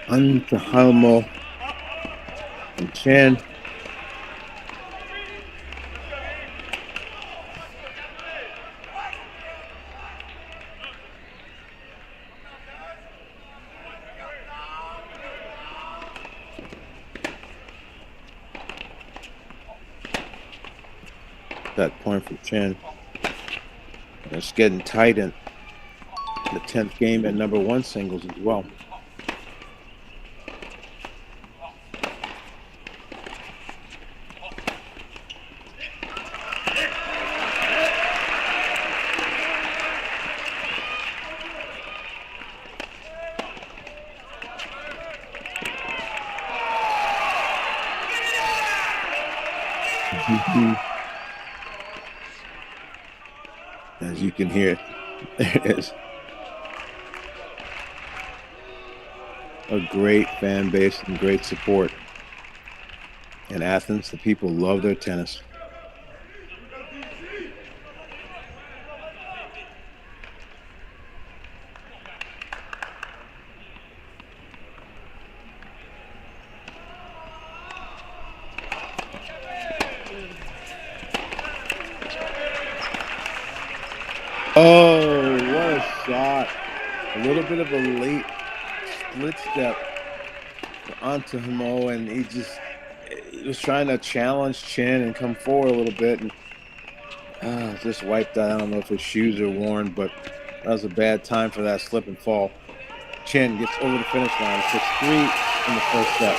Antahalmo and Chan. That point for Chan. It's getting tight in the 10th game at number 1 singles as well. As you can hear, there is a great fan base and great support in Athens. The people love their tennis. little bit of a late split step onto Himo, and he was trying to challenge Chen and come forward a little bit, and just wiped out. I don't know if his shoes are worn, but that was a bad time for that slip and fall. Chen gets over the finish line, 6-3 in the first set.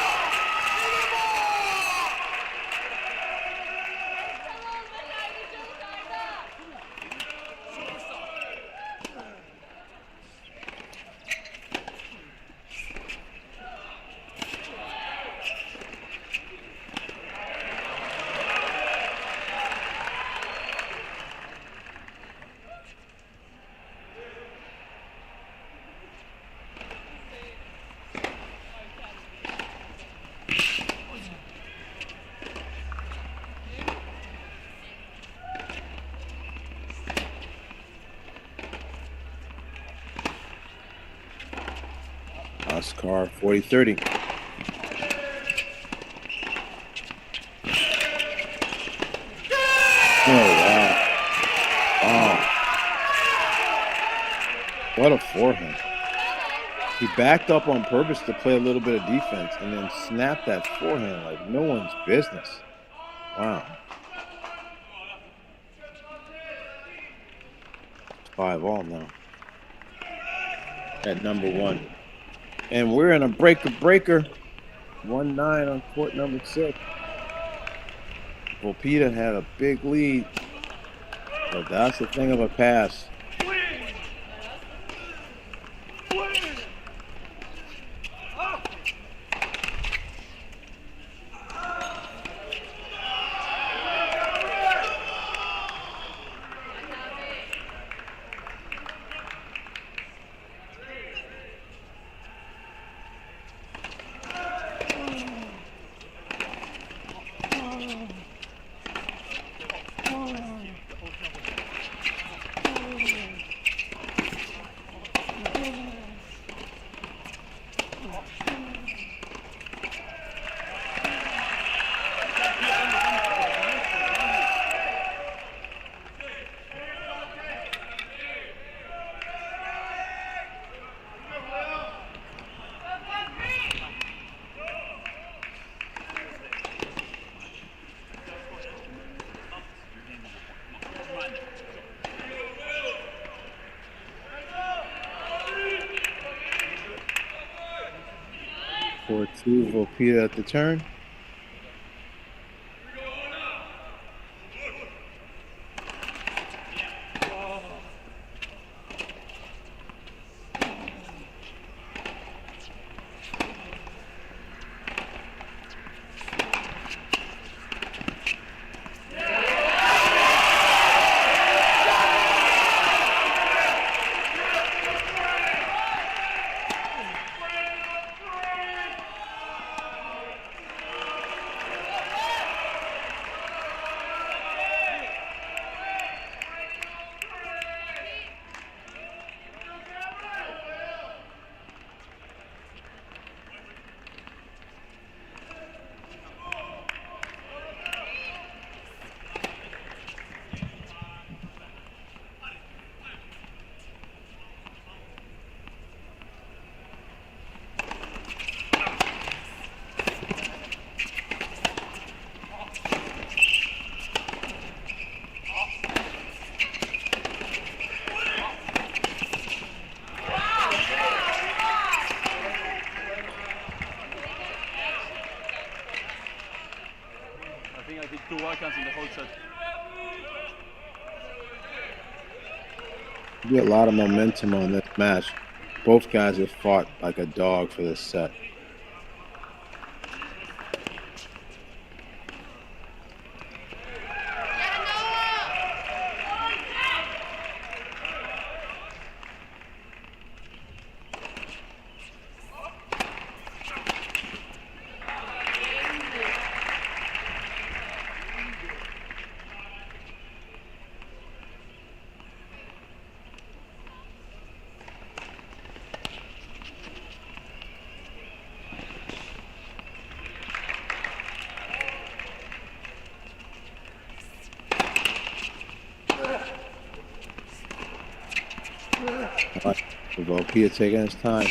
Oscar 40-30. Oh, wow. Wow. What a forehand. He backed up on purpose to play a little bit of defense and then snapped that forehand like no one's business. Wow. 5-all now at number 1. And we're in a breaker. 1-9 on court number 6. Volpita had a big lead, but that's the thing of a pass. Two Volpita at the turn. Be a lot of momentum on this match. Both guys have fought like a dog for this set. Peter taking his time.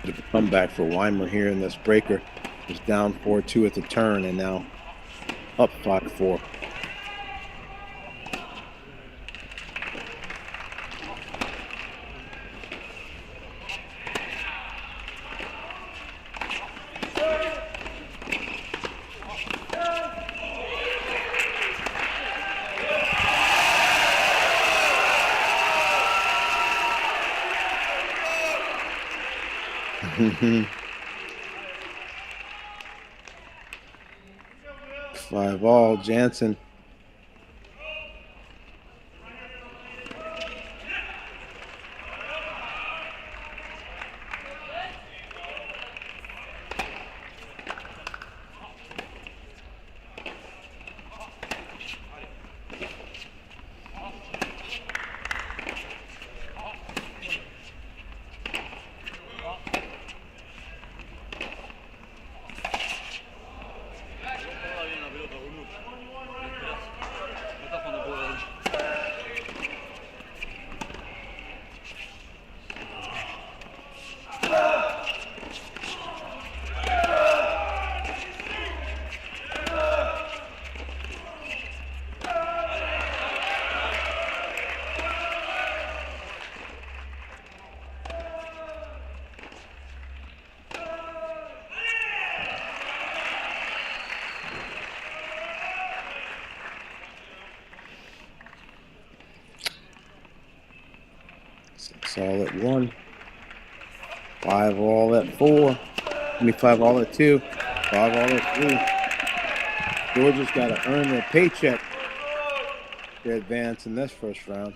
The comeback for Weimer here in this breaker is down 4-2 at the turn and now up 5-4. Five all, Jansen. Six all at 1. 5 all at 4. 5 all at 2. 5 all at 3. Georgia's got to earn their paycheck to advance in this first round.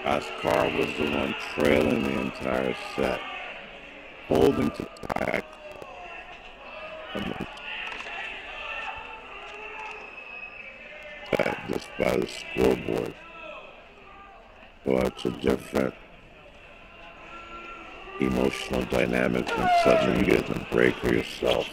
Oscar was the one trailing the entire set, holding to tie just by the scoreboard. So it's a different emotional dynamic when suddenly you get in a break for yourself.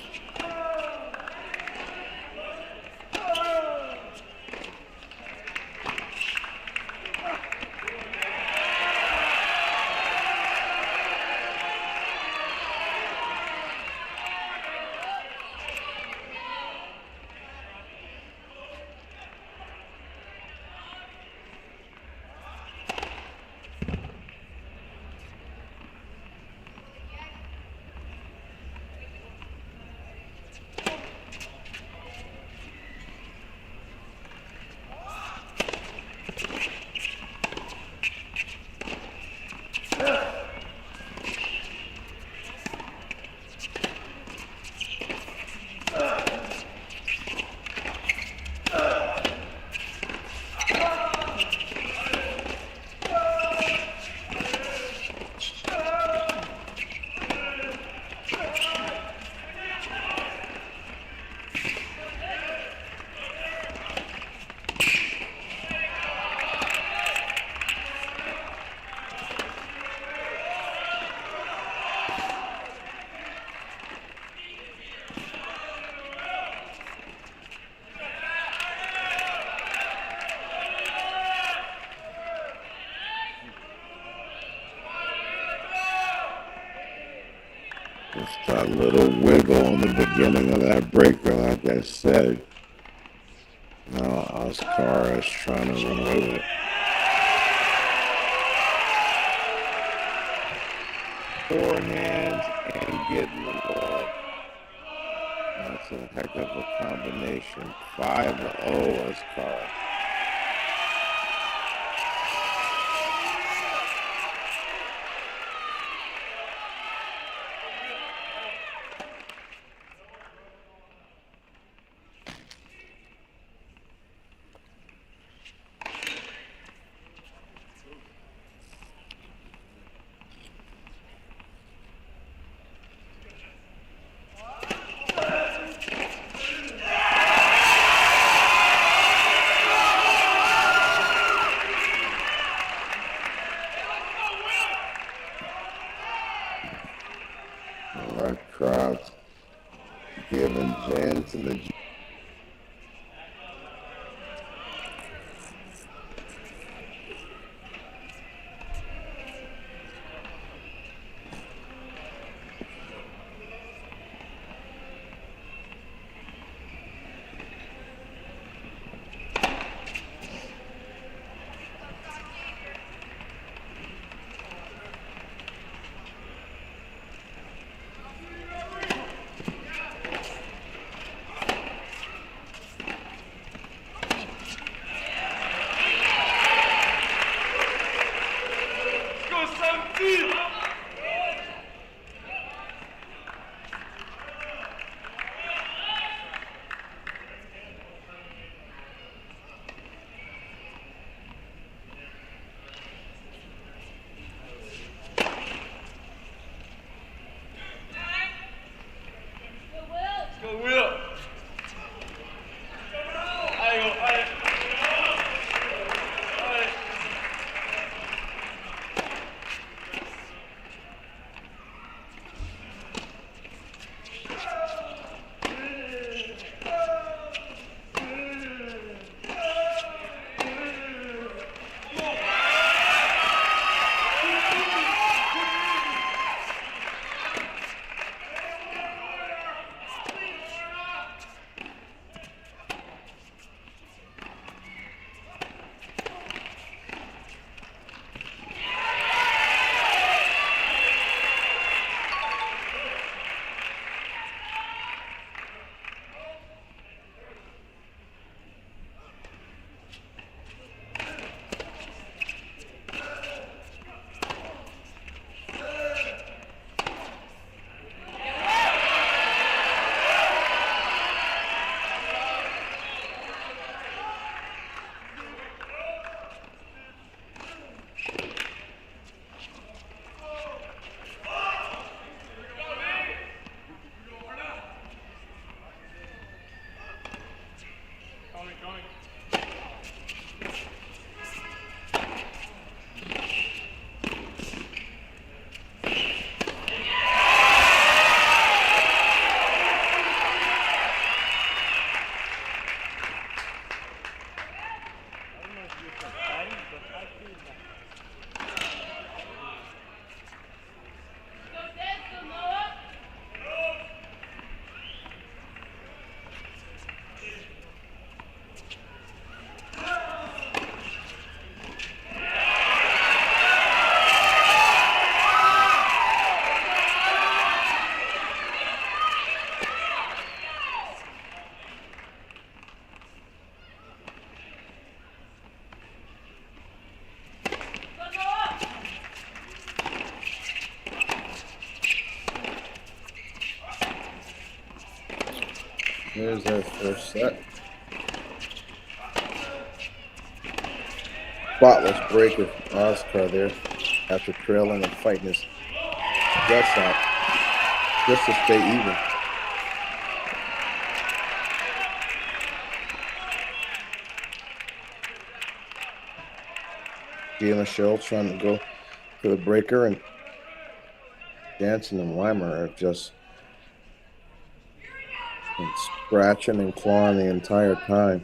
That little wiggle in the beginning of that breaker, like I said. Now Oscar is trying to run with it. Forehands and getting the ball. That's a heck of a combination. 5-0 Oscar. Crowd giving Jansen the There's our first set. Spotless breaker from Oscar there after trailing and fighting his guts out just to stay even. Galen Shell trying to go for the breaker, and Jansen and Weimer are just scratching and clawing the entire time.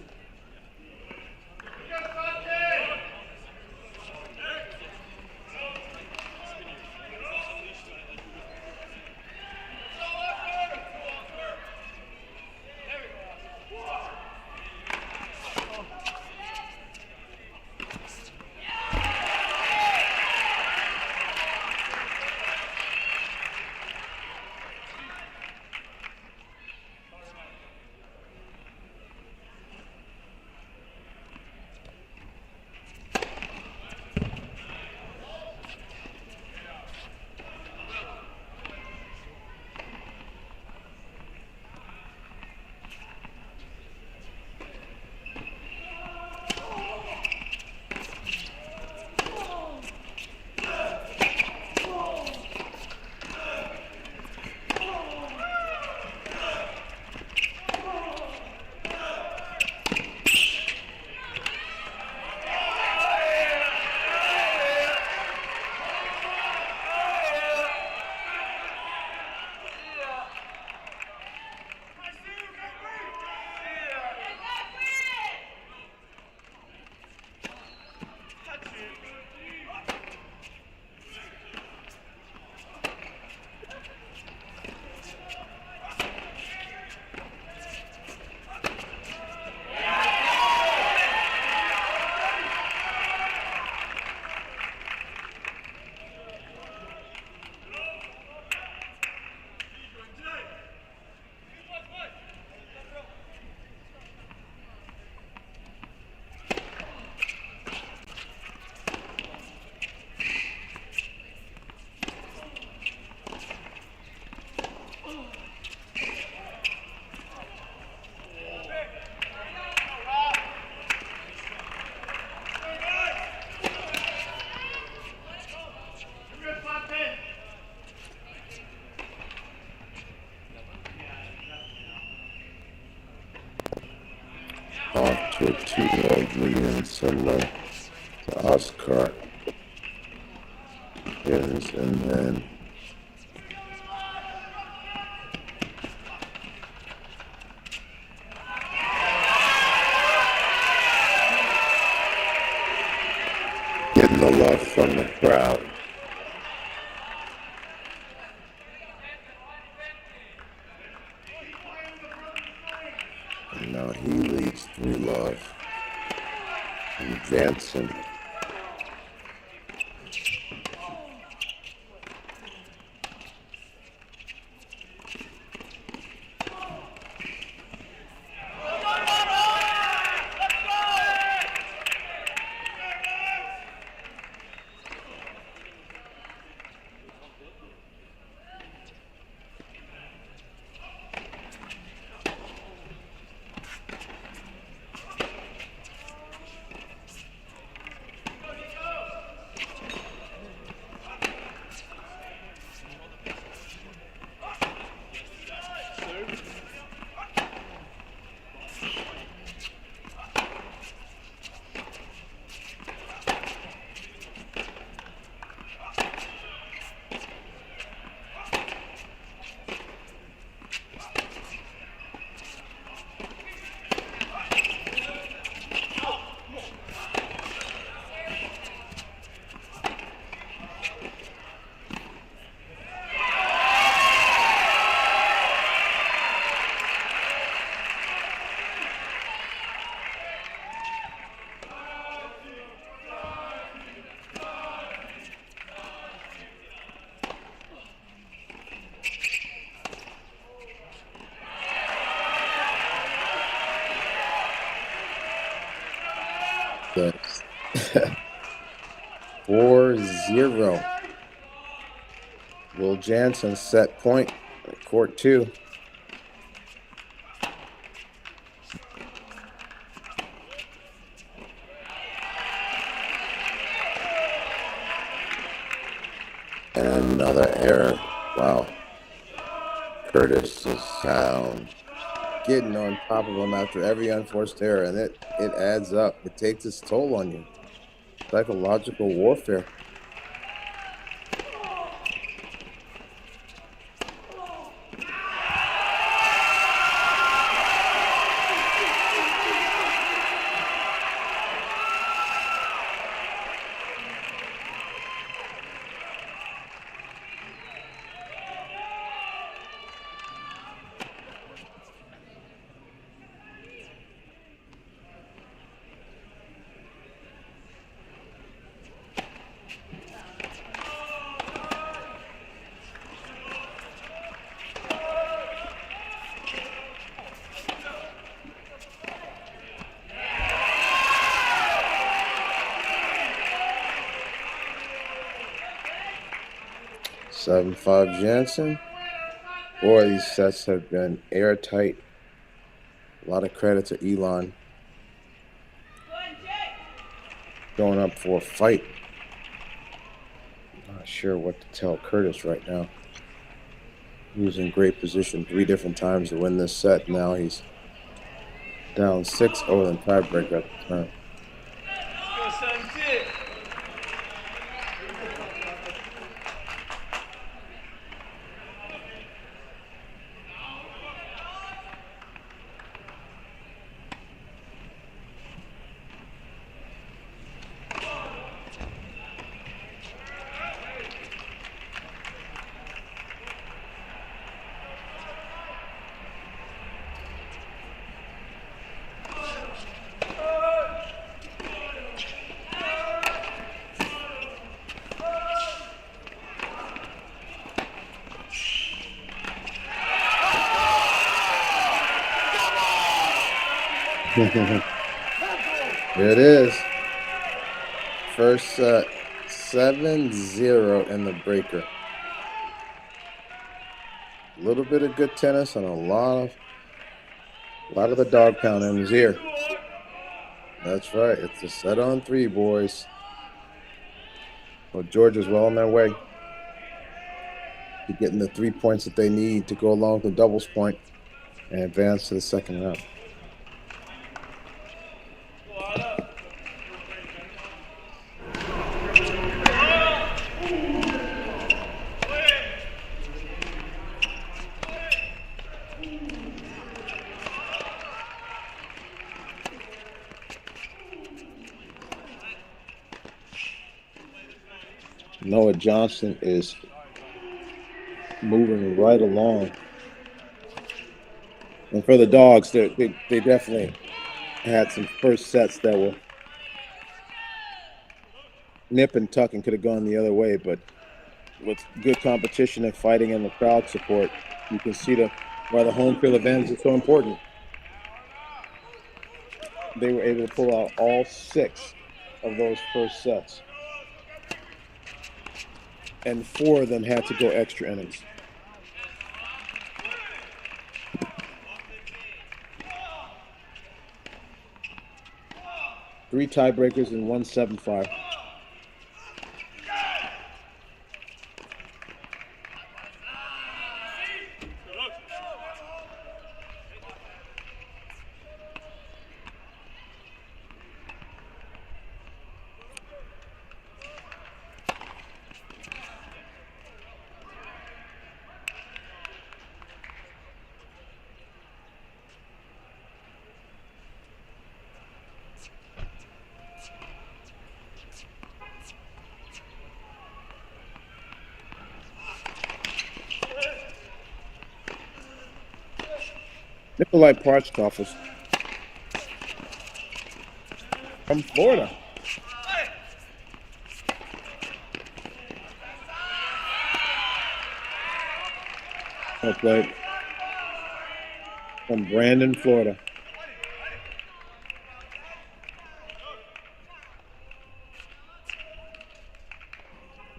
off to a 2-0 lead, similar to Oscar. Yes, and then getting the love from the crowd. And now he leads through love. And Jansen. That's 4-0. Will Jansen set point at court 2. And another error. Wow. Curtis is sound. Getting on top of him after every unforced error, and it adds up. It takes its toll on you. Psychological warfare. Seven 5 Jansen. Boy, these sets have been airtight. A lot of credit to Elon. Going up for a fight. Not sure what to tell Curtis right now. He was in great position 3 different times to win this set. Now he's down 6-0 in tiebreaker at the time. There it is. First set, 7-0 in the breaker. A little bit of good tennis and a lot of the dog pounding is here. That's right. It's a set on 3, boys. Well, Georgia's well on their way to getting the 3 points that they need to go along with the doubles point and advance to the second round. Noah Johnson is moving right along. And for the Dogs, they definitely had some first sets that were nip and tuck and could have gone the other way. But with good competition and fighting and the crowd support, you can see why the home field advantage is so important. They were able to pull out all 6 of those first sets. And 4 of them had to go extra innings. Three tiebreakers and 1 7-5. Nikolai Parchkov is from Florida. Well played. From Brandon, Florida.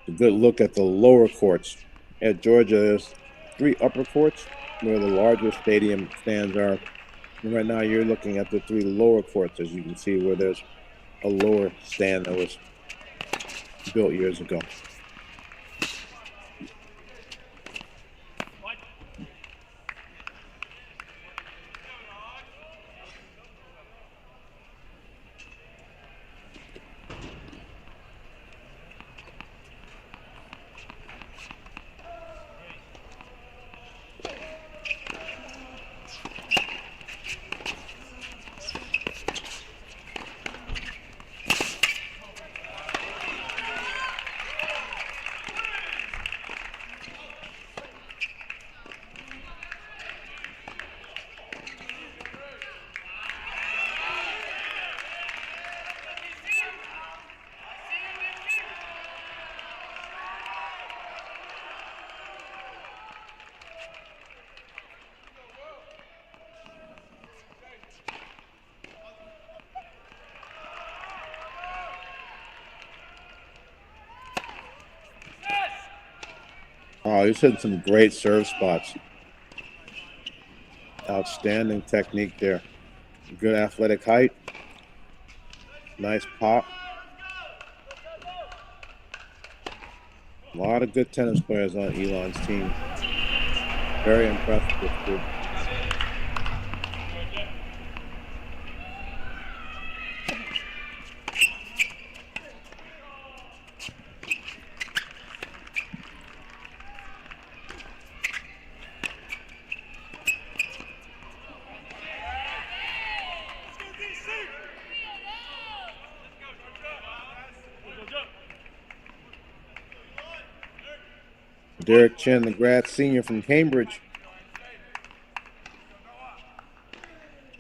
A good look at the lower courts. At Georgia, there's 3 upper courts where the larger stadium stands are. And right now you're looking at the 3 lower courts, as you can see, where there's a lower stand that was built years ago. Oh, he's hitting some great serve spots. Outstanding technique there. Good athletic height. Nice pop. A lot of good tennis players on Elon's team. Very impressed with this group. Derek Chen, the grad senior from Cambridge,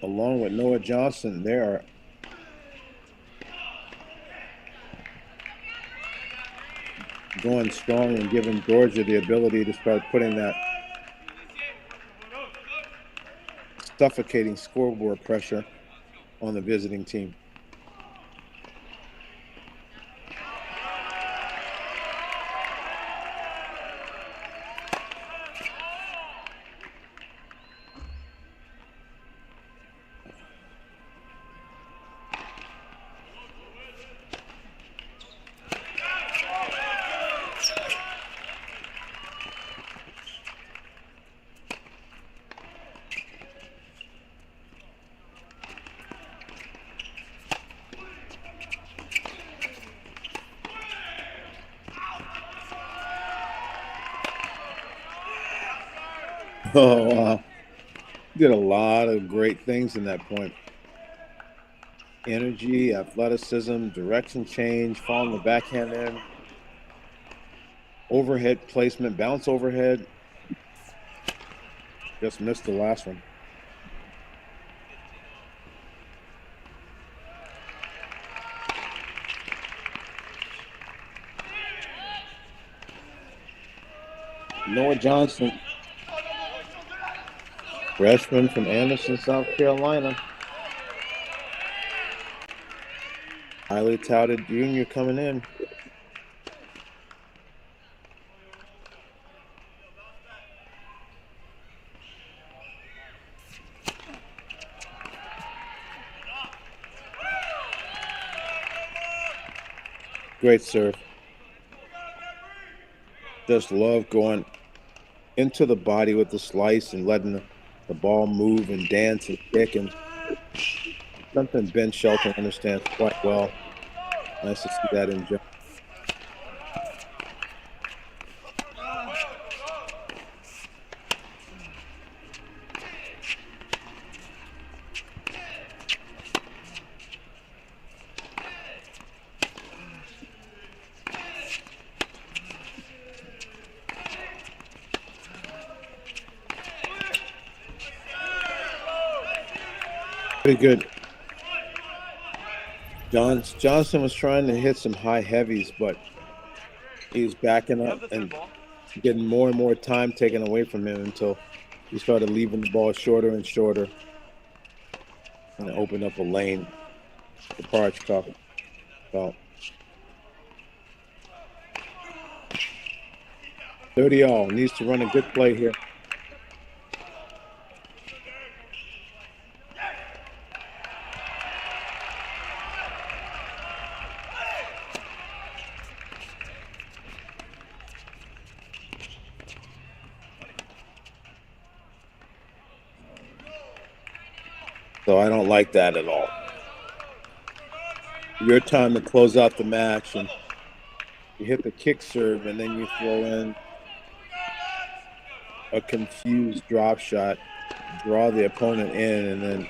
along with Noah Johnson, they are going strong and giving Georgia the ability to start putting that suffocating scoreboard pressure on the visiting team. Oh, wow. Did a lot of great things in that point. Energy, athleticism, direction change, following the backhand in. overhead placement, bounce overhead. Just missed the last one. Noah Johnson, freshman from Anderson, South Carolina. Highly touted junior coming in. Great serve. Just love going into the body with the slice and letting the ball move and dance and kick, and something Ben Shelton understands quite well. Nice to see that in John. Pretty good. Johnson was trying to hit some high heavies, but he was backing up and getting more and more time taken away from him until he started leaving the ball shorter and shorter, and it opened up a lane for Parchkoff. Well, 30-all needs to run a good play here. So I don't like that at all. Your time to close out the match, and you hit the kick serve, and then you throw in a confused drop shot, draw the opponent in, and then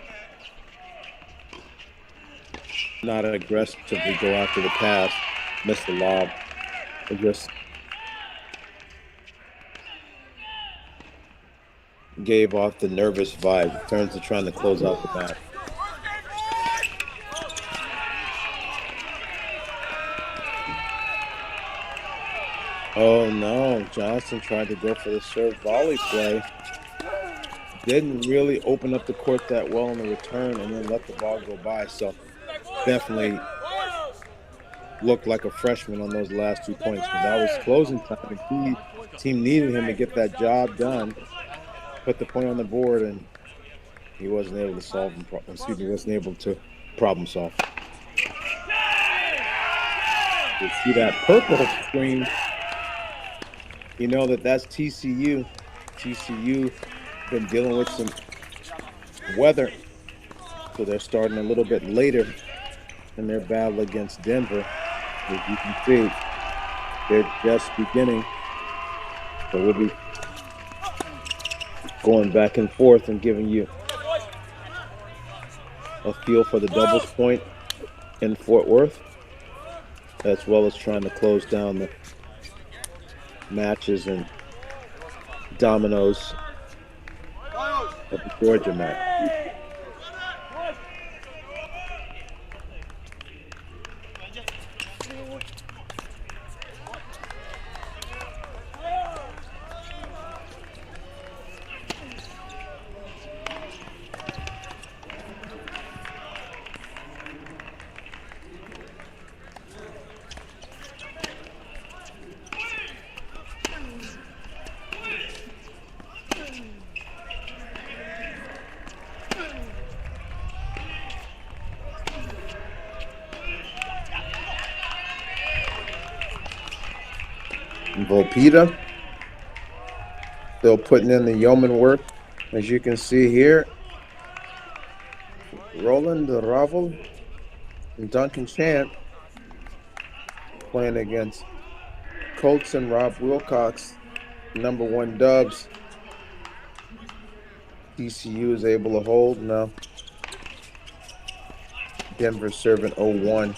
not aggressively go after the pass, miss the lob. It just gave off the nervous vibe. It turns to trying to close out the match. Oh no, Johnson tried to go for the serve volley play. Didn't really open up the court that well in the return, and then let the ball go by. So definitely looked like a freshman on those last 2 points, because that was closing time, and the team needed him to get that job done. Put the point on the board, and he wasn't able to wasn't able to problem solve. You see that purple screen, you know that's TCU. TCU been dealing with some weather, so they're starting a little bit later in their battle against Denver. As you can see, they're just beginning, so we'll be going back and forth and giving you a feel for the doubles point in Fort Worth, as well as trying to close down the matches and dominoes of the Georgia match. Volpita still putting in the yeoman work, as you can see here. Roland Ravel and Duncan Chant playing against Colts and Rob Wilcox, #1 Dubs. TCU is able to hold now. Denver serving 0-1.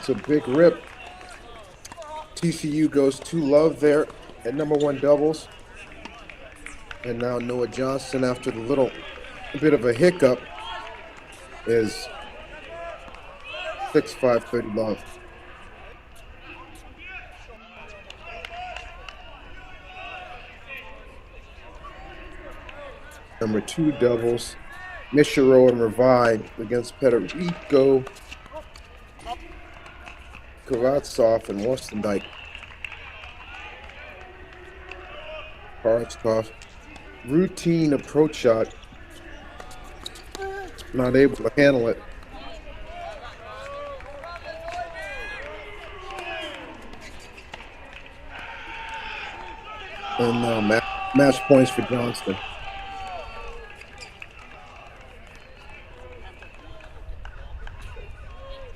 It's a big rip. TCU goes to Love there at number 1 doubles. And now Noah Johnson, after the little bit of a hiccup, is 6'5", 30 Love. Number 2 doubles, Mishiro and Ravai against Federico Kravtsov and Worstendyke. Kravtsov, routine approach shot, not able to handle it. And now match points for Johnston.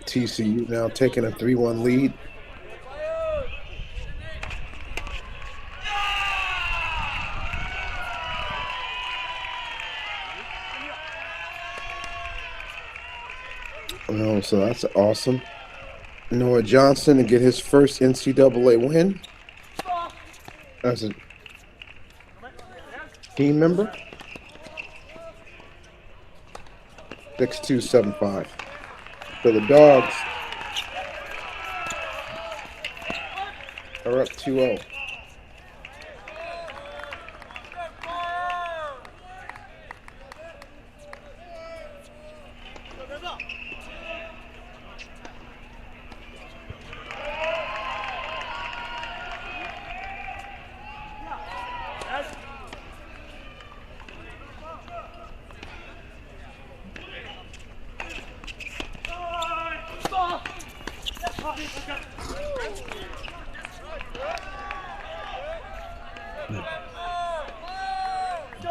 TCU now taking a 3-1 lead. Oh, so that's awesome. Noah Johnson to get his first NCAA win as a team member. 6'2", 7'5". So the Dogs are up 2-0.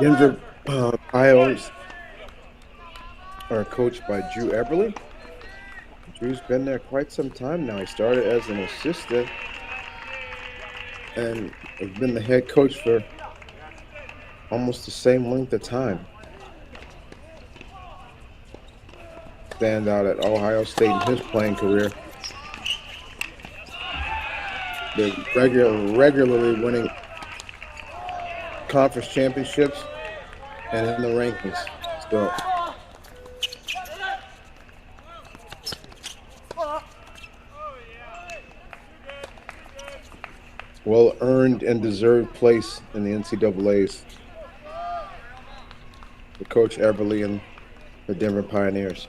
Denver Pios are coached by Drew Eberly. Drew's been there quite some time now. He started as an assistant and has been the head coach for almost the same length of time. Stand out at Ohio State in his playing career. They're regularly winning conference championships and in the rankings. So well earned and deserved place in the NCAAs for Coach Eberly and the Denver Pioneers.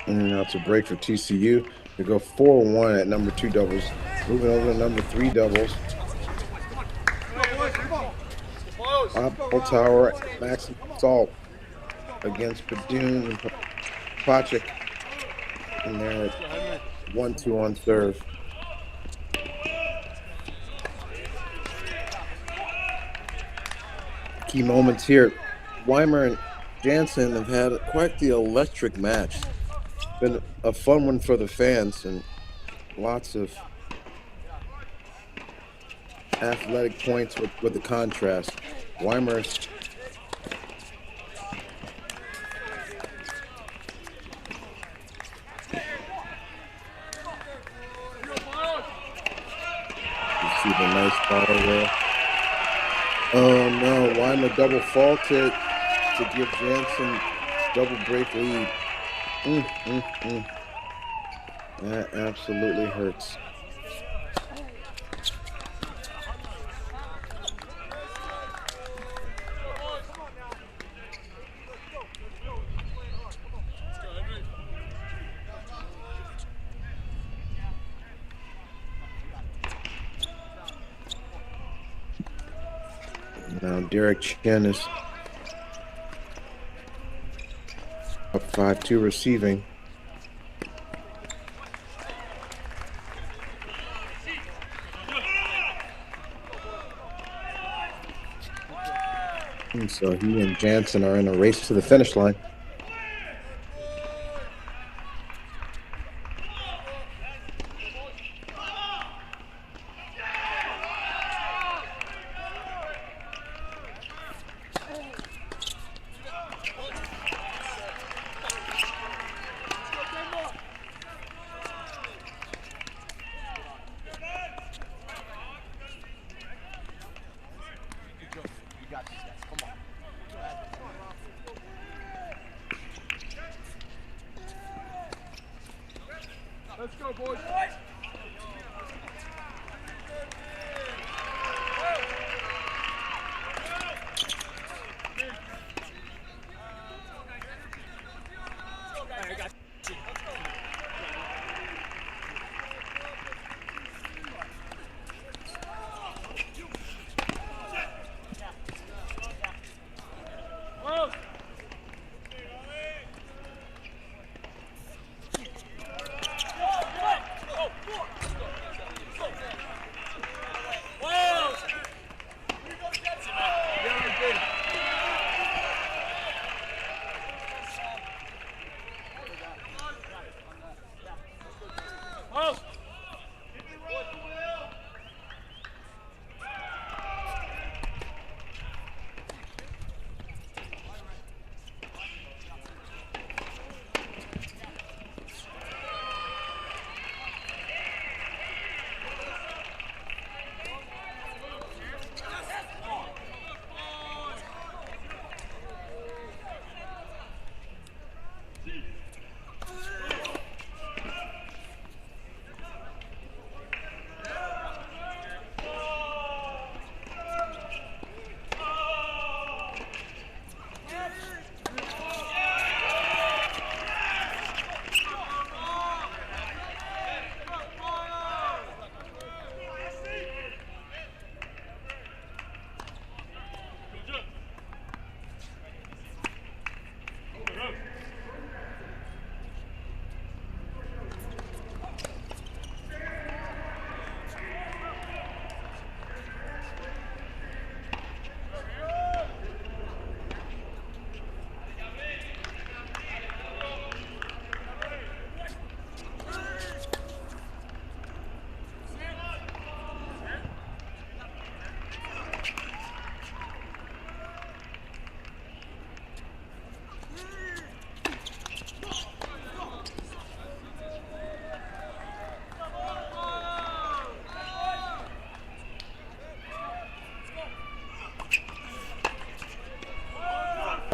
And now it's a break for TCU. They go 4-1 at number 2 doubles. Moving over to number 3 doubles. Apple Tower, Max Salt against Padoon and Pachik. And they're at 1-2 on serve. Key moments here. Weimer and Jansen have had quite the electric match. Been a fun one for the fans and lots of athletic points with the contrast. Weimer's you see the nice ball there. Oh no, Weimer double faulted to give Jansen double break lead. That absolutely hurts. Now Derek Chen is up 5-2 receiving. And so he and Jansen are in a race to the finish line. Let's go, boys.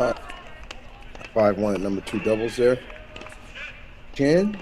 Uh, 5-1 at number 2 doubles there. Chen.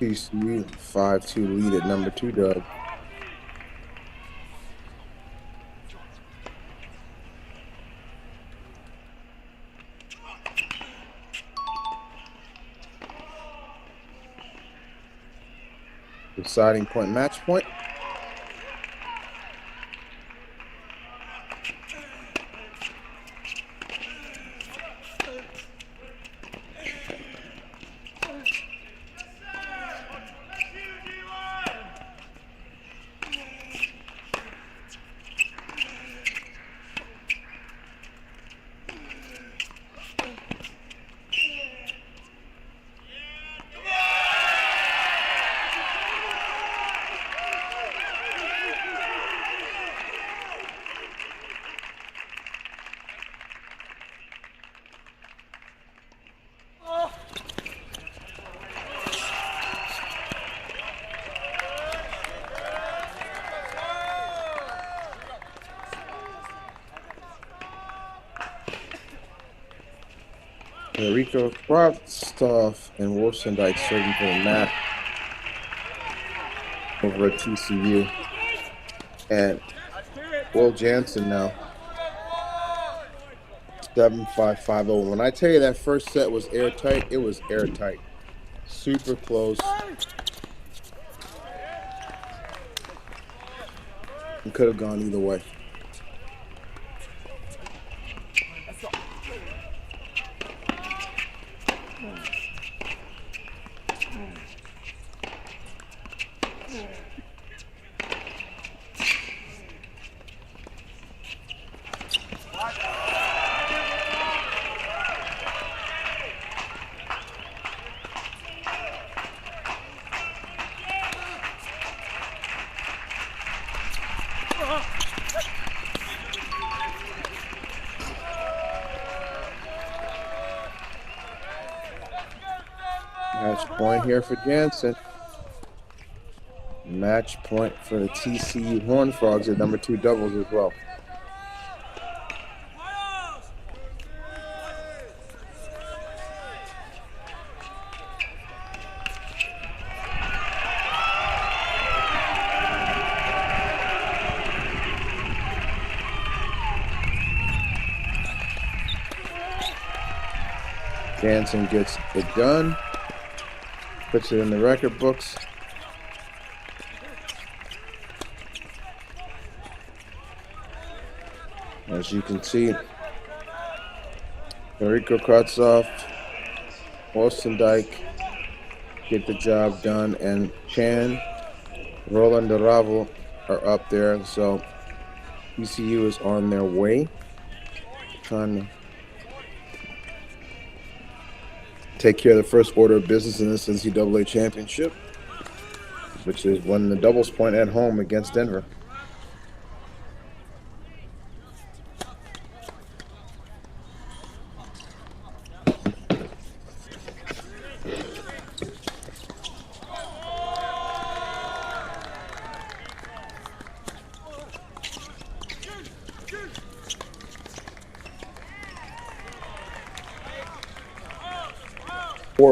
TCU 5-2 lead at number 2 dub. Deciding point, match point. Rico Kravtsov and Wolfsendijk serving for the mat over at TCU. And Will Jansen now. 7-5-5-0. When I tell you that first set was airtight, it was airtight. Super close. It could have gone either way. Match point here for Jansen. Match point for the TCU Horned Frogs at number 2 doubles as well. Jansen gets it done. Puts it in the record books. As you can see, Rico Kravtsov, Wolfsendijk get the job done, and Chan, Roland Ravel are up there. So TCU is on their way, trying to take care of the first order of business in this NCAA championship, which is winning the doubles point at home against Denver.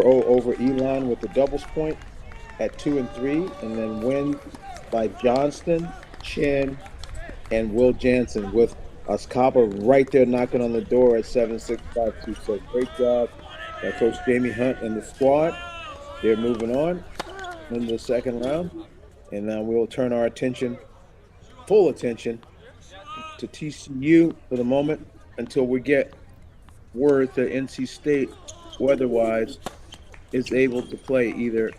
Over Elon with the doubles point at 2 and 3, and then win by Johnston, Chin, and Will Jansen, with Ascaba right there knocking on the door at 7-6-5-2. So great job by Coach Jamie Hunt and the squad. They're moving on into the second round, and now we'll turn our attention, full attention, to TCU for the moment until we get word that NC State, weather-wise, is able to play either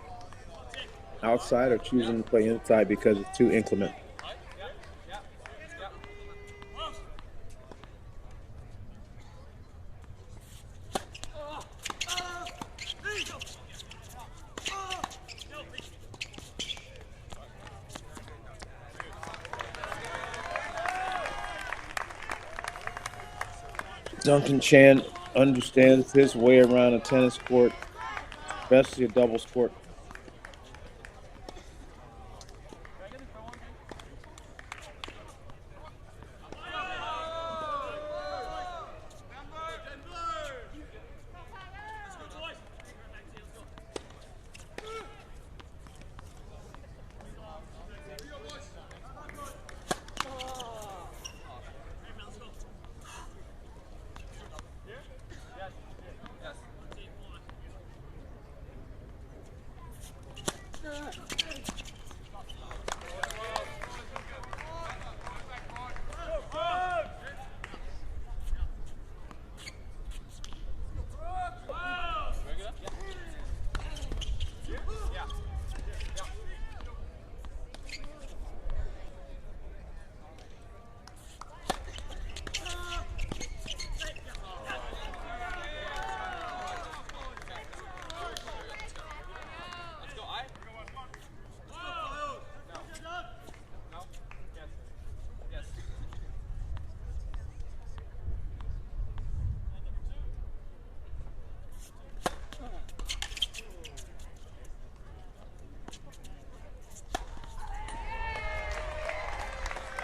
outside or choosing to play inside because it's too inclement. Duncan Chan understands his way around a tennis court, especially a doubles court.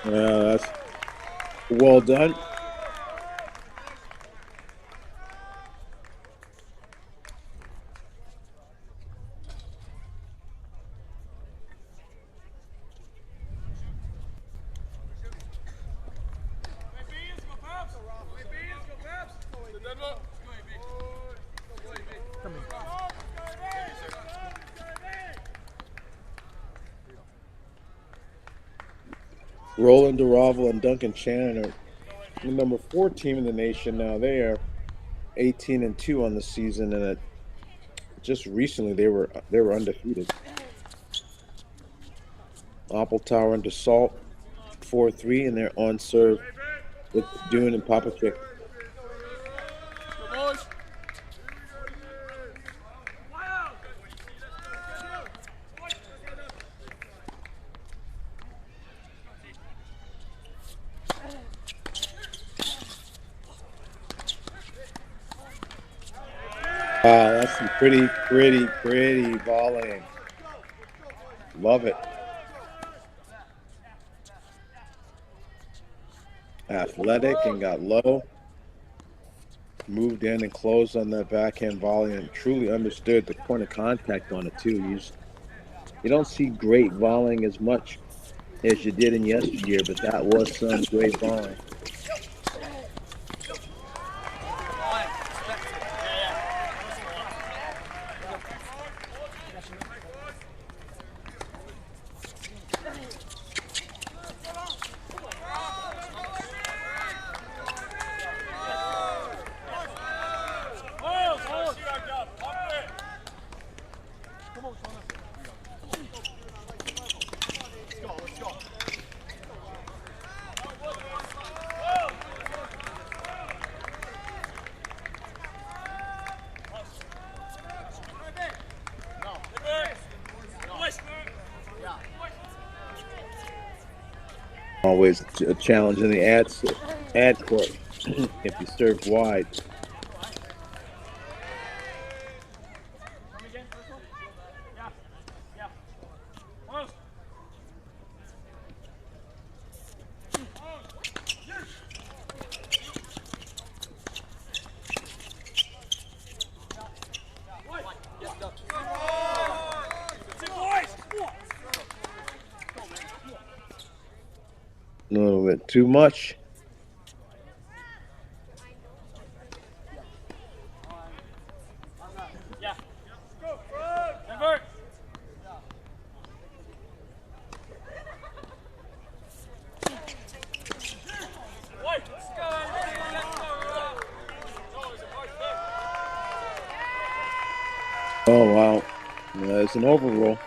That's well done. Roland Duravel and Duncan Shannon are the number 4 team in the nation now. They are 18-2 on the season, and just recently they were undefeated. Apple Tower and DeSalt 4-3, and they're on serve with Dune and Popacek. Wow, that's some pretty volleying. Love it. Athletic and got low. Moved in and closed on that backhand volley and truly understood the point of contact on it too. You don't see great volleying as much as you did in yesteryear, but that was some great volleying. Always a challenge in the ad court if you serve wide. A little bit too much. Oh, wow. It's an overrule.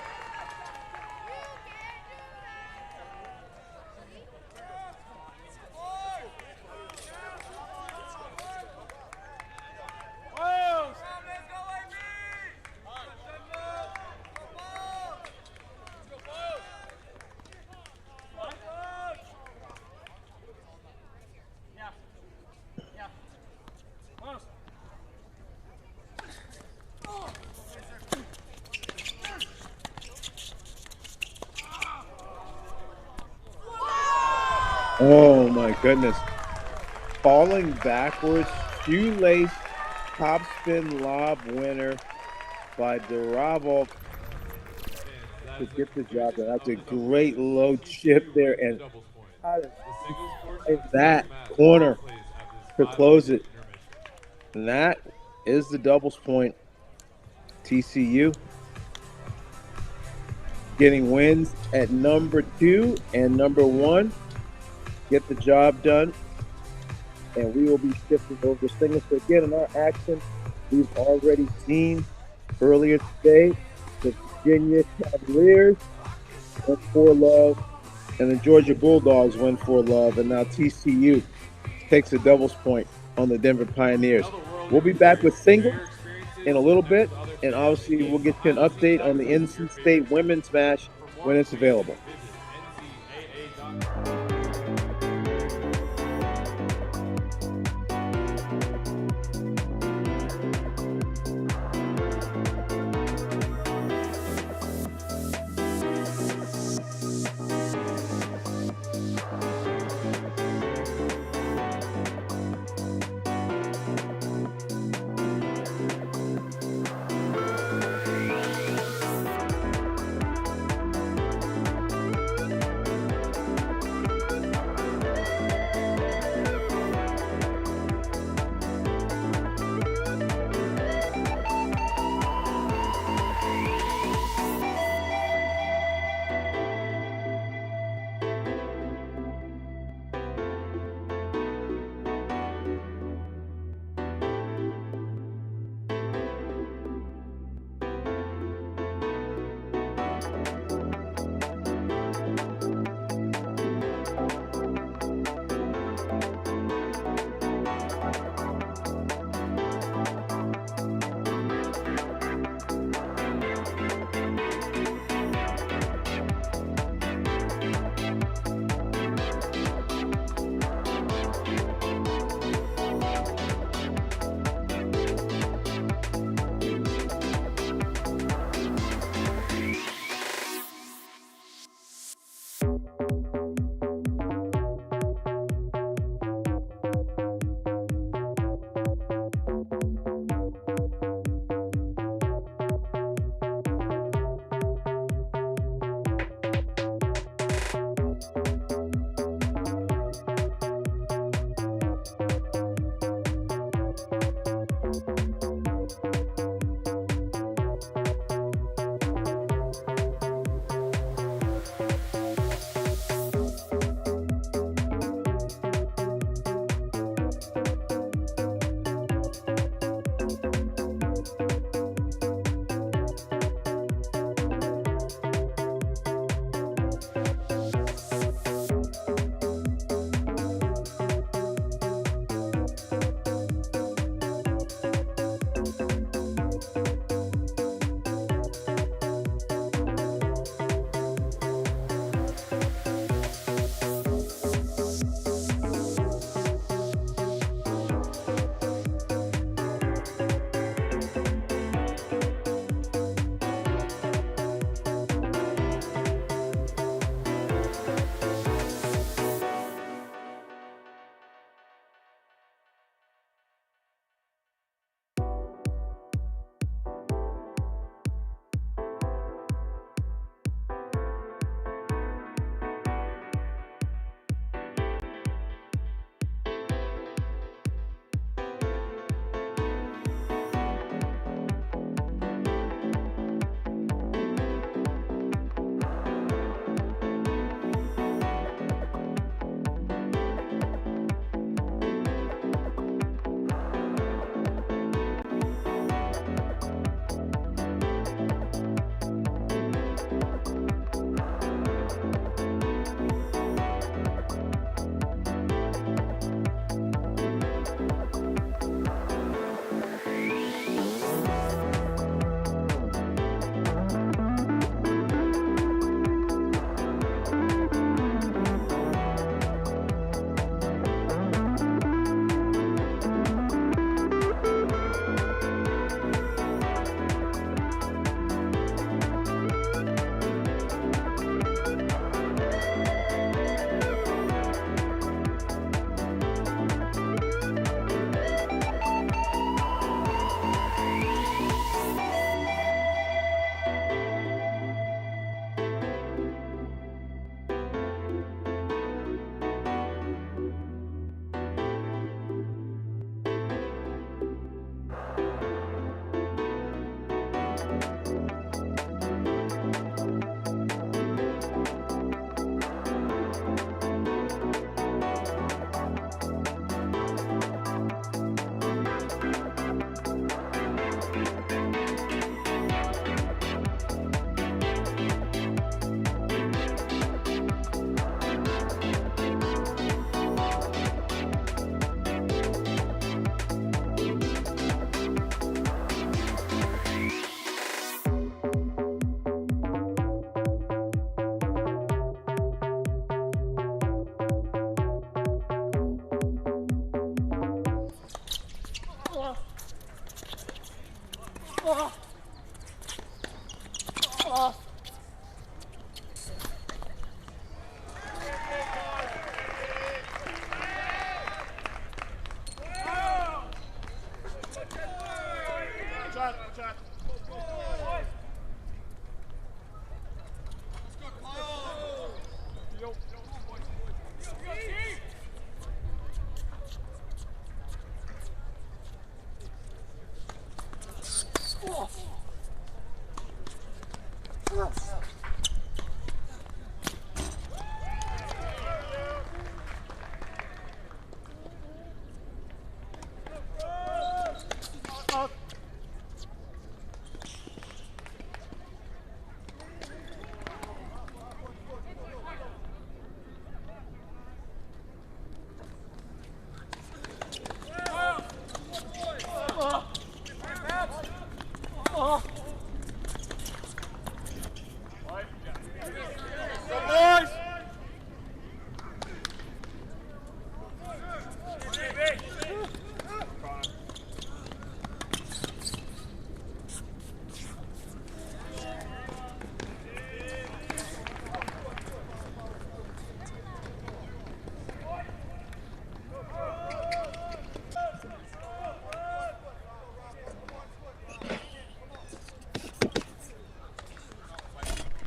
Oh my goodness. Falling backwards, shoelace topspin lob winner by Duravel to get the job done. That's a great low chip there, and that corner to close it. And that is the doubles point. TCU getting wins at number 2 and number 1. Get the job done, and we will be shifting over to singles. So again, in our action, we've already seen earlier today the Virginia Cavaliers went 4-love, and the Georgia Bulldogs went 4-love, and now TCU takes a doubles point on the Denver Pioneers. We'll be back with singles in a little bit, and obviously we'll get you an update on the NC State women's match when it's available.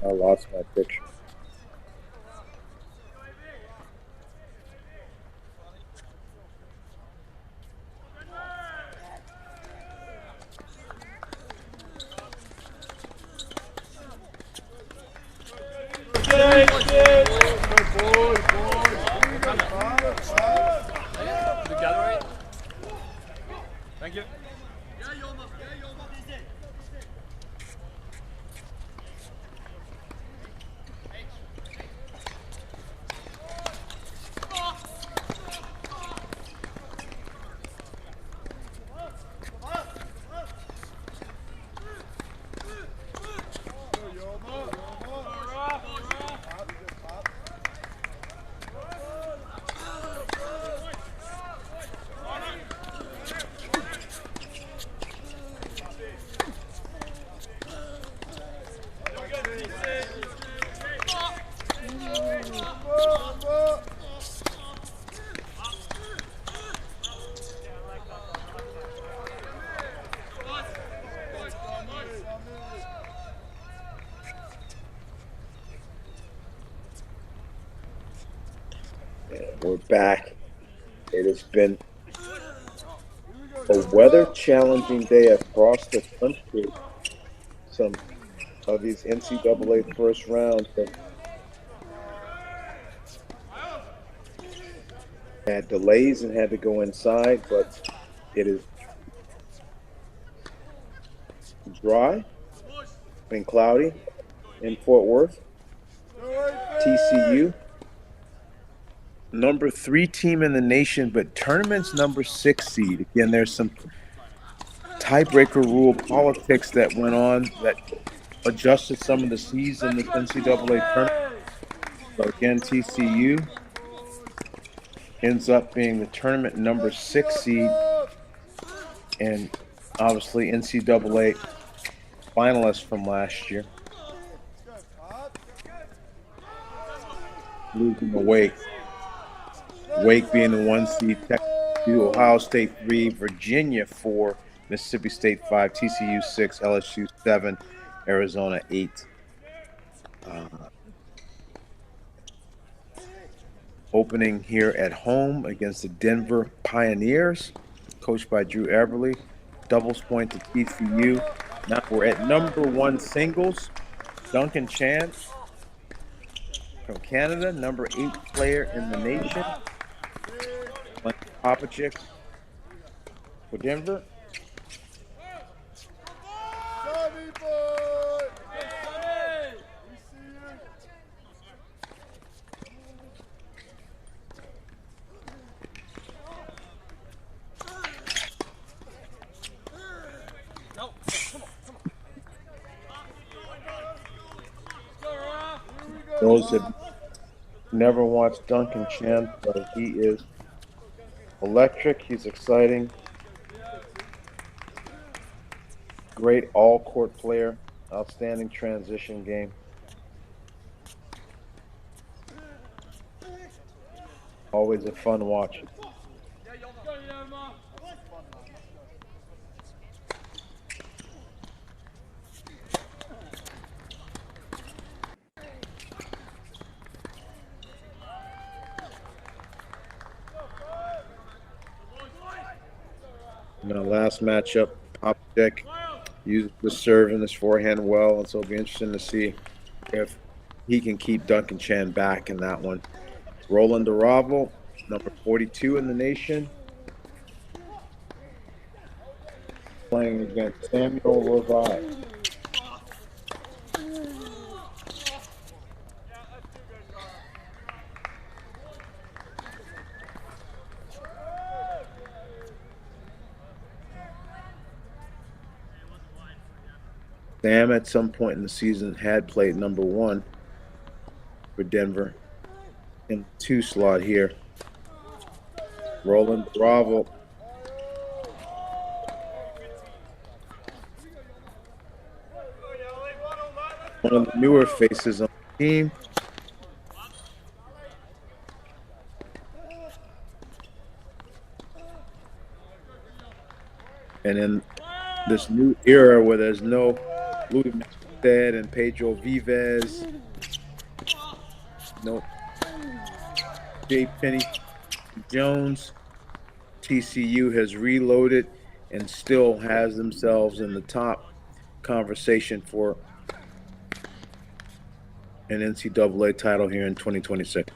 I lost my picture. Thank you. We're back. It has been a weather-challenging day across the country. Some of these NCAA first rounds have had delays and had to go inside, but it is dry and cloudy in Fort Worth. TCU, number 3 team in the nation, but tournament's number 6 seed. Again, there's some tiebreaker rule politics that went on that adjusted some of the seeds in the NCAA tournament. So again, TCU ends up being the tournament number 6 seed, and obviously NCAA finalist from last year. Losing to Wake. Wake being the 1 seed, Texas 2, Ohio State 3, Virginia 4, Mississippi State 5, TCU 6, LSU 7, Arizona 8. Opening here at home against the Denver Pioneers, coached by Drew Everly. Doubles point to TCU. Now we're at number 1 singles. Duncan Chan from Canada, number 8 player in the nation. Popachik for Denver. Those that never watched Duncan Chan, but he is electric. He's exciting. Great all-court player. Outstanding transition game. Always a fun watch. In our last matchup, Popchek used the serve and his forehand well, and so it'll be interesting to see if he can keep Duncan Chan back in that one. Roland Duravel, number 42 in the nation, playing against Samuel Rovi. Sam, at some point in the season, had played number 1 for Denver in the 2 slot here. Roland Duravel. One of the newer faces on the team. And in this new era where there's no Louis Manstead and Pedro Vives, no J. Penny Jones, TCU has reloaded and still has themselves in the top conversation for an NCAA title here in 2026.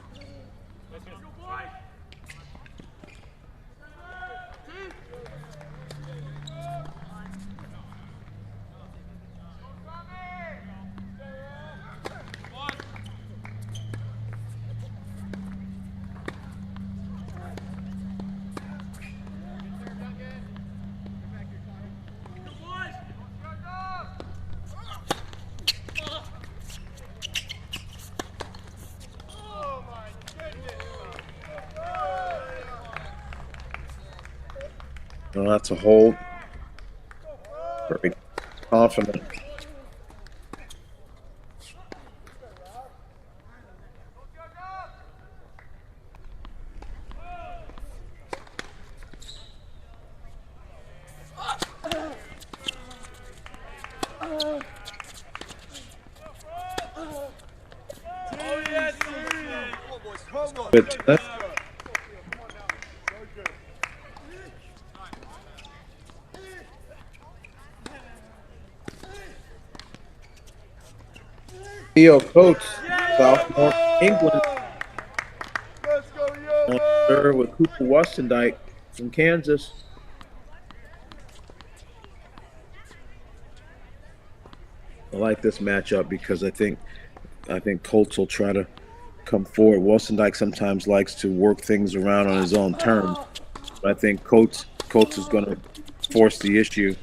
Well, that's a hold. Very confident. Good. Theo Coates, sophomore, England. On third with Cooper Wustendike from Kansas. I like this matchup because I think Coates will try to come forward. Wustendike sometimes likes to work things around on his own terms. But I think Coates is going to force the issue.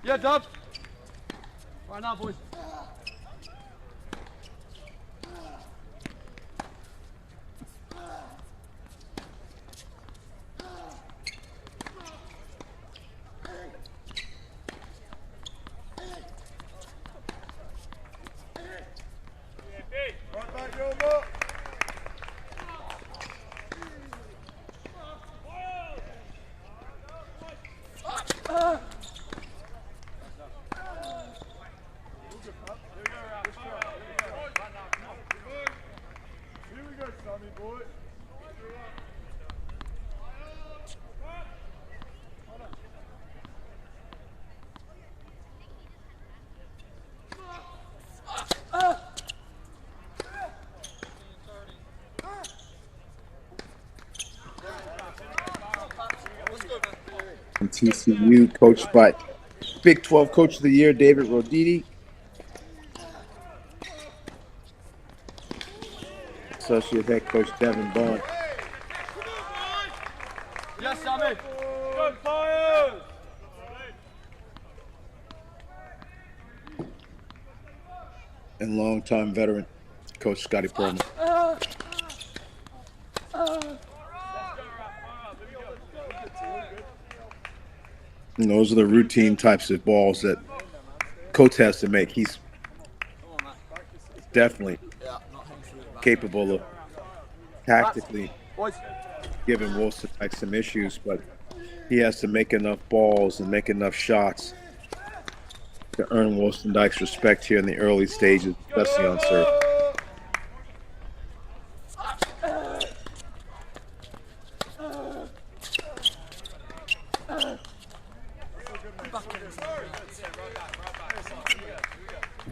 Yeah, Dub. Right now, boys. And TCU, coached by Big 12 Coach of the Year, David Roditi. Associate Head Coach Devin Bond. Yes, Sammy. Go Fires! and longtime veteran, Coach Scotty Perlman. And those are the routine types of balls that Coach has to make. He's definitely capable of tactically giving Wilson like some issues, but he has to make enough balls and make enough shots to earn Wilson Dyke's respect here in the early stages, especially on serve.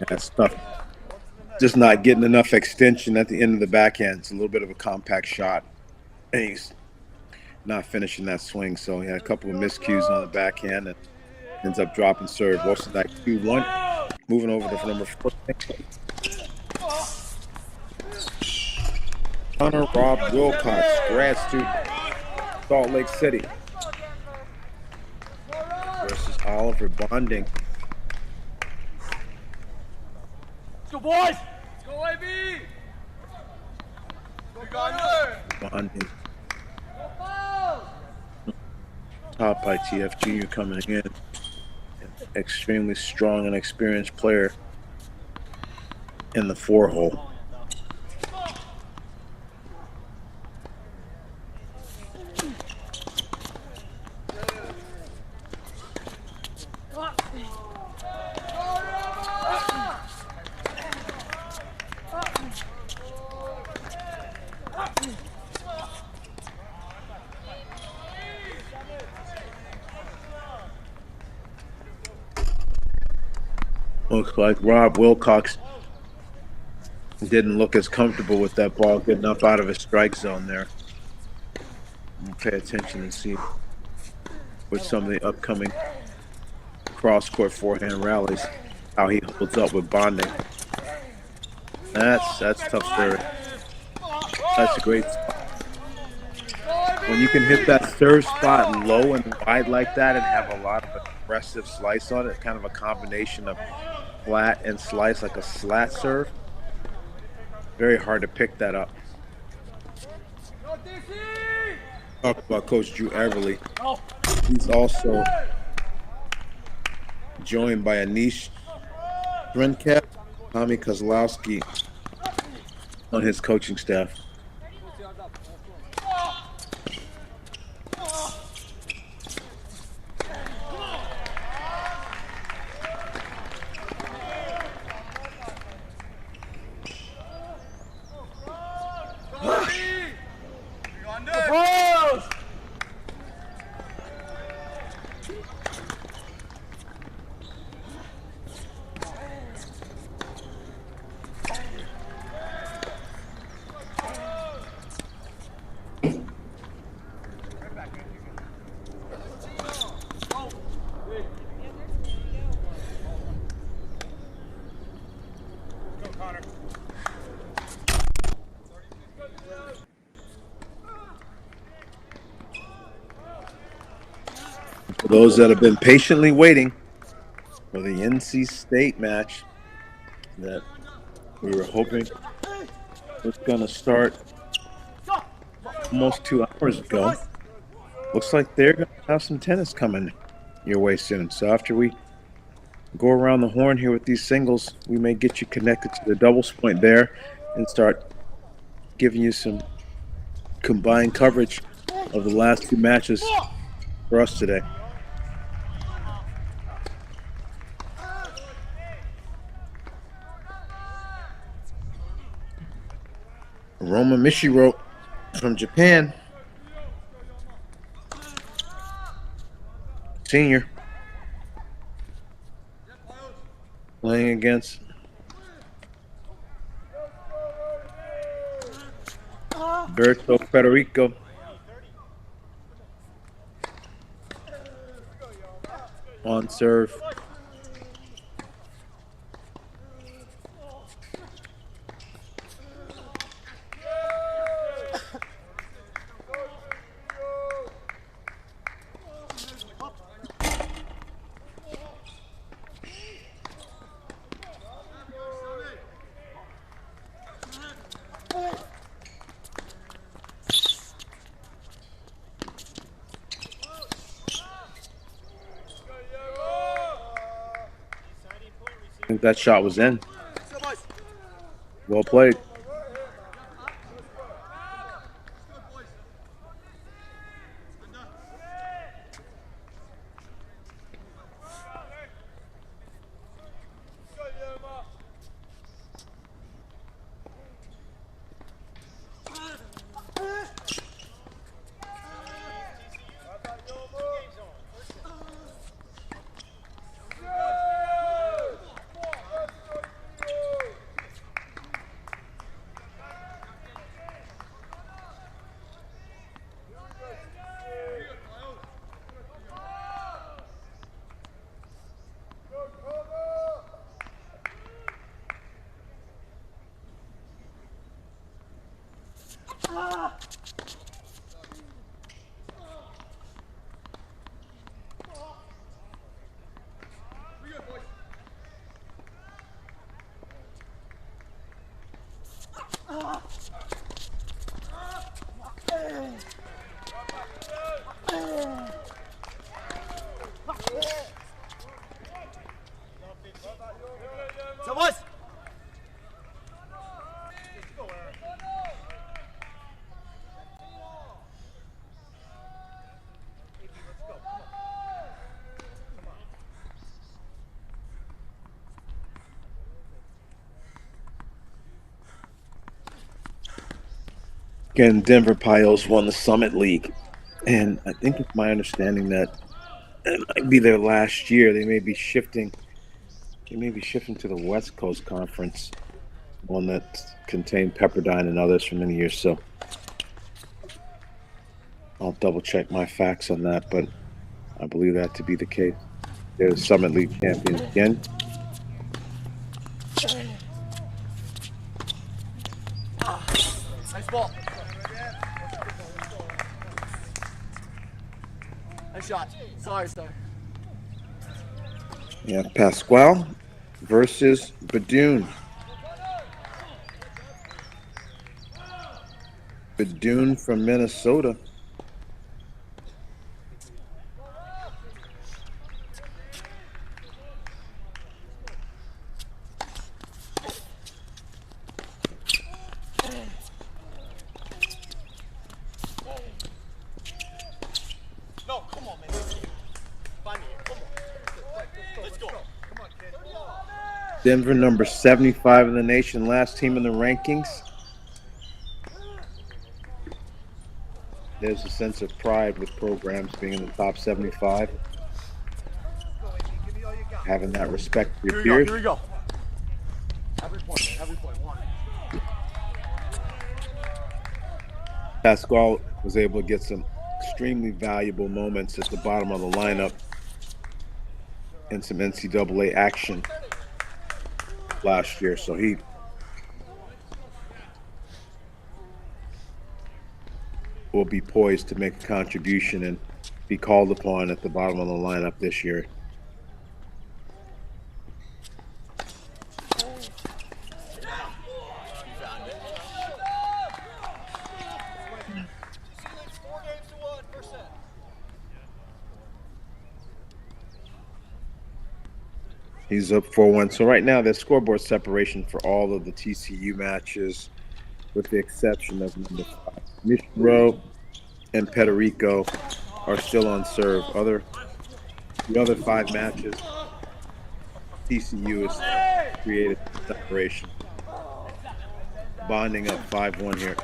That's tough. Just not getting enough extension at the end of the backhand. It's a little bit of a compact shot. And he's not finishing that swing. So he had a couple of miscues on the backhand and ends up dropping serve. Wilson Dyke 2-1. Moving over to number 4. Connor Rob Wilcox, grad student, Salt Lake City, versus Oliver Bonding. Let's go, boys! Let's go, AB! Go, Connor! Bonding. Top ITF junior coming in. Extremely strong and experienced player in the 4-hole. Looks like Rob Wilcox didn't look as comfortable with that ball getting up out of his strike zone there. We'll pay attention and see with some of the upcoming cross-court forehand rallies how he holds up with Bonding. That's tough serve. That's a great spot. When you can hit that serve spot low and wide like that and have a lot of aggressive slice on it, kind of a combination of flat and slice, like a slat serve, very hard to pick that up. Talk about Coach Drew Everly. He's also joined by Anish Drenkat, Tommy Kozlowski on his coaching staff. For those that have been patiently waiting for the NC State match that we were hoping was going to start almost 2 hours ago, looks like they're going to have some tennis coming your way soon. So after we go around the horn here with these singles, we may get you connected to the doubles point there and start giving you some combined coverage of the last 2 matches for us today. Roma Mishiro from Japan, senior, playing against Berto Federico. On serve. I think that shot was in. Well played. So boys. Again, Denver Pios won the Summit League, and I think it's my understanding that it might be their last year. They may be shifting. They may be shifting to the West Coast Conference, one that contained Pepperdine and others for many years. So I'll double check my facts on that, but I believe that to be the case. They're the Summit League champions again. Nice ball. Nice shot. Sorry, sir. Yeah, Pasquale versus Badoon. Badoon from Minnesota. No, come on, man. Find me. Come on. Let's go. Come on, kid. Denver, number 75 in the nation, last team in the rankings. There's a sense of pride with programs being in the top 75. Having that respect for your peers. Here we go. Every point. One. Pasquale was able to get some extremely valuable moments at the bottom of the lineup in some NCAA action last year. So he will be poised to make a contribution and be called upon at the bottom of the lineup this year. He's up 4-1. So right now, there's scoreboard separation for all of the TCU matches, with the exception of number 5. Mishro and Pederico are still on serve. The other 5 matches, TCU has created separation, bonding up 5-1 here.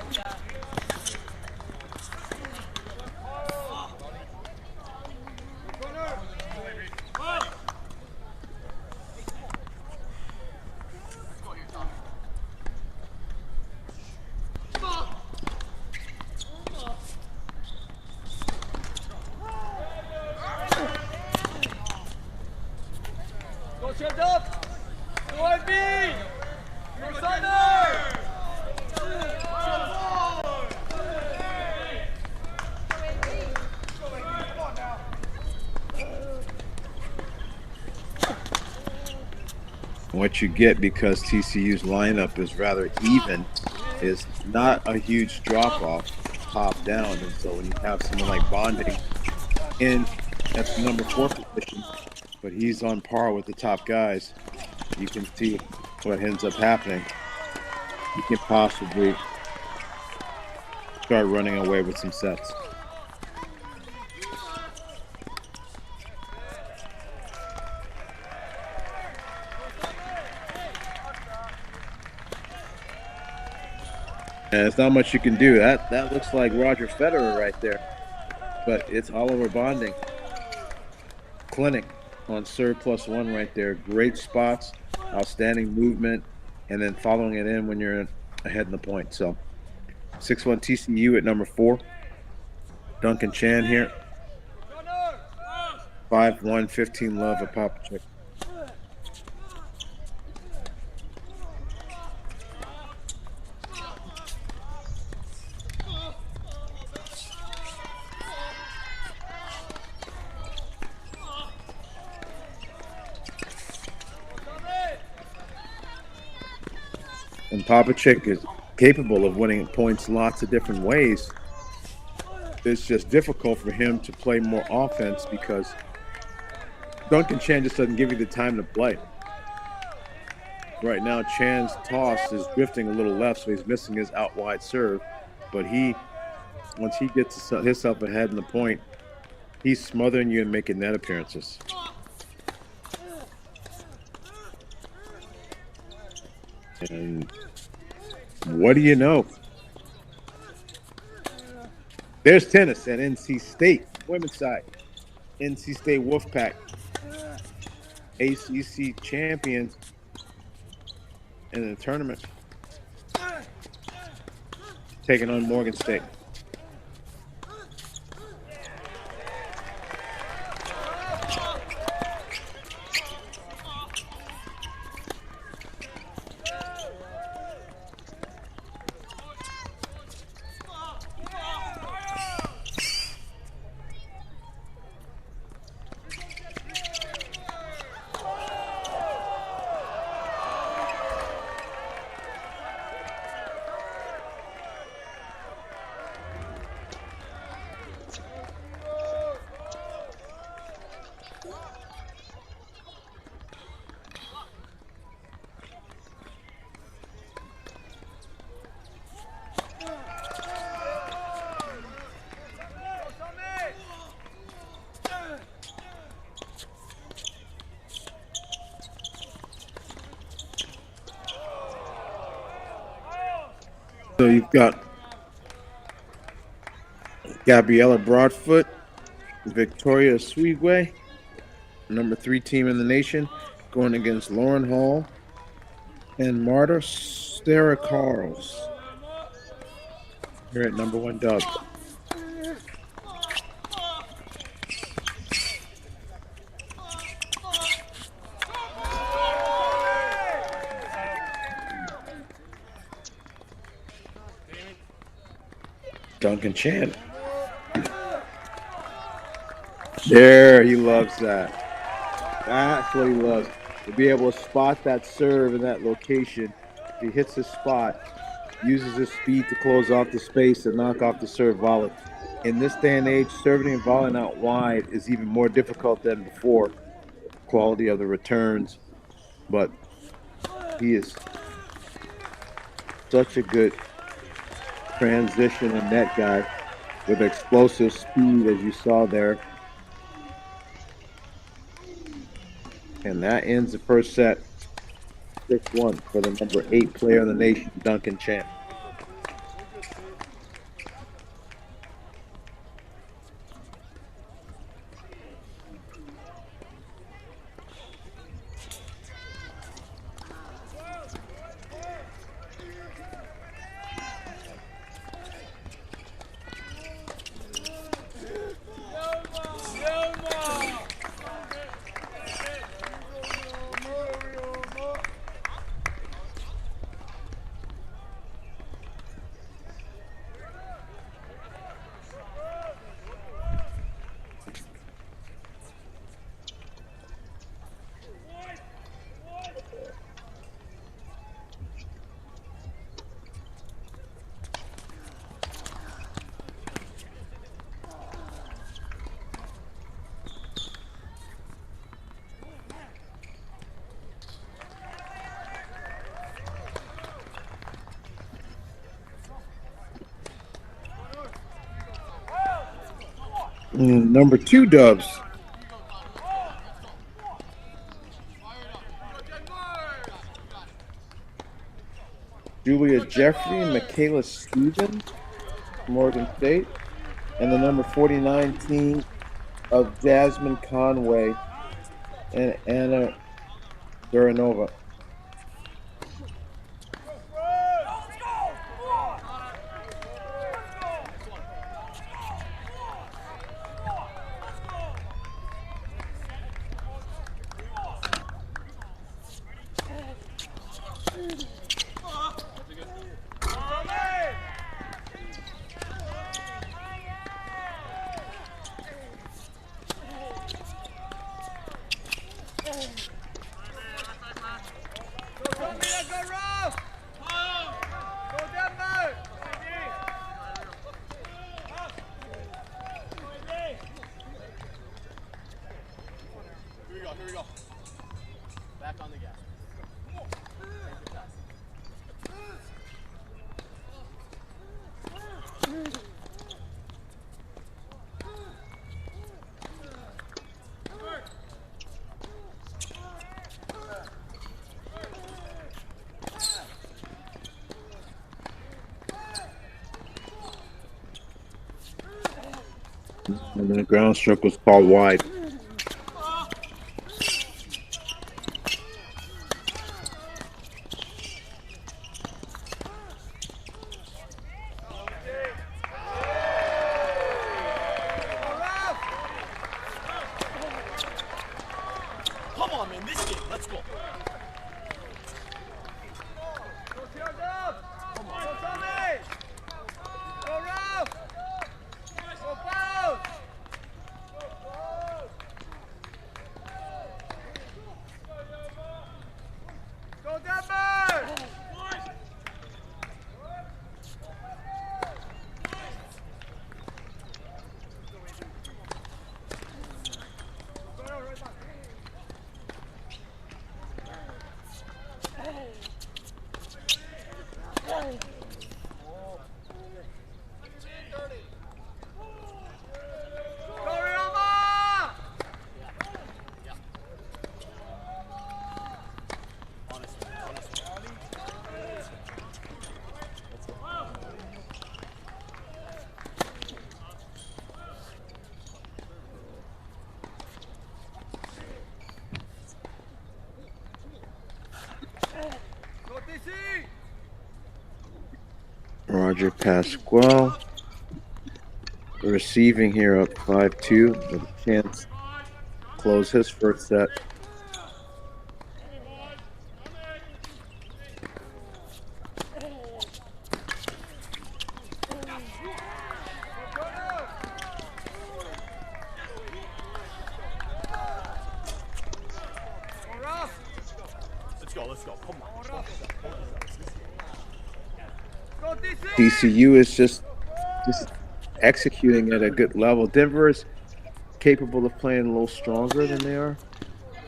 What you get, because TCU's lineup is rather even, is not a huge drop-off top down. And so when you have someone like Bonding in at the number 4 position, but he's on par with the top guys, you can see what ends up happening. You can possibly start running away with some sets. And it's not much you can do. That looks like Roger Federer right there. But it's Oliver Bonding. Clinic on serve +1 right there. Great spots, outstanding movement, and then following it in when you're ahead in the point. So 6-1 TCU at number 4. Duncan Chan here. 5-1, 15 love of Popacek. And Popacek is capable of winning points lots of different ways. It's just difficult for him to play more offense because Duncan Chan just doesn't give you the time to play. Right now, Chan's toss is drifting a little left, so he's missing his out wide serve. But once he gets himself ahead in the point, he's smothering you and making net appearances. And what do you know? There's tennis at NC State, women's side. NC State Wolfpack, ACC champions in the tournament, taking on Morgan State. So you've got Gabriella Broadfoot, Victoria Swedway, number 3 team in the nation, going against Lauren Hall and Marta Stara-Carls here at number 1 dub. Duncan Chan. There, he loves that. That's what he loves. To be able to spot that serve in that location. If he hits his spot, uses his speed to close off the space and knock off the serve volley. In this day and age, serving and volleying out wide is even more difficult than before. Quality of the returns. But he is such a good transition and net guy with explosive speed, as you saw there. And that ends the first set 6-1 for the number 8 player in the nation, Duncan Chan. Number 2 Dubs. Julia Jeffrey, Michaela Stevens, Morgan State, and the number 49 team of Jasmine Conway and Anna Duranova. Here we go. Back on the gas. And then the ground stroke was called wide. Come on, man, this game, let's go. Roger Pasquale receiving here up 5-2 with a chance to close his first set. Let's go. Come on. TCU is just executing at a good level. Denver is capable of playing a little stronger than they are.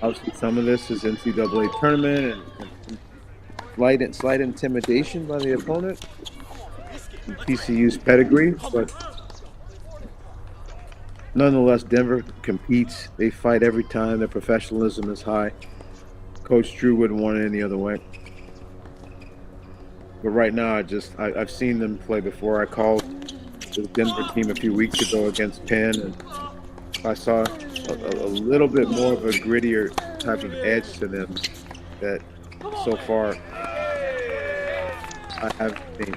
Obviously, some of this is NCAA tournament and slight intimidation by the opponent. And TCU's pedigree, but nonetheless, Denver competes. They fight every time. Their professionalism is high. Coach Drew wouldn't want it any other way. But right now, I've seen them play before. I called the Denver team a few weeks ago against Penn, and I saw a little bit more of a grittier type of edge to them that so far I haven't seen.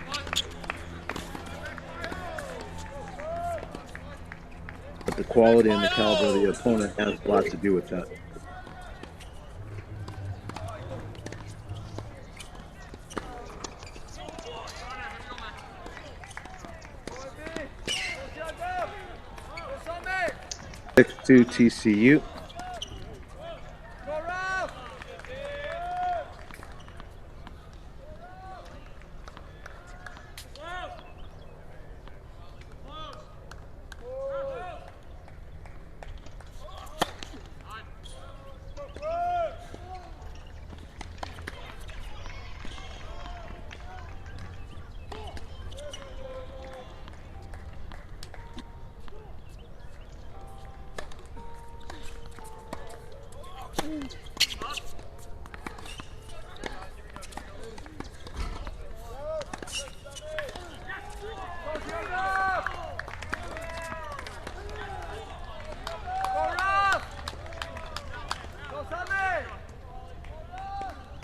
But the quality and the caliber of the opponent has a lot to do with that. To TCU.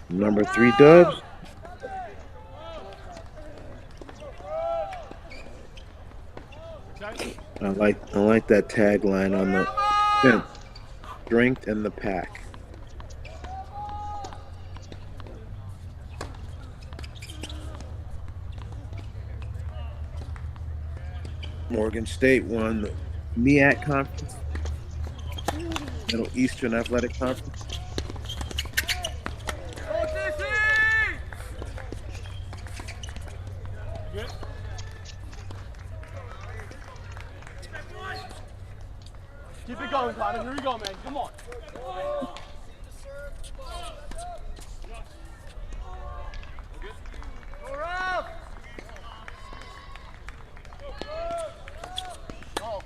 Number 3 Dubs. I like that tagline on the fence. Strength in the pack. Morgan State won the MEAC Conference, Middle Eastern Athletic Conference. Keep it going, Connor. Here we go, man. Come on. Go, Ralph! Go.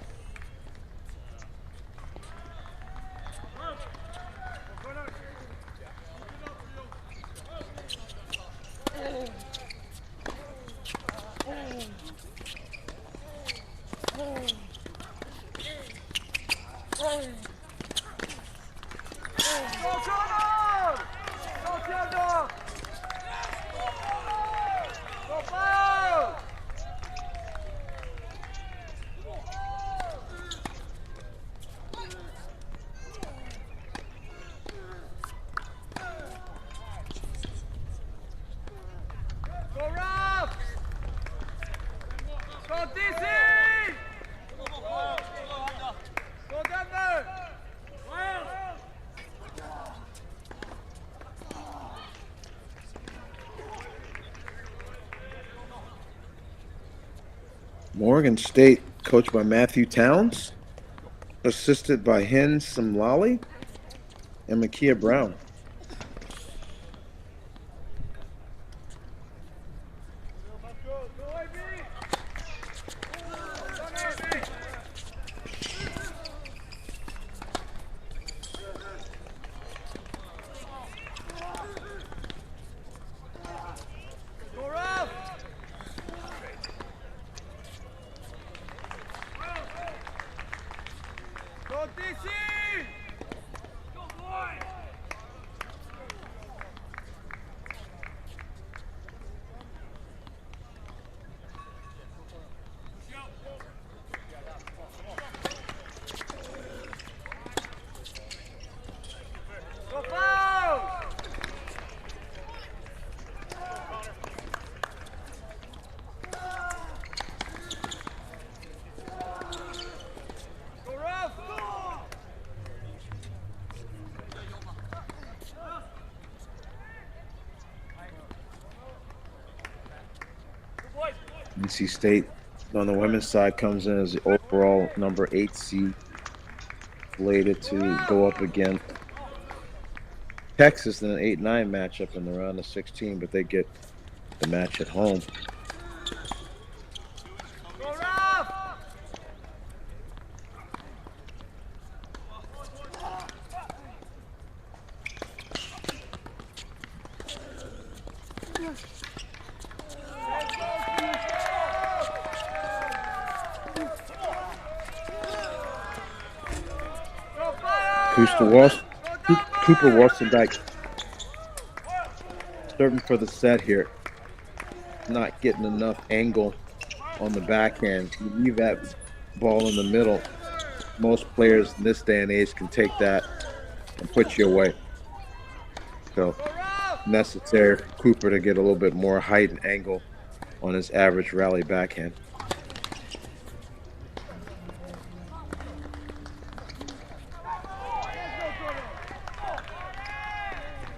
Morgan State, coached by Matthew Towns, assisted by Hen Simlali and Makia Brown. NC State on the women's side comes in as the overall number 8 seed, slated to go up against Texas in an 8-9 matchup in the round of 16, but they get the match at home. Cooper Wolstendyke serving for the set here. Not getting enough angle on the backhand. You leave that ball in the middle. Most players in this day and age can take that and put you away. So necessary for Cooper to get a little bit more height and angle on his average rally backhand.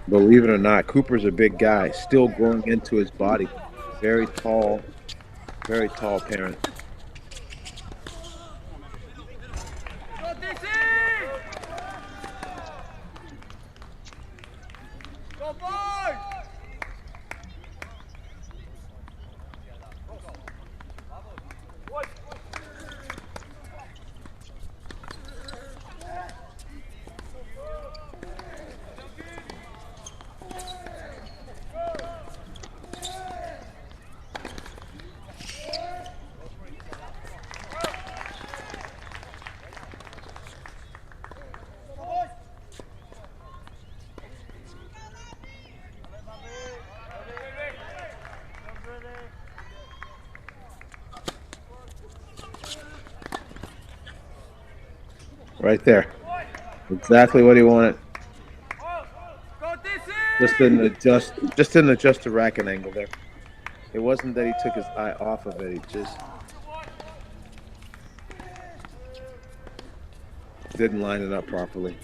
Believe it or not, Cooper's a big guy, still growing into his body. Very tall parent. Right there. Exactly what he wanted. Just didn't adjust the racket angle there. It wasn't that he took his eye off of it. He just didn't line it up properly.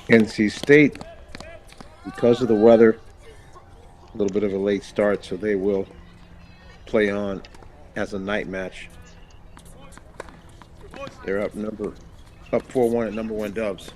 NC State, because of the weather, a little bit of a late start, so they will play on as a night match. They're up 4-1 at number 1 Dubs.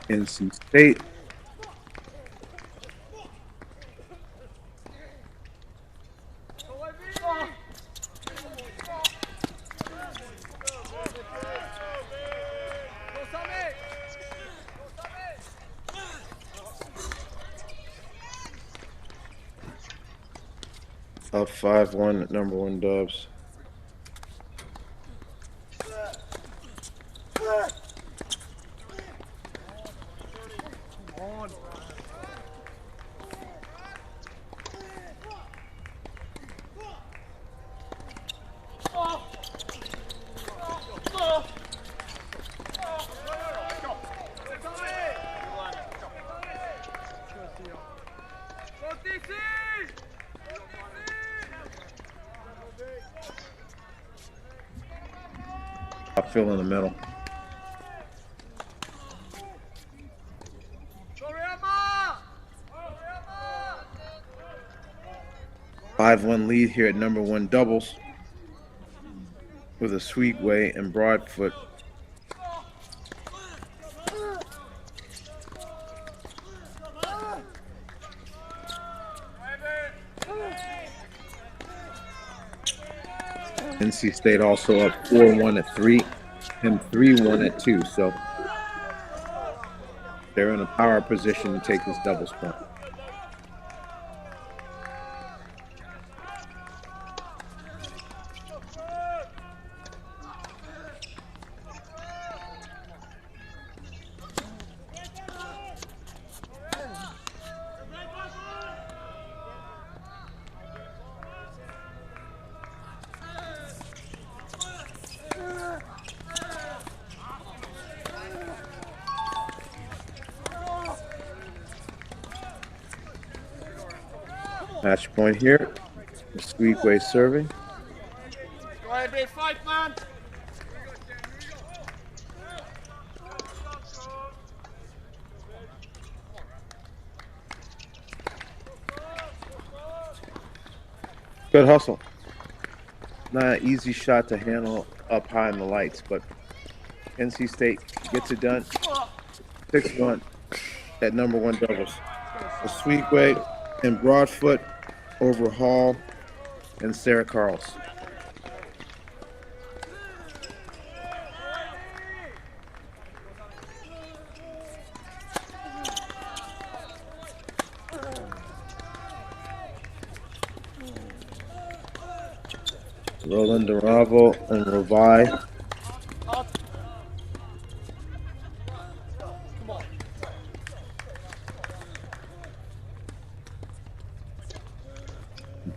NC State. Up 5-1 at number 1 Dubs. Fill in the middle. 5-1 lead here at number 1 Doubles with a Sweetway and Broadfoot. NC State also up 4-1 at 3 and 3-1 at 2, so they're in a power position to take this doubles point. Match point here. Sweetway serving. Go ahead, big fight, man. Good hustle. Not an easy shot to handle up high in the lights, but NC State gets it done. 6-1 at number one doubles. A Sweetway and Broadfoot over Hall and Sarah Carls. Roland Duravo and Rovi.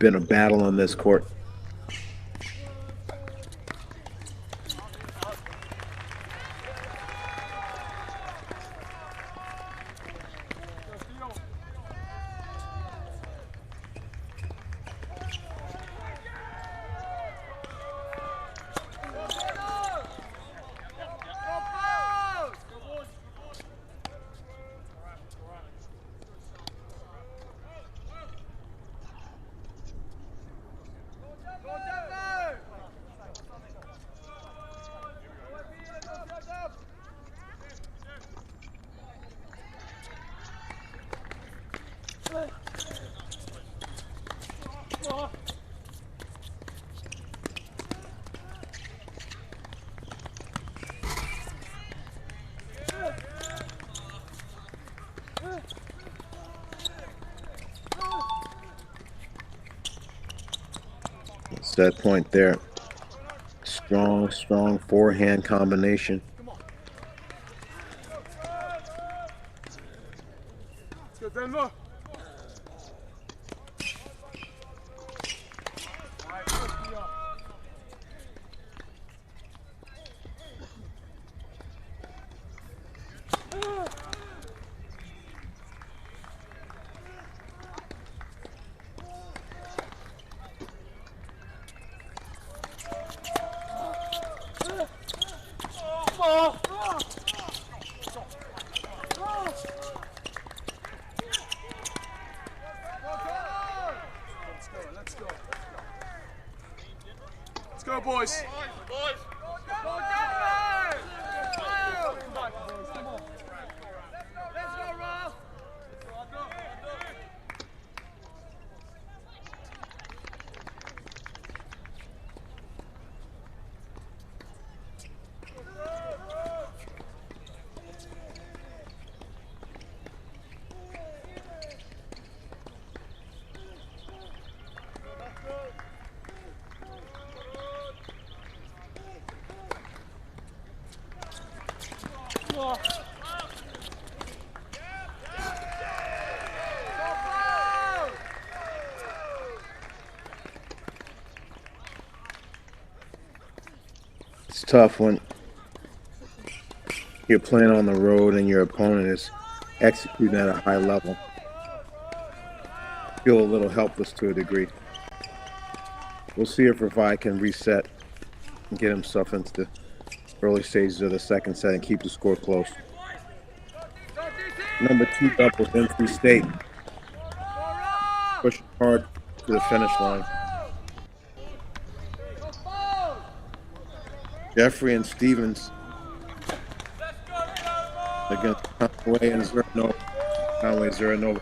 Been a battle on this court. Set point there. Strong forehand combination. Let's go, Denver. Let's go, boys. Boys. Go, Denver! Come on. Let's go, Ralph. It's tough when you're playing on the road and your opponent is executing at a high level. Feel a little helpless to a degree. We'll see if Ravi can reset and get himself into the early stages of the second set and keep the score close. Number 2 doubles, NC State. Pushing hard to the finish line. Jeffrey and Stevens against Conway and Zeranova. Conway, Zeranova.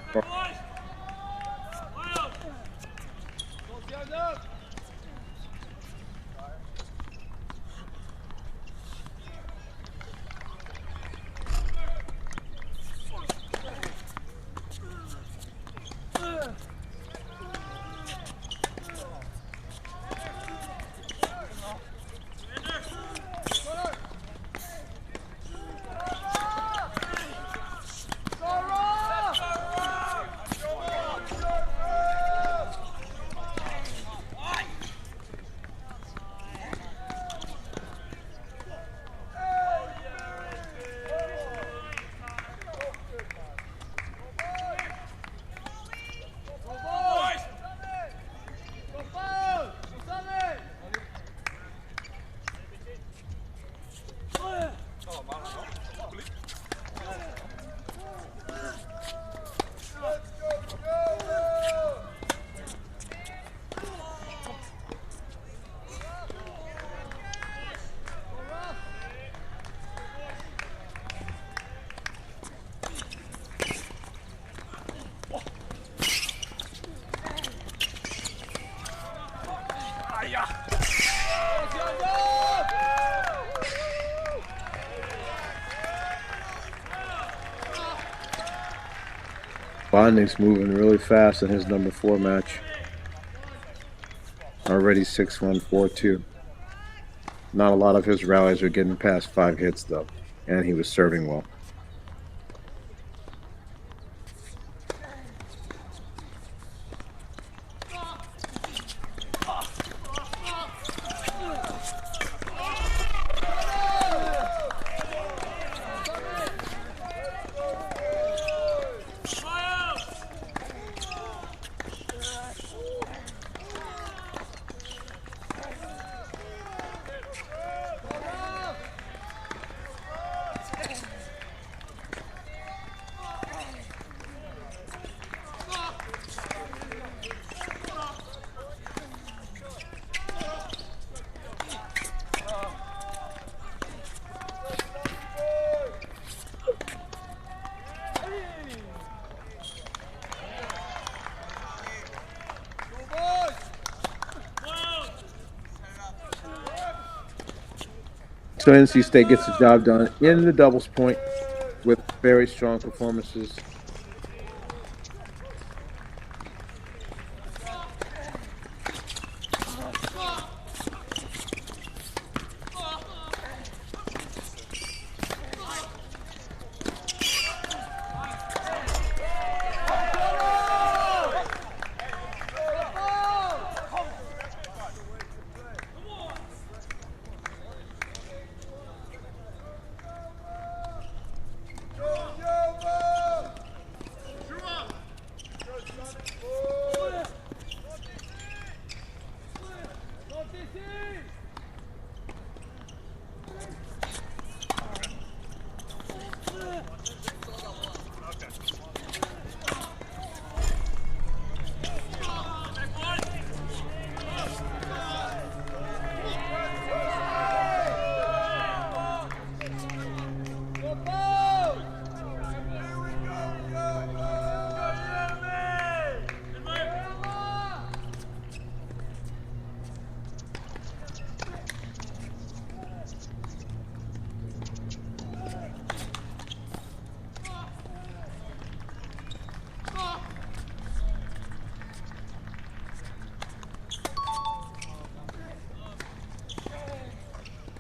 Bodnik's moving really fast in his number 4 match. Already 6-1, 4-2. Not a lot of his rallies are getting past 5 hits, though, and he was serving well. So NC State gets the job done in the doubles point with very strong performances.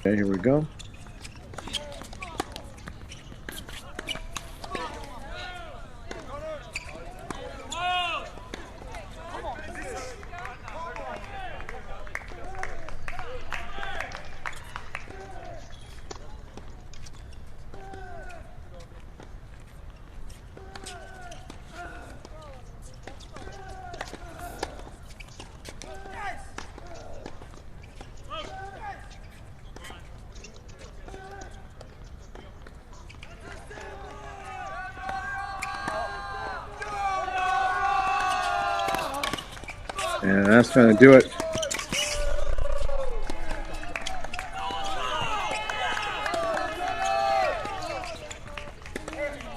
Okay, here we go. And that's going to do it.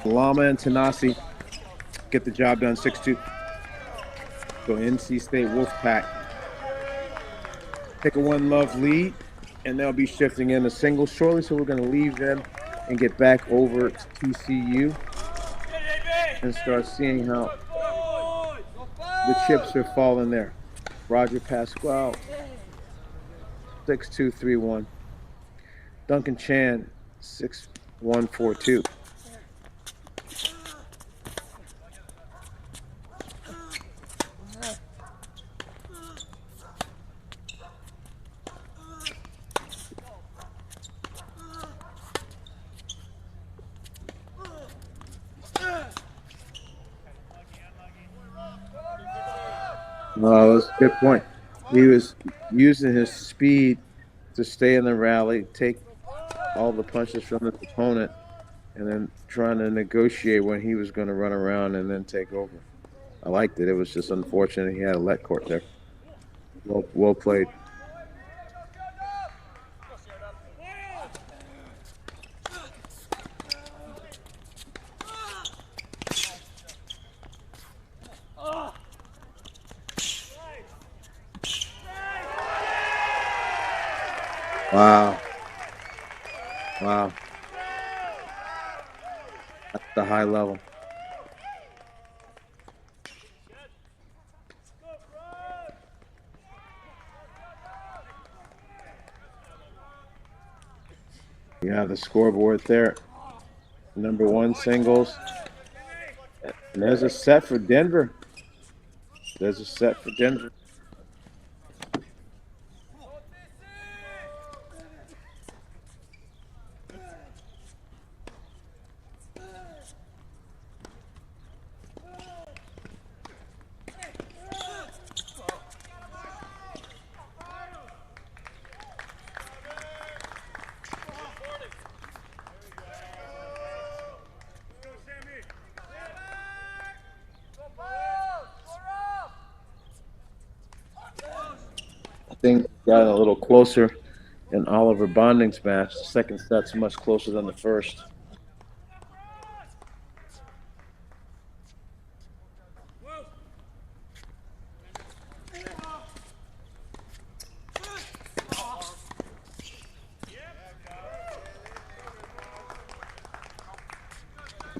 Lama and Tanasi get the job done 6-2. So NC State Wolfpack take a 1-love lead, and they'll be shifting in a single shortly. So we're going to leave them and get back over to TCU and start seeing how the chips are falling there. Roger Pasquale, 6'2", 3-1. Duncan Chan, 6'1", 4-2. That's a good point. He was using his speed to stay in the rally, take all the punches from his opponent, and then trying to negotiate when he was going to run around and then take over. I liked it. It was just unfortunate he had a let court there. Well played. Wow. Wow. That's the high level. You have the scoreboard there. Number 1 singles. And there's a set for Denver. There's a set for Denver. Things got a little closer in Oliver Bonding's match. The second set's much closer than the first.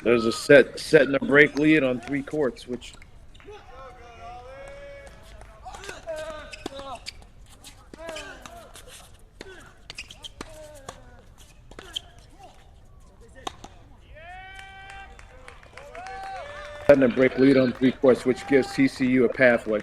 There's a set and a break lead on 3 courts, which and a break lead on 3 courts, which gives TCU a pathway.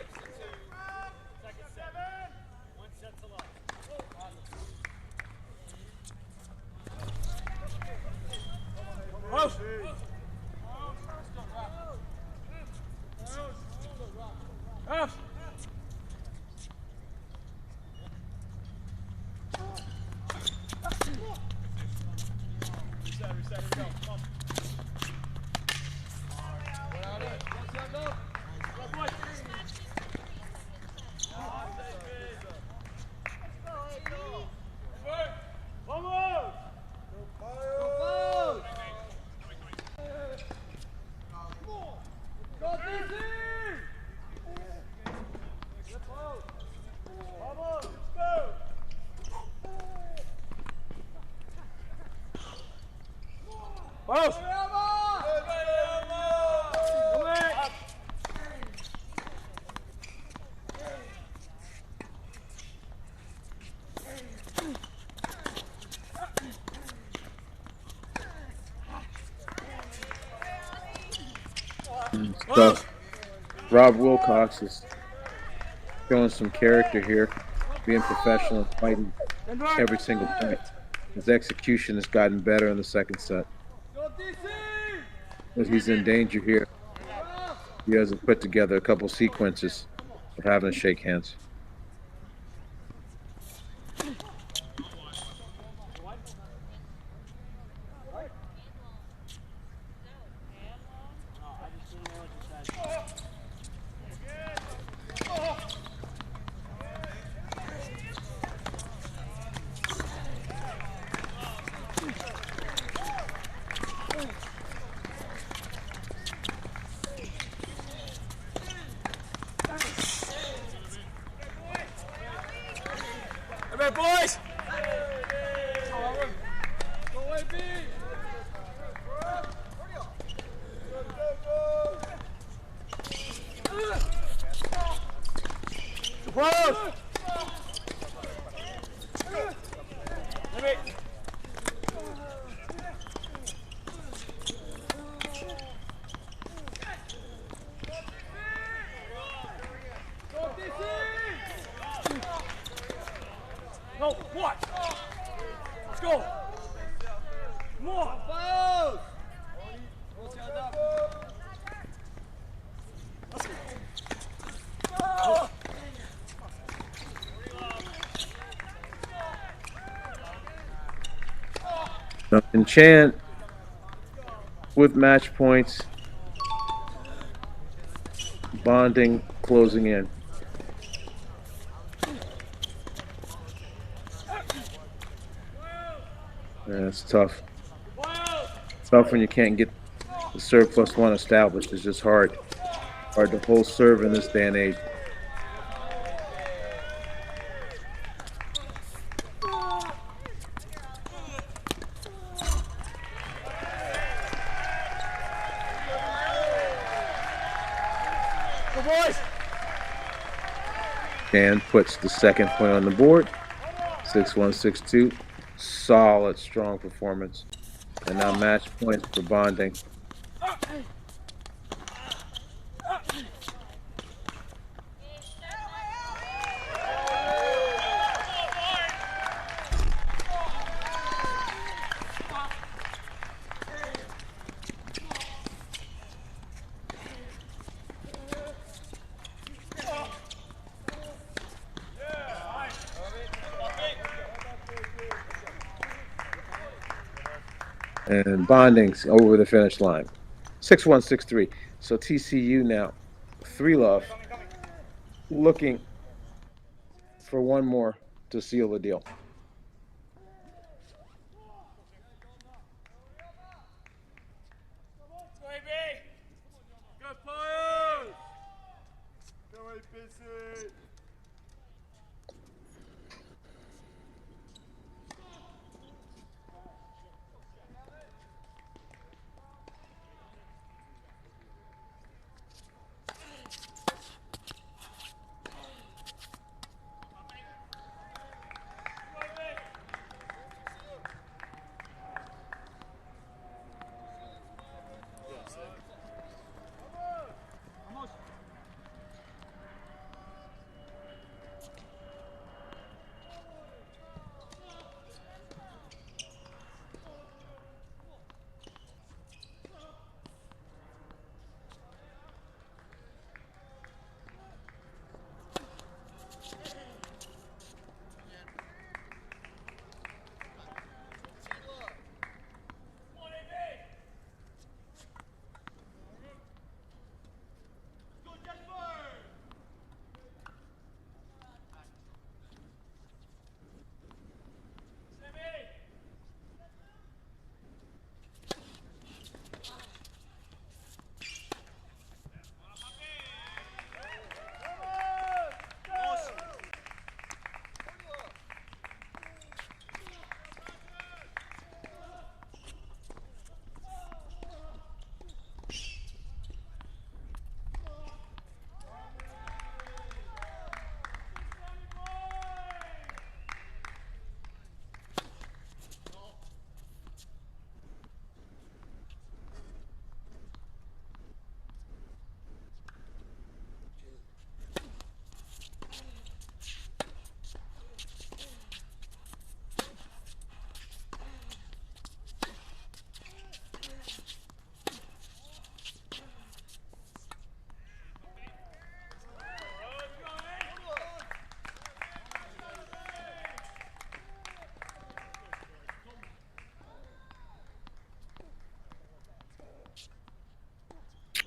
So Rob Wilcox is showing some character here, being professional and fighting every single point. His execution has gotten better in the second set. But he's in danger here. He hasn't put together a couple sequences of having to shake hands. Boys! No, what? Let's go. Come on. Let's go. Duncan Chant with match points. Bonding closing in. Yeah, it's tough. Tough when you can't get the serve +1 established. It's just hard. Hard to hold serve in this day and age. Dan puts the second point on the board. 6-1, 6-2. Solid, strong performance. And now match points for bonding. And bonding's over the finish line. 6-1, 6-3. So TCU now, 3-love, looking for one more to seal the deal. Good players! Go APC!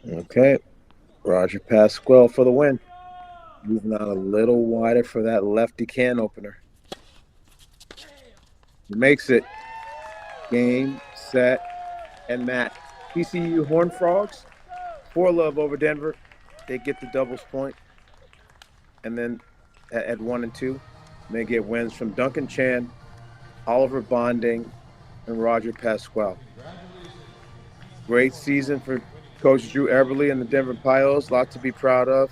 Okay. Roger Pasquale for the win. Moving on a little wider for that lefty can opener. He makes it. Game, set, and match. TCU Horned Frogs, 4-love over Denver. They get the doubles point. And then at 1 and 2, they get wins from Duncan Chan, Oliver Bonding, and Roger Pasquale. Great season for Coach Drew Eberly and the Denver Pios. A lot to be proud of,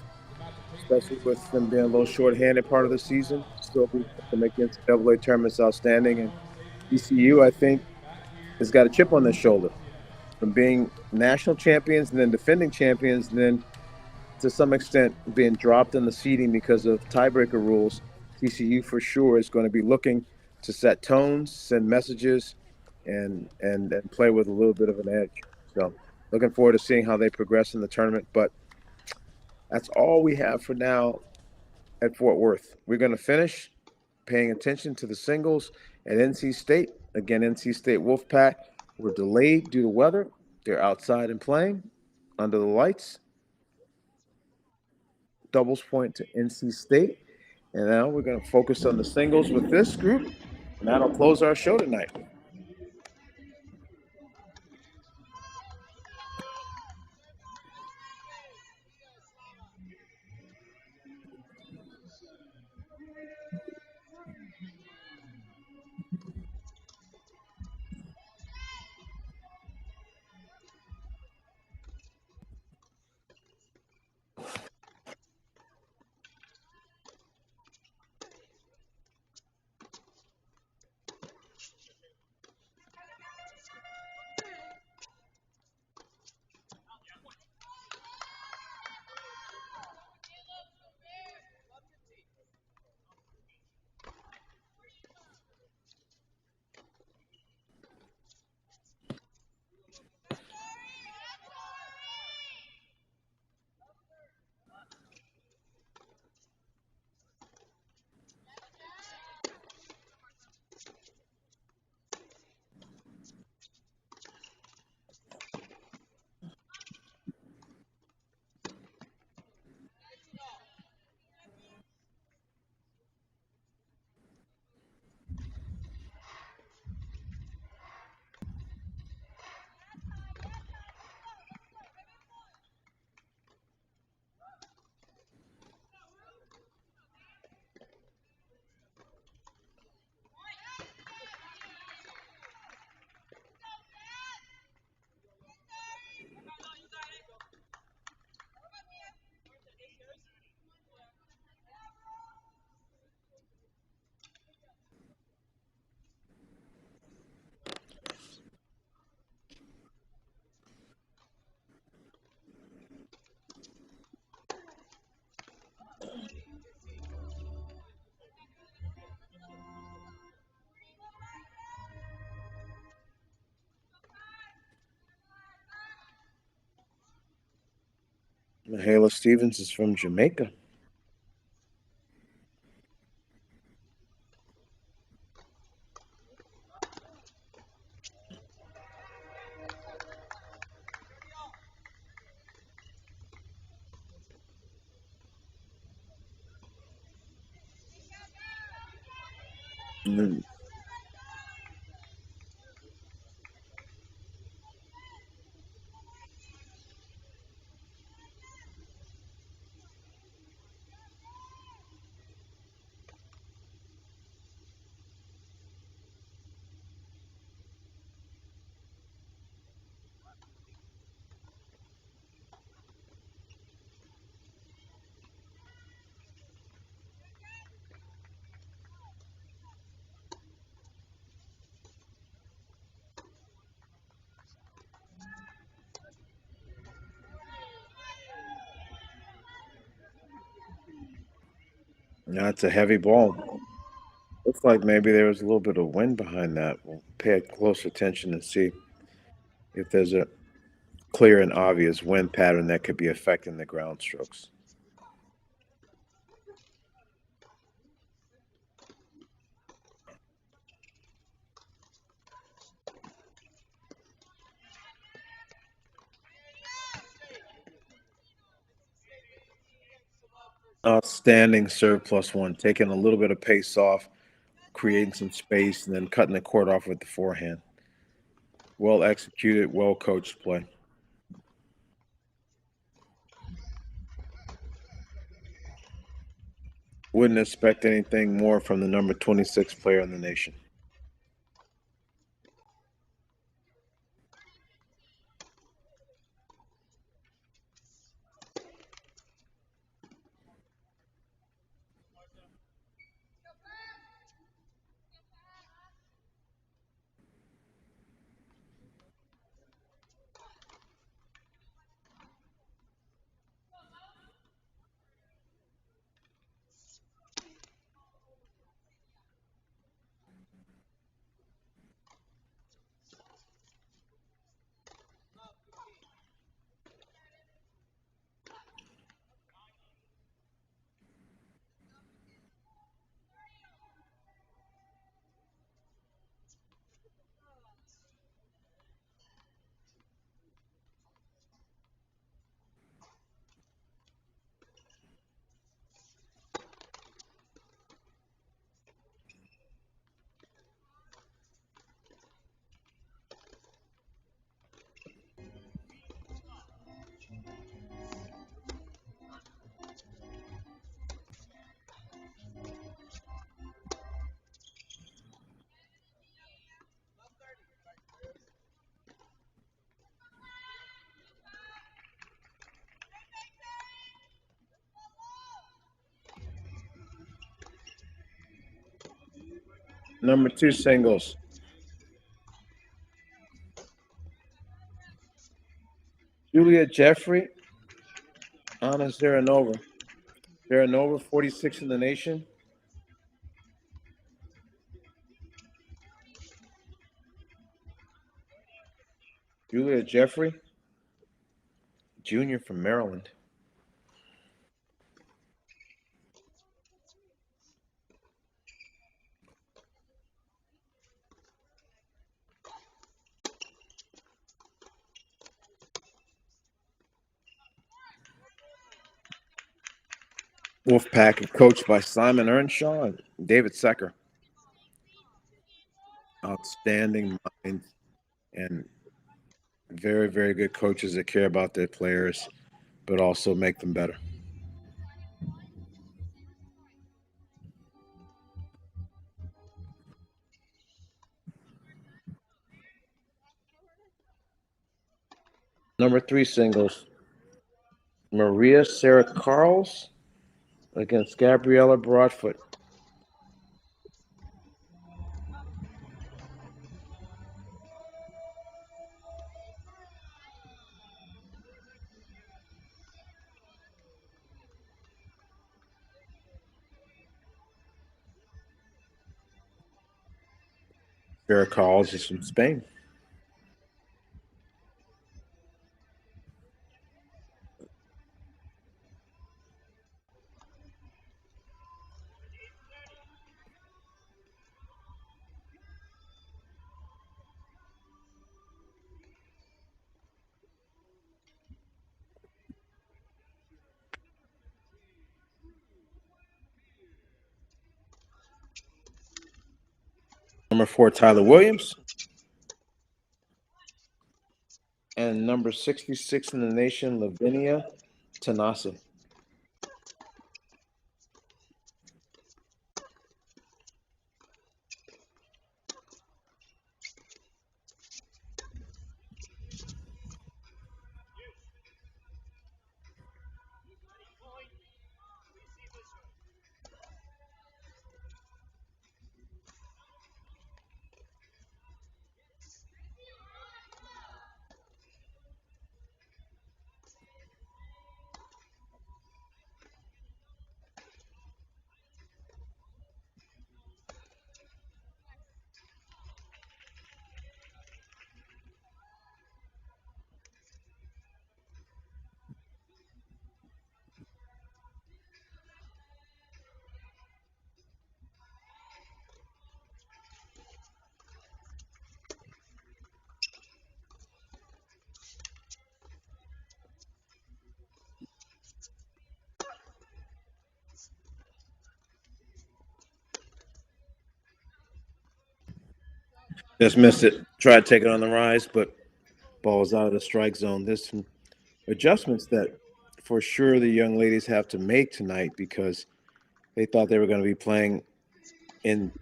especially with them being a little short-handed part of the season. Still be able to make NCAA tournaments outstanding. And TCU, I think, has got a chip on their shoulder from being national champions and then defending champions, and then to some extent being dropped in the seeding because of tiebreaker rules. TCU for sure is going to be looking to set tones, send messages, and play with a little bit of an edge. So looking forward to seeing how they progress in the tournament. But that's all we have for now at Fort Worth. We're going to finish paying attention to the singles at NC State. Again, NC State Wolfpack were delayed due to weather. They're outside and playing under the lights. Doubles point to NC State. And now we're going to focus on the singles with this group. And that'll close our show tonight. Michaela Stevens is from Jamaica. Mm. That's a heavy ball. Looks like maybe there was a little bit of wind behind that. We'll pay close attention and see if there's a clear and obvious wind pattern that could be affecting the ground strokes. Outstanding serve +1, taking a little bit of pace off, creating some space, and then cutting the court off with the forehand. Well executed, well coached play. Wouldn't expect anything more from the number 26 player in the nation. Number 2 singles. Julia Jeffrey, Anna Zaranova. Zaranova, 46 in the nation. Julia Jeffrey, junior from Maryland. Wolfpack, coached by Simon Earnshaw and David Secker. Outstanding mind and very, very good coaches that care about their players, but also make them better. Number 3 singles. Maria Sarah Carls against Gabriella Broadfoot. Sarah Carls is from Spain. Number 4, Tyler Williams. And number 66 in the nation, Lavinia Tanasi. Just missed it. Tried to take it on the rise, but ball's out of the strike zone. There's some adjustments that for sure the young ladies have to make tonight because they thought they were going to be playing in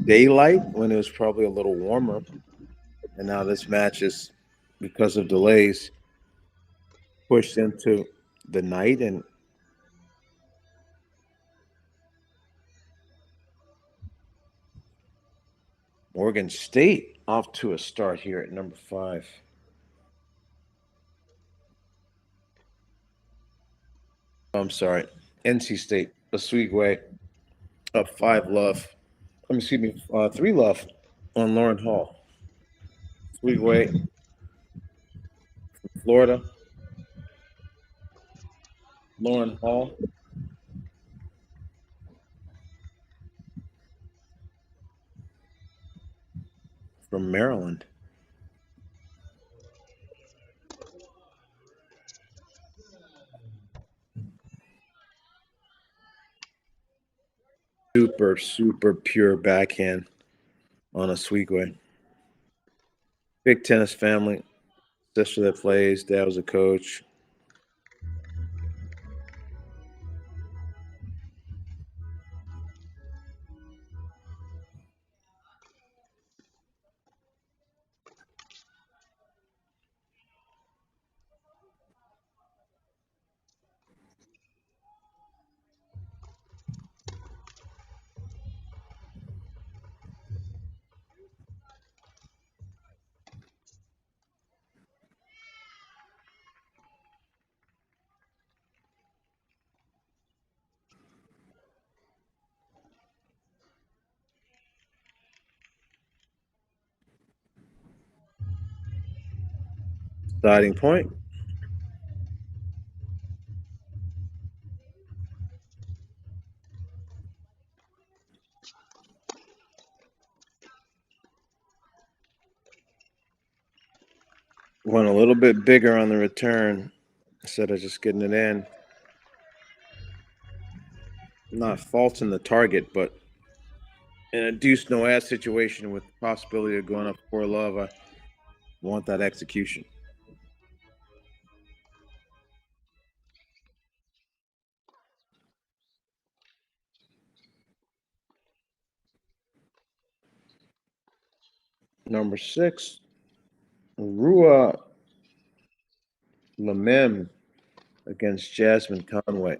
daylight when it was probably a little warmer. And now this match is, because of delays, pushed into the night. And Morgan State off to a start here at number 5. I'm sorry, NC State, Oswego, up 5-love. 3-love on Lauren Hall. Oswego, Florida. Lauren Hall from Maryland. Super pure backhand on Oswego. Big tennis family. Sister that plays. Dad was a coach. Starting point. Went a little bit bigger on the return instead of just getting it in. Not faulting the target, but in a deuce no ass situation with the possibility of going up 4-love, I want that execution. Number 6, Rua Lamem against Jasmine Conway.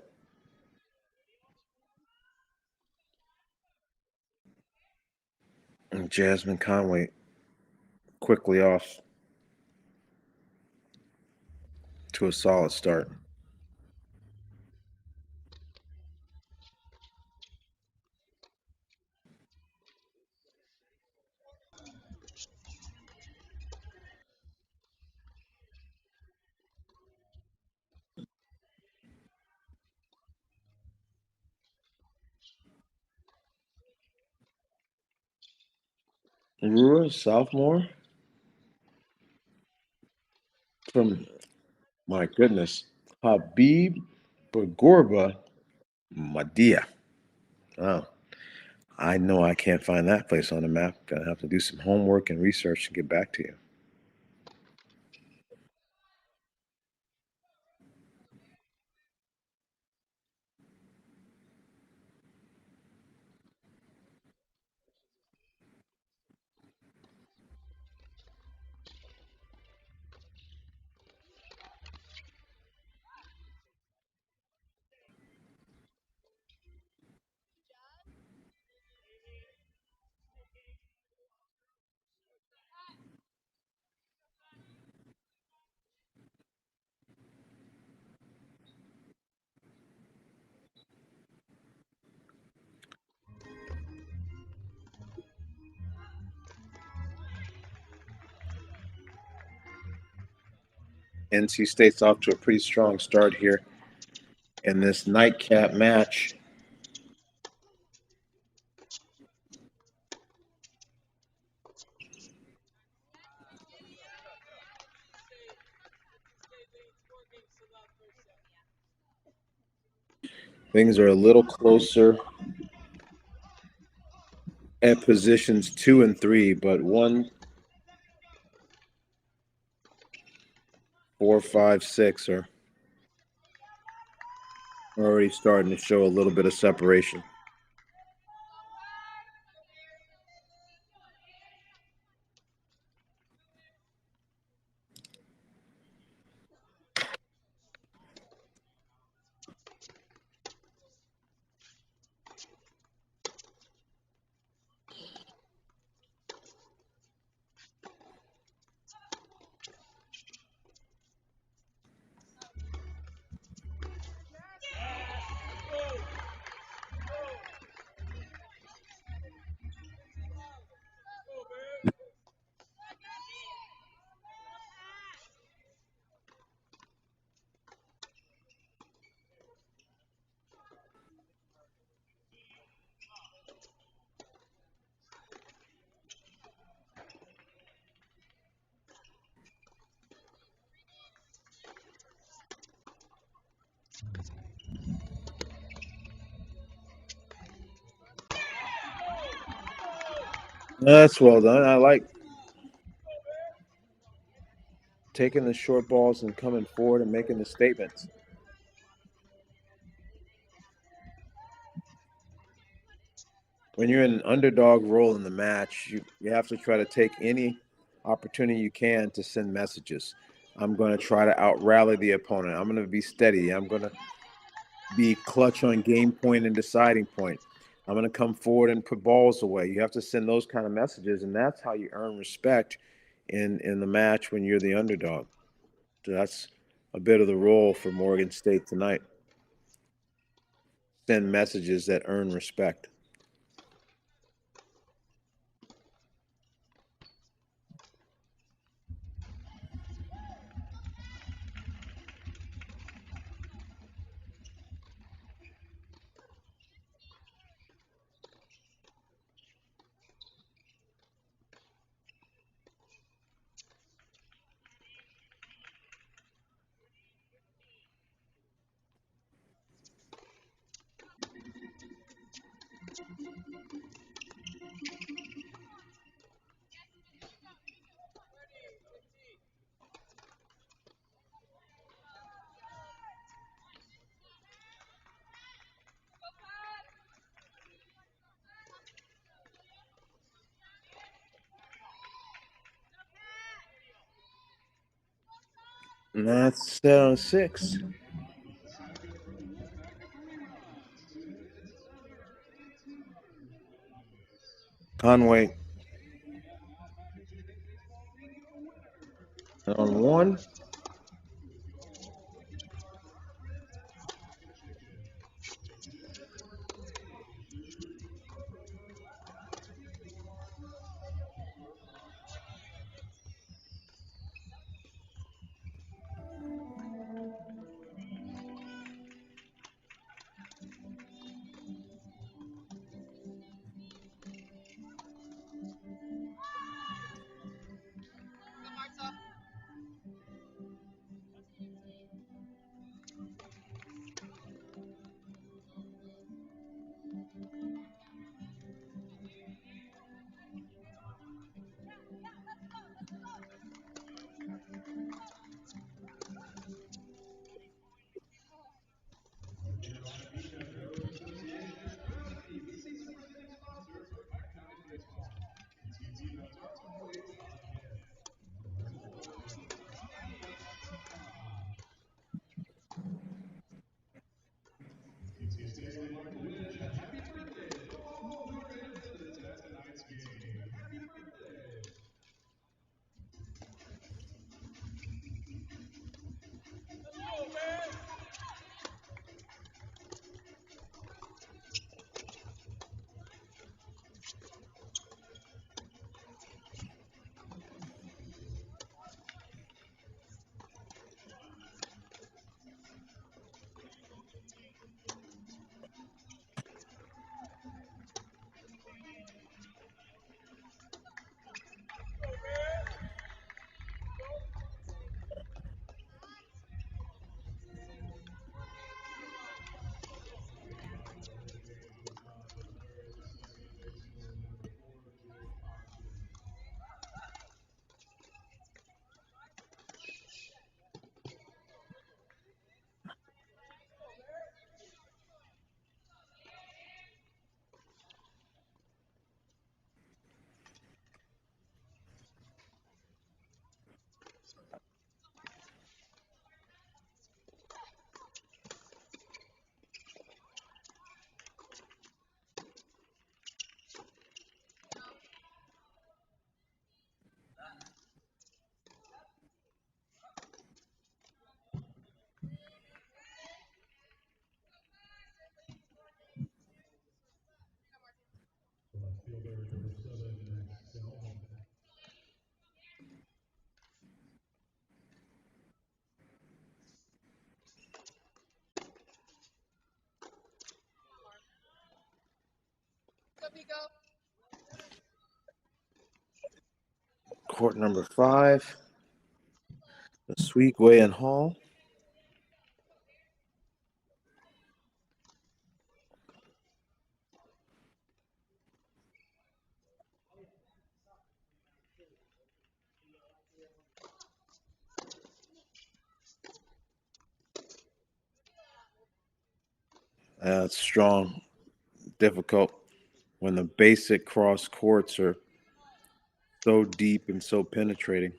And Jasmine Conway quickly off to a solid start. Rua, sophomore from, my goodness, Habib Bagorba Madia. Wow. I know I can't find that place on the map. Gonna have to do some homework and research to get back to you. NC State's off to a pretty strong start here in this nightcap match. Things are a little closer at positions 2 and 3, but 1, 4, 5, 6 are already starting to show a little bit of separation. That's well done. I like taking the short balls and coming forward and making the statements. When you're in an underdog role in the match, you have to try to take any opportunity you can to send messages. I'm going to try to out-rally the opponent. I'm going to be steady. I'm going to be clutch on game point and deciding point. I'm going to come forward and put balls away. You have to send those kind of messages, and that's how you earn respect in the match when you're the underdog. So that's a bit of the role for Morgan State tonight. Send messages that earn respect. And that's set on 6. Conway on 1. Court number 5, the Sweetway and Hall. It's strong, difficult when the basic cross courts are so deep and so penetrating.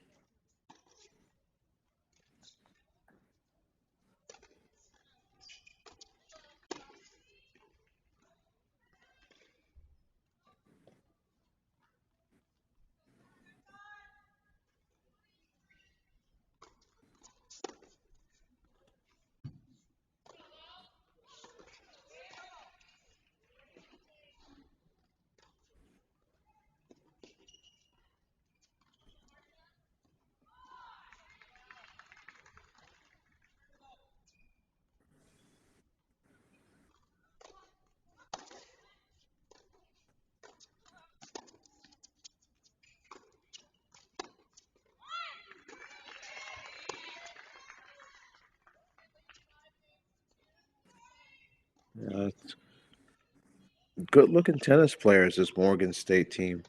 Good-looking tennis players, this Morgan State team,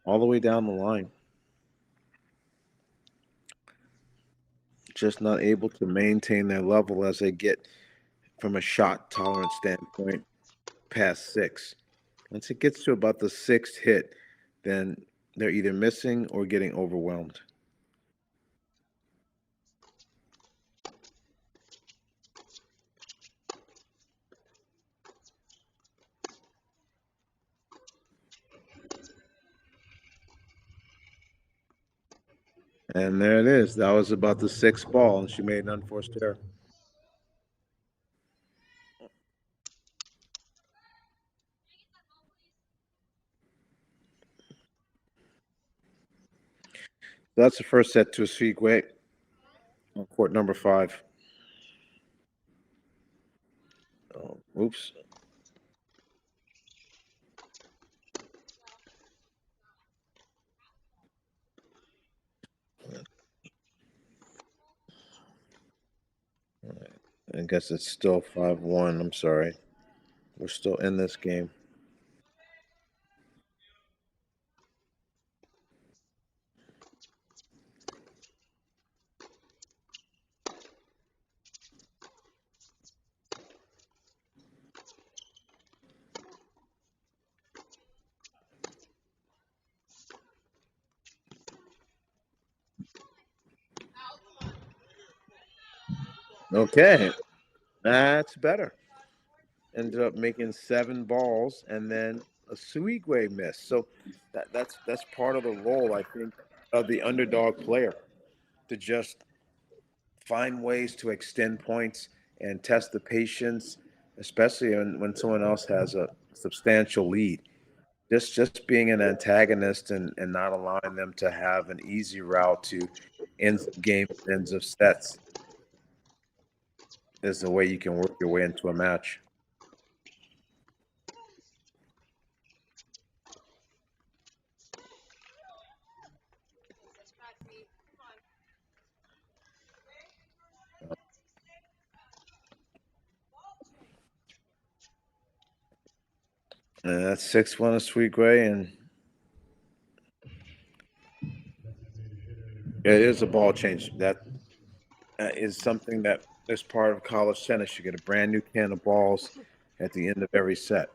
all the way down the line. Just not able to maintain their level as they get, from a shot tolerance standpoint, past 6. Once it gets to about the 6th hit, then they're either missing or getting overwhelmed. And there it is. That was about the 6th ball, and she made an unforced error. That's the first set to a Sweetway on court number 5. Oh, oops. I guess it's still 5-1. I'm sorry. We're still in this game. Okay. That's better. Ended up making 7 balls and then a Sweetway miss. So that's part of the role, I think, of the underdog player, to just find ways to extend points and test the patience, especially when someone else has a substantial lead. Just being an antagonist and not allowing them to have an easy route to ends of games, ends of sets, is the way you can work your way into a match. And that's 6-1 a Sweetway, and it is a ball change. That is something that is part of college tennis. You get a brand new can of balls at the end of every set.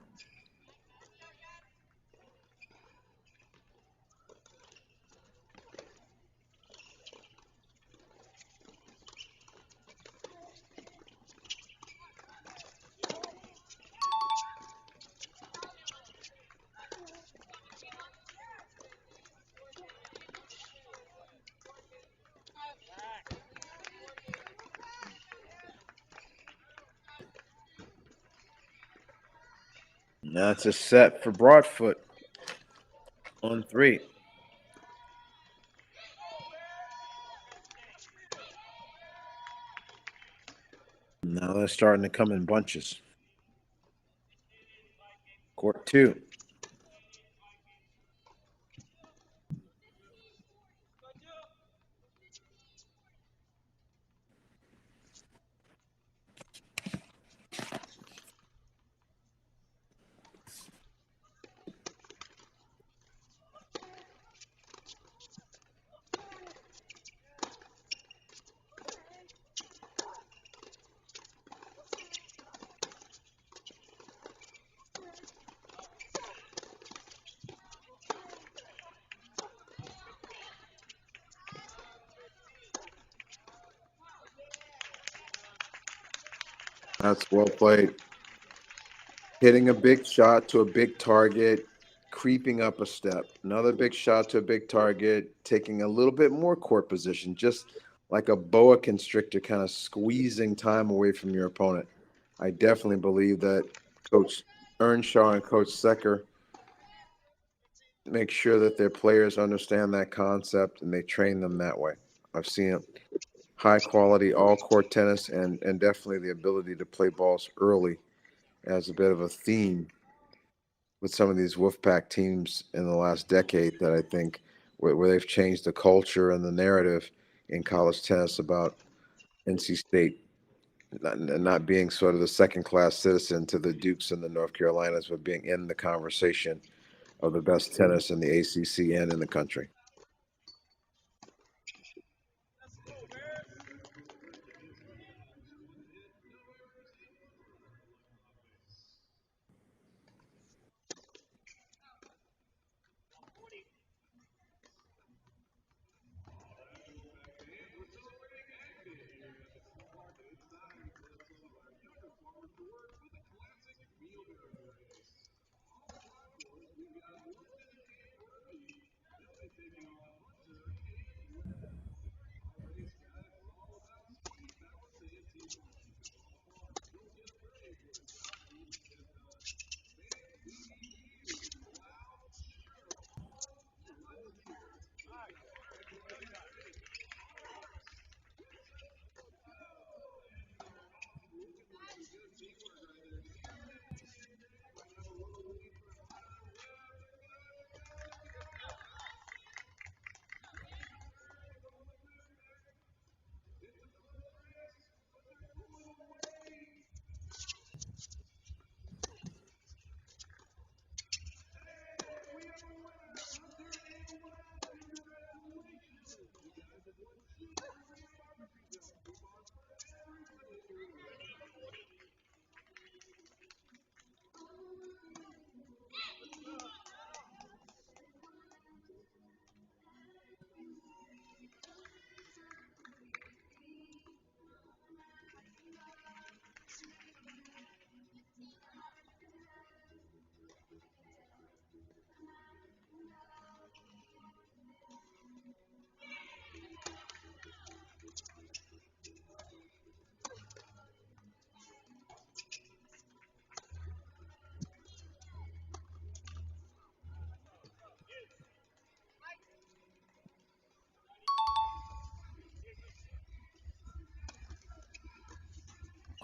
That's a set for Broadfoot on 3. Now they're starting to come in bunches. Court 2. That's well played. Hitting a big shot to a big target, creeping up a step. Another big shot to a big target, taking a little bit more court position, just like a boa constrictor, kind of squeezing time away from your opponent. I definitely believe that Coach Earnshaw and Coach Secker make sure that their players understand that concept and they train them that way. I've seen it. High quality all court tennis and definitely the ability to play balls early as a bit of a theme with some of these Wolfpack teams in the last decade that I think where they've changed the culture and the narrative in college tennis about NC State not being sort of the second class citizen to the Dukes and the North Carolinas, but being in the conversation of the best tennis in the ACC and in the country.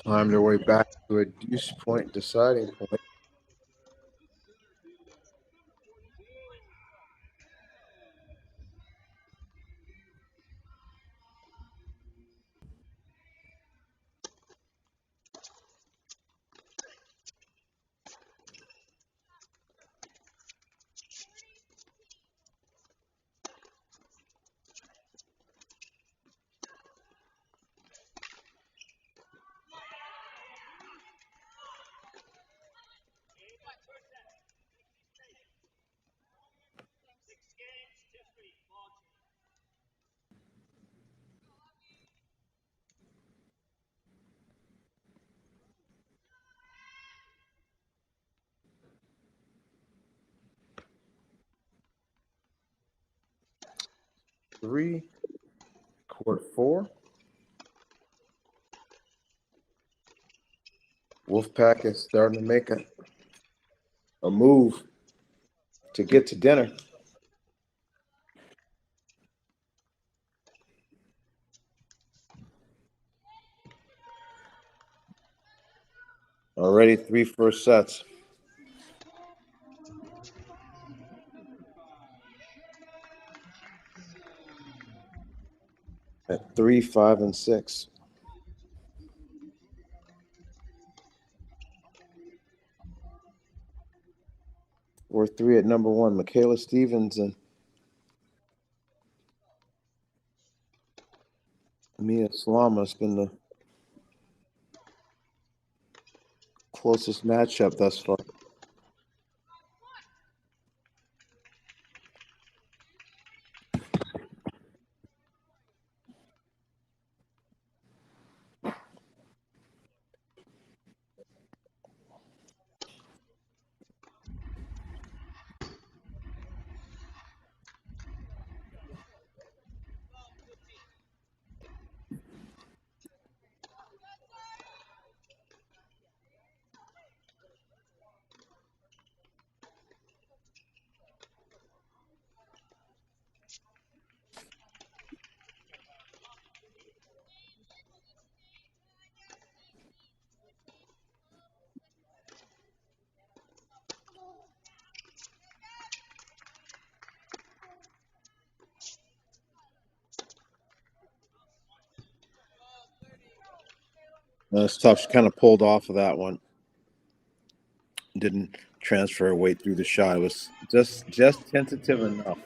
Climb their way back to a deuce point deciding point. Three, court four. Wolfpack is starting to make a move to get to dinner. Already 3 first sets. At 3, 5, and 6. Or 3 at number 1. Michaela Stevens and Mia Salama has been the closest matchup thus far. That's tough. She kind of pulled off of that one. Didn't transfer her weight through the shot. It was just tentative enough.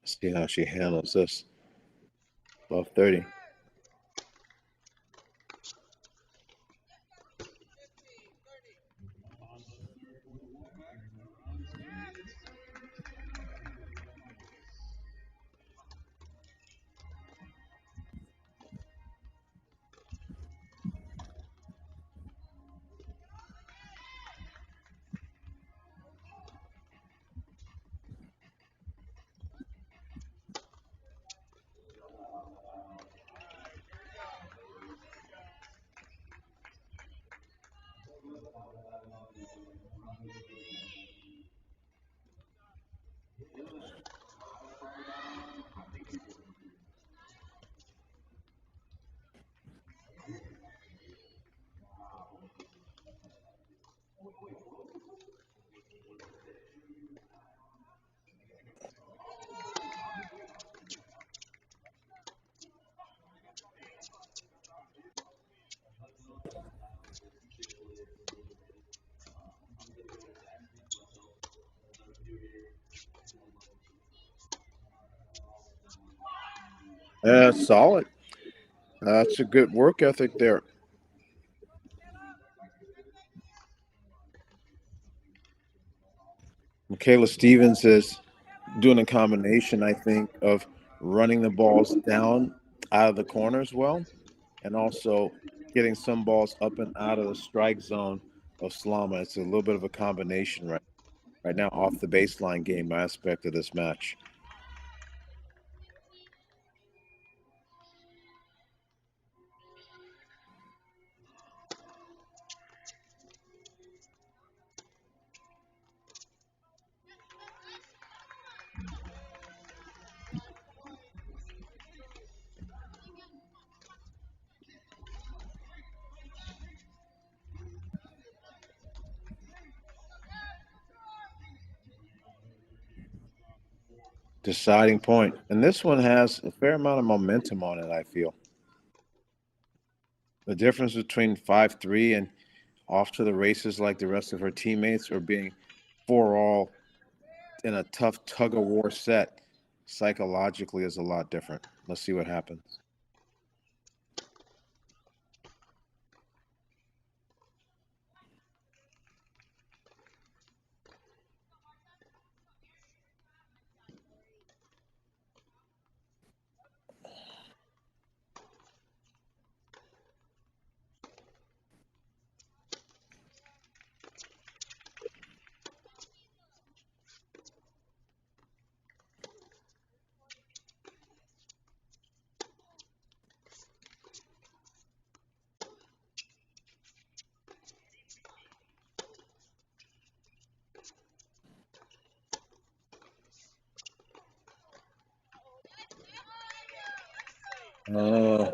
See how she handles this. Above 30. Solid. That's a good work ethic there. Michaela Stevens is doing a combination, I think, of running the balls down out of the corners well, and also getting some balls up and out of the strike zone of Slama. It's a little bit of a combination right now off the baseline game aspect of this match. Deciding point. And this one has a fair amount of momentum on it, I feel. The difference between 5-3 and off to the races like the rest of her teammates, or being 4-all in a tough tug of war set, psychologically is a lot different. Let's see what happens.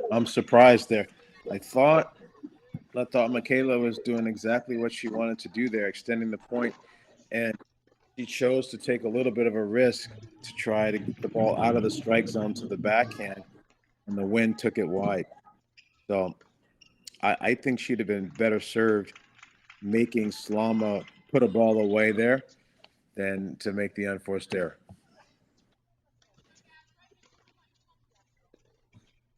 I'm surprised there. I thought Michaela was doing exactly what she wanted to do there, extending the point, and she chose to take a little bit of a risk to try to get the ball out of the strike zone to the backhand, and the wind took it wide. So I think she'd have been better served making Slama put a ball away there than to make the unforced error.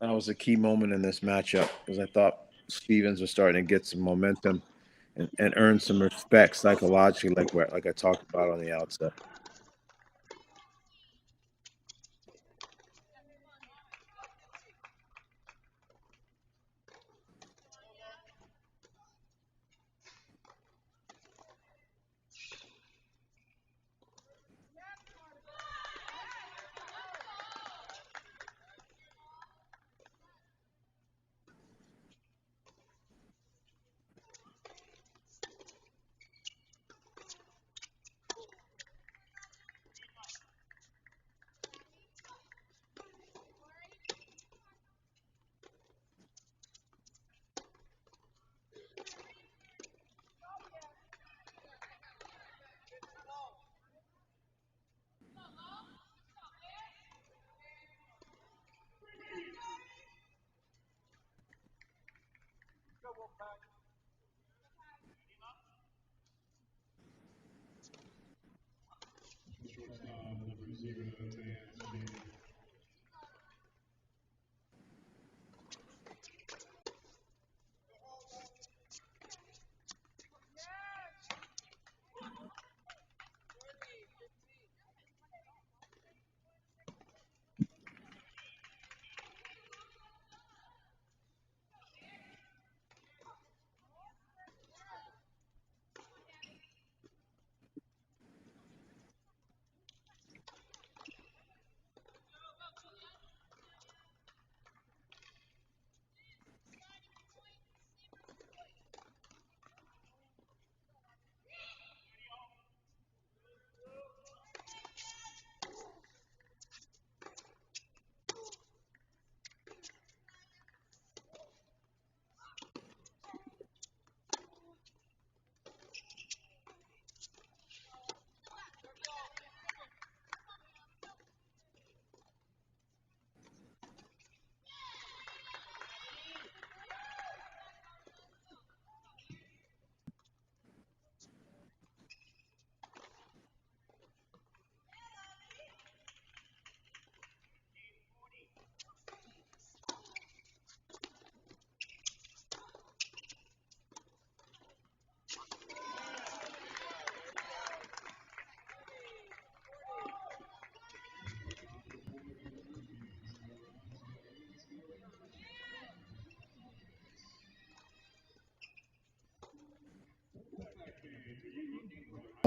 That was a key moment in this matchup because I thought Stevens was starting to get some momentum and earn some respect psychologically, like I talked about on the outset.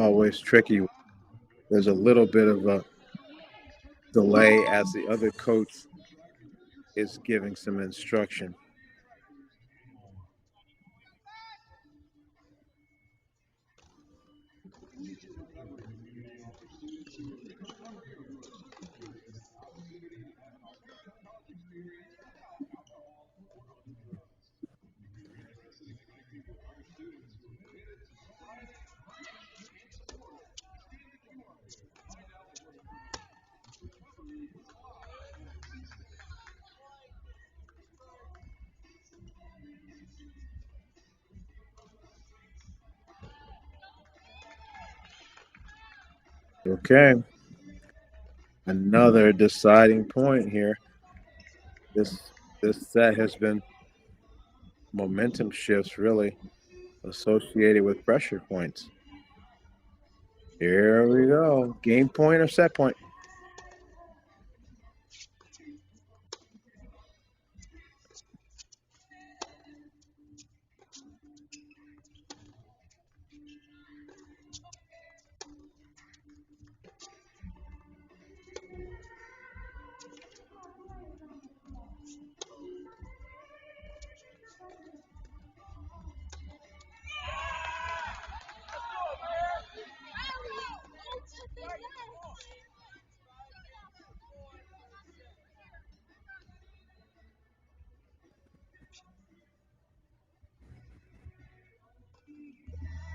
always tricky. There's a little bit of a delay as the other coach is giving some instruction. Okay. Another deciding point here. This set has been momentum shifts really associated with pressure points. Here we go. Game point or set point?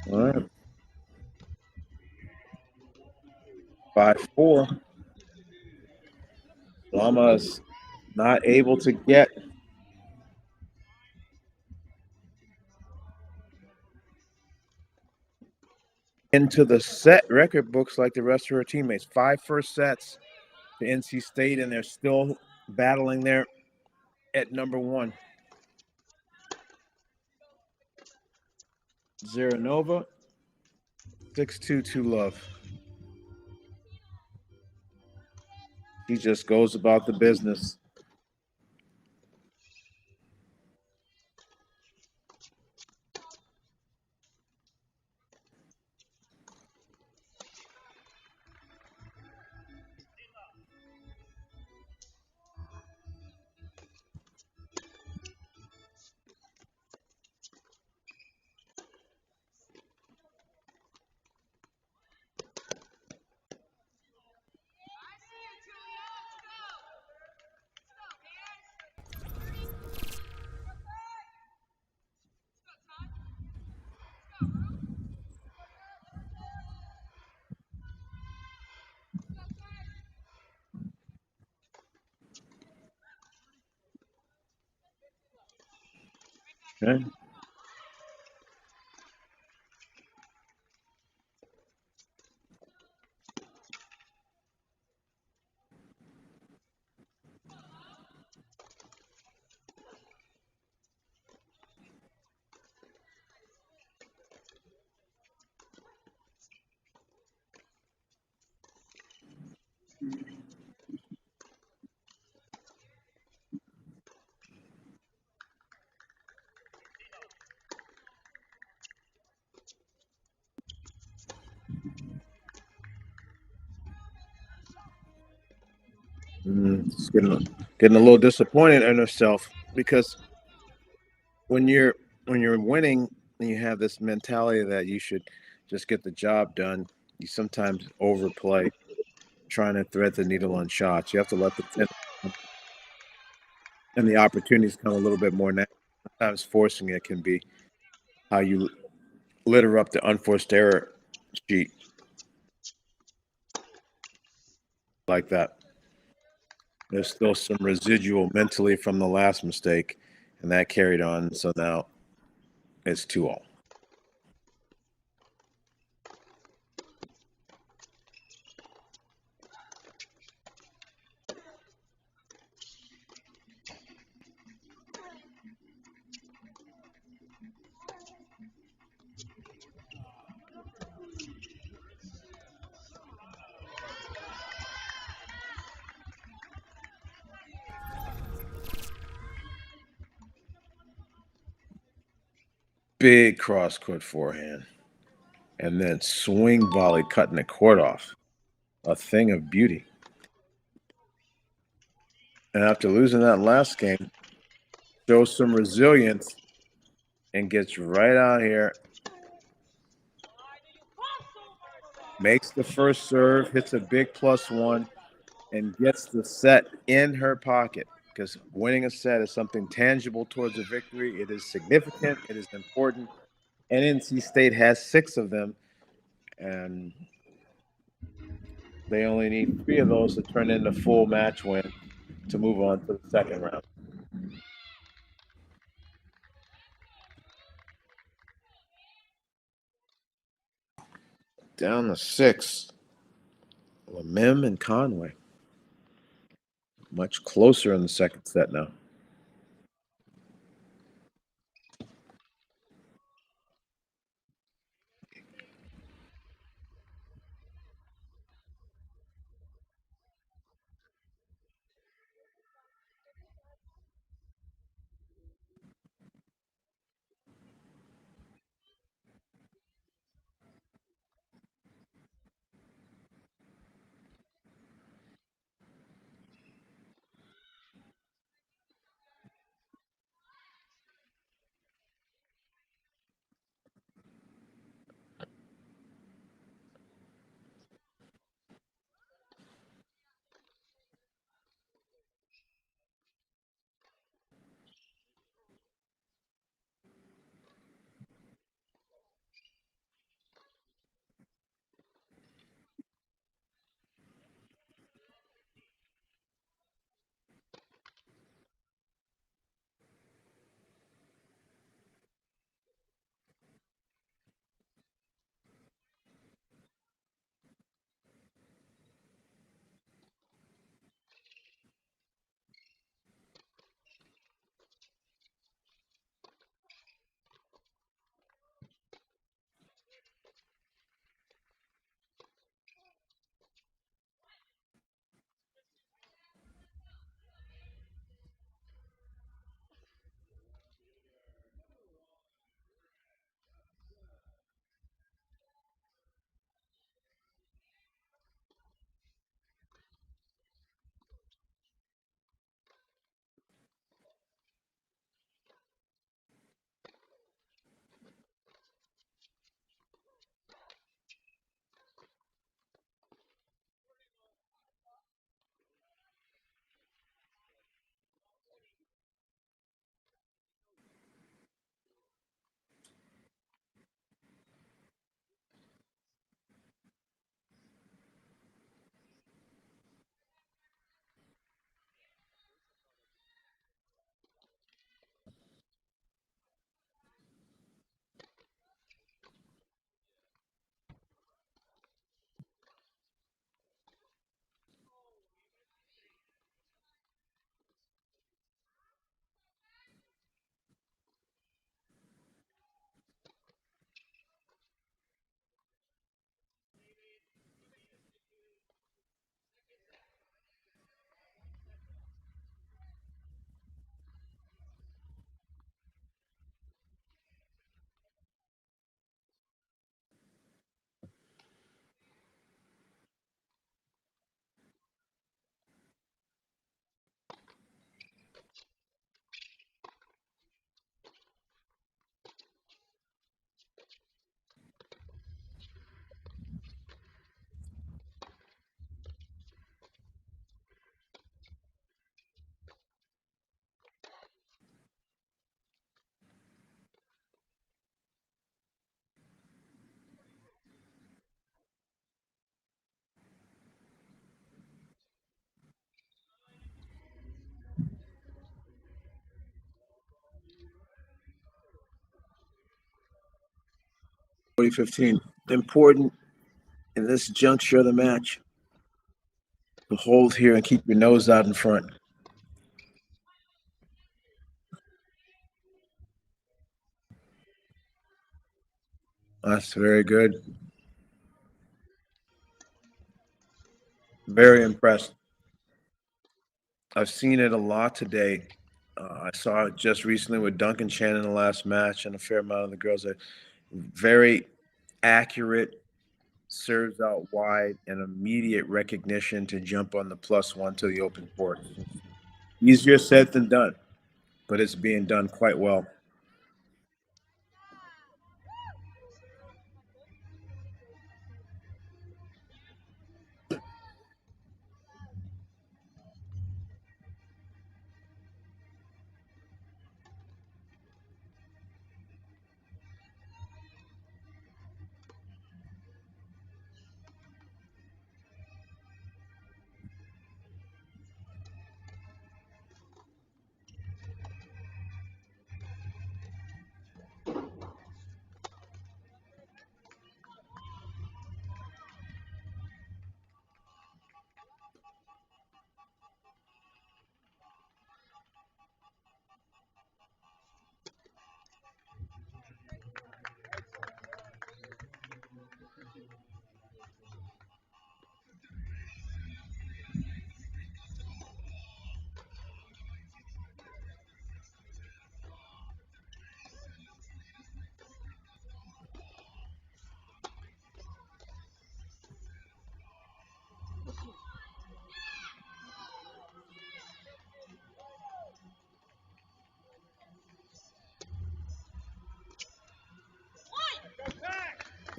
All right. 5-4. Lama's not able to get into the set record books like the rest of her teammates. 5 first sets to NC State, and they're still battling there at number 1. Zeranova, 6-2 to love. He just goes about the business. Okay. It's getting a little disappointed in herself because when you're winning and you have this mentality that you should just get the job done, you sometimes overplay trying to thread the needle on shots. You have to let the and the opportunities come a little bit more natural. Sometimes forcing it can be how you litter up the unforced error sheet like that. There's still some residual mentally from the last mistake, and that carried on. So now it's 2-all. Big cross court forehand. and then swing volley cutting the court off. A thing of beauty. And after losing that last game, shows some resilience and gets right out here. Makes the first serve, hits a big +1, and gets the set in her pocket. Because winning a set is something tangible towards a victory. It is significant. It is important. And NC State has 6 of them. And they only need 3 of those to turn into full match win to move on to the second round. Down to 6. Lamem and Conway. Much closer in the second set now. Important in this juncture of the match to hold here and keep your nose out in front. That's very good. Very impressed. I've seen it a lot today. I saw it just recently with Duncan Shannon in the last match, and a fair amount of the girls are very accurate, serves out wide, and immediate recognition to jump on the +1 to the open court. Easier said than done, but it's being done quite well.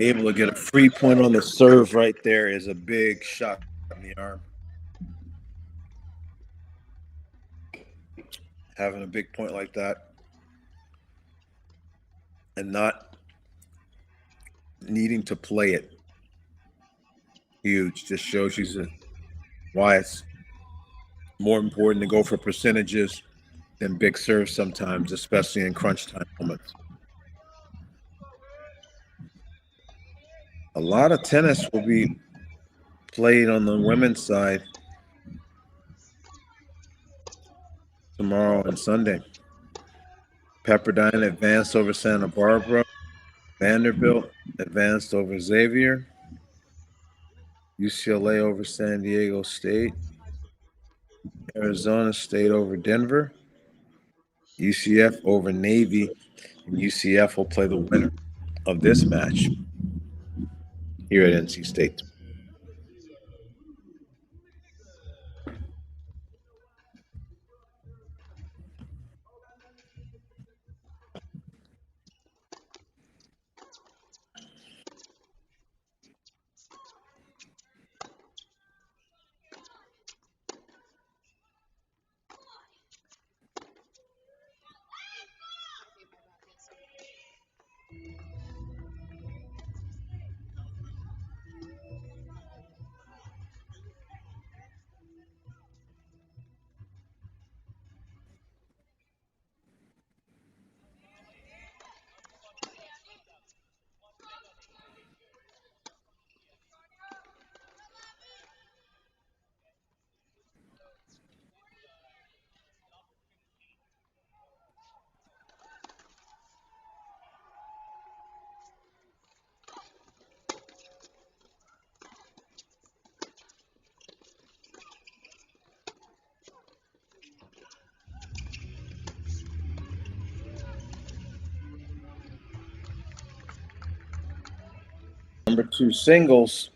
Able to get a free point on the serve right there is a big shot in the arm. Having a big point like that and not needing to play it. Huge. Just shows you why it's more important to go for percentages than big serves sometimes, especially in crunch time moments. A lot of tennis will be played on the women's side tomorrow and Sunday. Pepperdine advanced over Santa Barbara. Vanderbilt advanced over Xavier. UCLA over San Diego State. Arizona State over Denver. UCF over Navy. And UCF will play the winner of this match here at NC State. Number 2 singles.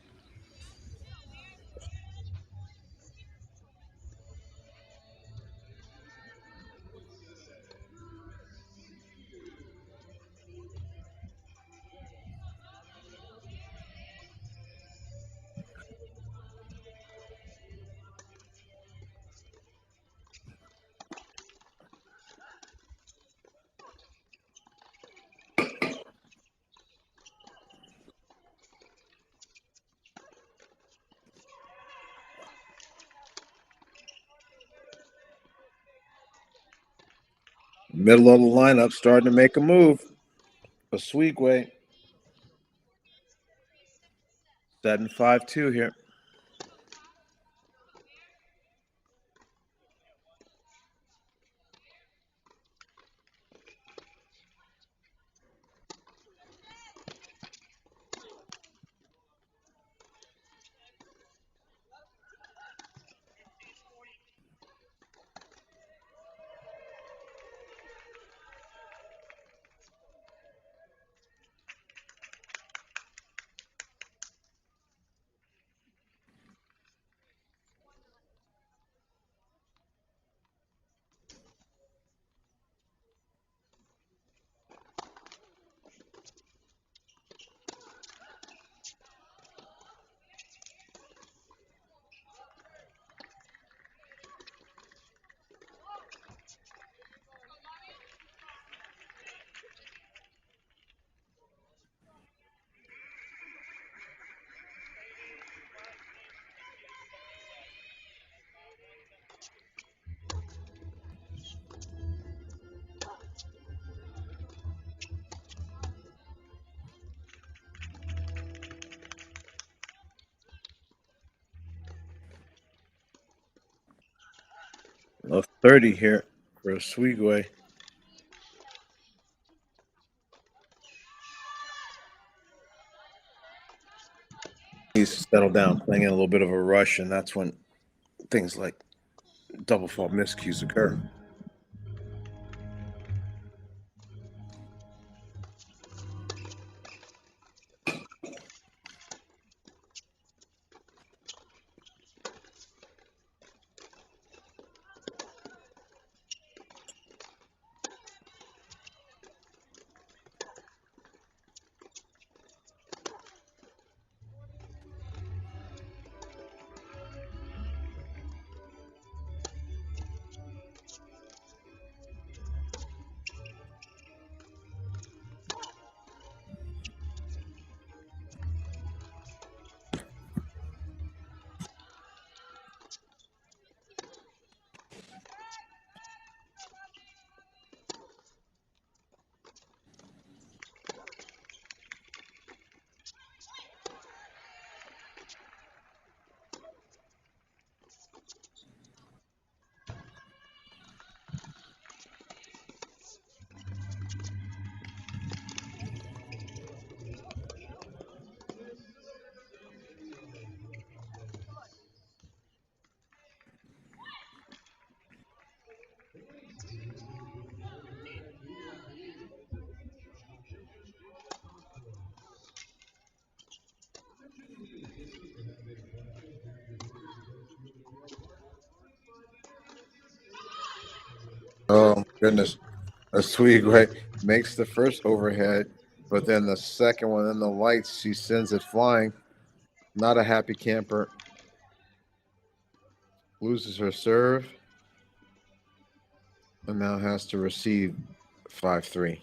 Middle of the lineup starting to make a move. Oswego setting 5-2 here. of 30 here for Swigway. He's settled down, playing in a little bit of a rush, and that's when things like double fault miscues occur. Oh, my goodness. Swigway makes the first overhead, but then the second one in the lights, she sends it flying. Not a happy camper. Loses her serve and now has to receive 5-3.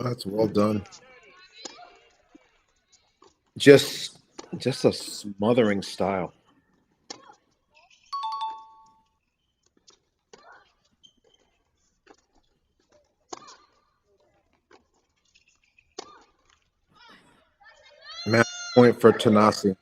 That's well done. Just a smothering style. Match point for Tanasi.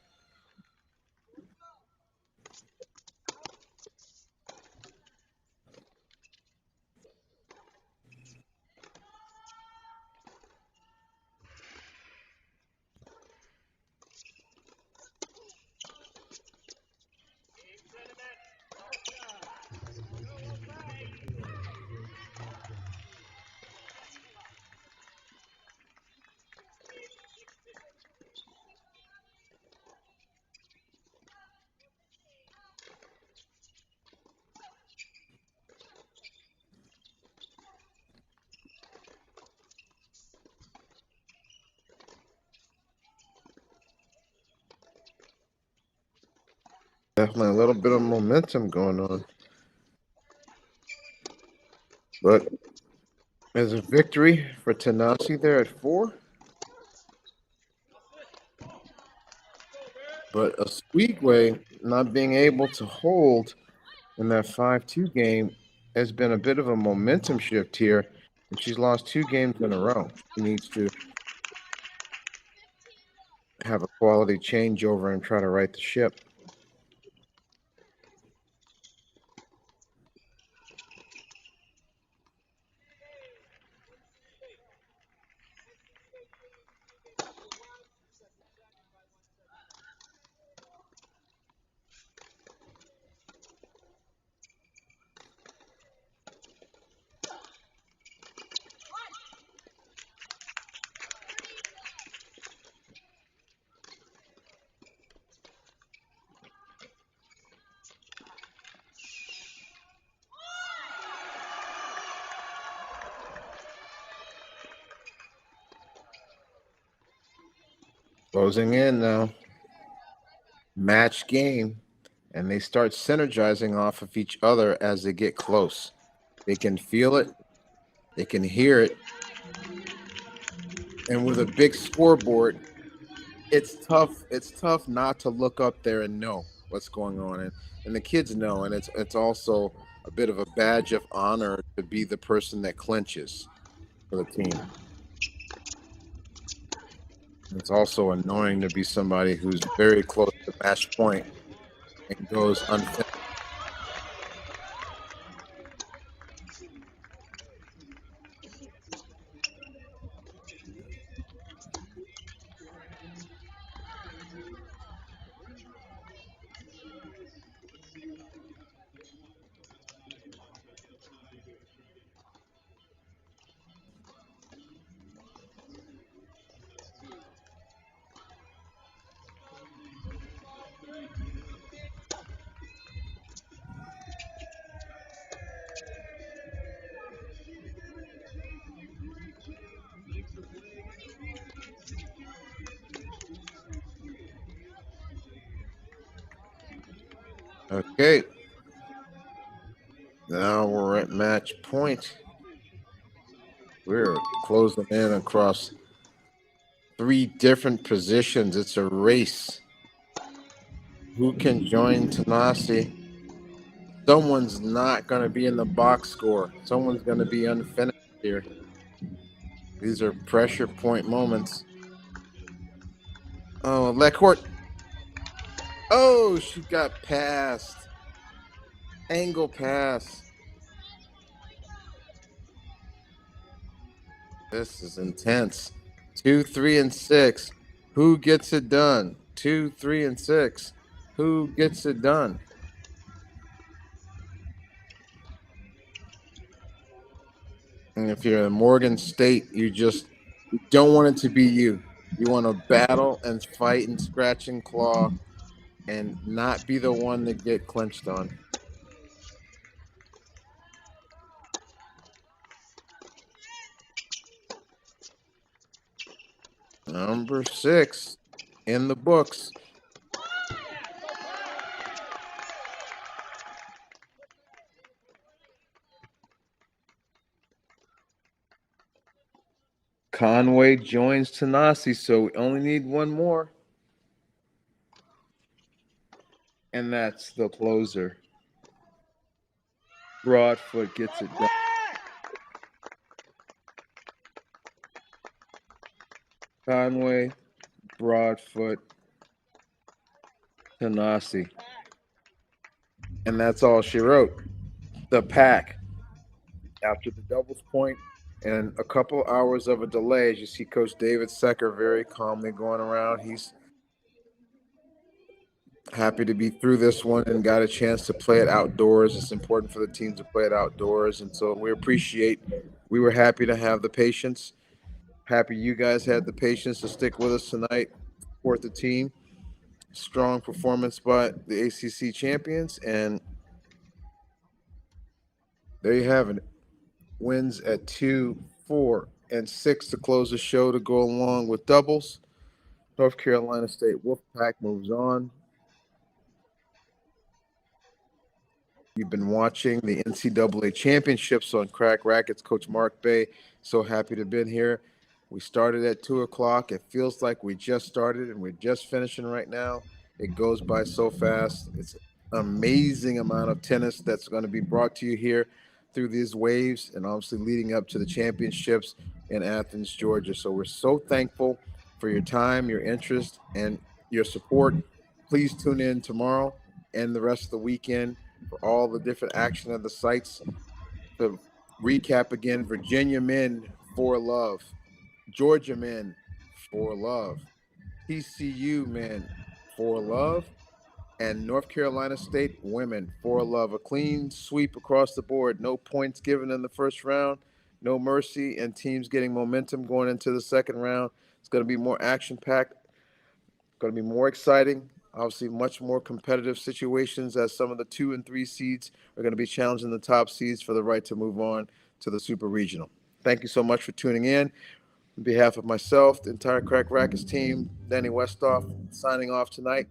Definitely a little bit of momentum going on. But there's a victory for Tanasi there at 4. But Oswego not being able to hold in that 5-2 game has been a bit of a momentum shift here. And she's lost 2 games in a row. She needs to have a quality changeover and try to right the ship. Closing in now. Match game. And they start synergizing off of each other as they get close. They can feel it. They can hear it. And with a big scoreboard, it's tough not to look up there and know what's going on. And the kids know. And it's also a bit of a badge of honor to be the person that clinches for the team. It's also annoying to be somebody who's very close to match point and goes unfinished. Okay. Now we're at match point. We're closing in across 3 different positions. It's a race. Who can join Tanasi? Someone's not going to be in the box score. Someone's going to be unfinished here. These are pressure point moments. Oh, Lecourt. Oh, she got passed. Angle pass. This is intense. 2, 3, and 6. Who gets it done? 2, 3, and 6. Who gets it done? And if you're in Morgan State, you don't want it to be you. You want to battle and fight and scratch and claw and not be the one to get clinched on. Number 6 in the books. Conway joins Tanasi, so we only need one more. And that's the closer. Broadfoot gets it done. Conway, Broadfoot, Tanasi. And that's all she wrote. The pack. After the doubles point and a couple hours of a delay, as you see Coach David Secker very calmly going around. He's happy to be through this one and got a chance to play it outdoors. It's important for the team to play it outdoors. And so we were happy to have the patience. Happy you guys had the patience to stick with us tonight, support the team. Strong performance by the ACC champions. And there you have it. Wins at 2, 4, and 6 to close the show to go along with doubles. North Carolina State Wolfpack moves on. You've been watching the NCAA championships on Crack Rackets. Coach Mark Bay, so happy to have been here. We started at 2 o'clock. It feels like we just started and we're just finishing right now. It goes by so fast. It's an amazing amount of tennis that's going to be brought to you here through these waves and obviously leading up to the championships in Athens, Georgia. So we're so thankful for your time, your interest, and your support. Please tune in tomorrow and the rest of the weekend for all the different action of the sites. To recap again, Virginia men for love, Georgia men for love, TCU men for love, and North Carolina State women for love. A clean sweep across the board. No points given in the first round, no mercy, and teams getting momentum going into the second round. It's going to be more action-packed, going to be more exciting. Obviously, much more competitive situations as some of the 2 and 3 seeds are going to be challenging the top seeds for the right to move on to the Super Regional. Thank you so much for tuning in. On behalf of myself, the entire Crack Rackets team, Danny Westoff signing off tonight.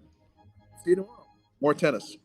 See you tomorrow. More tennis.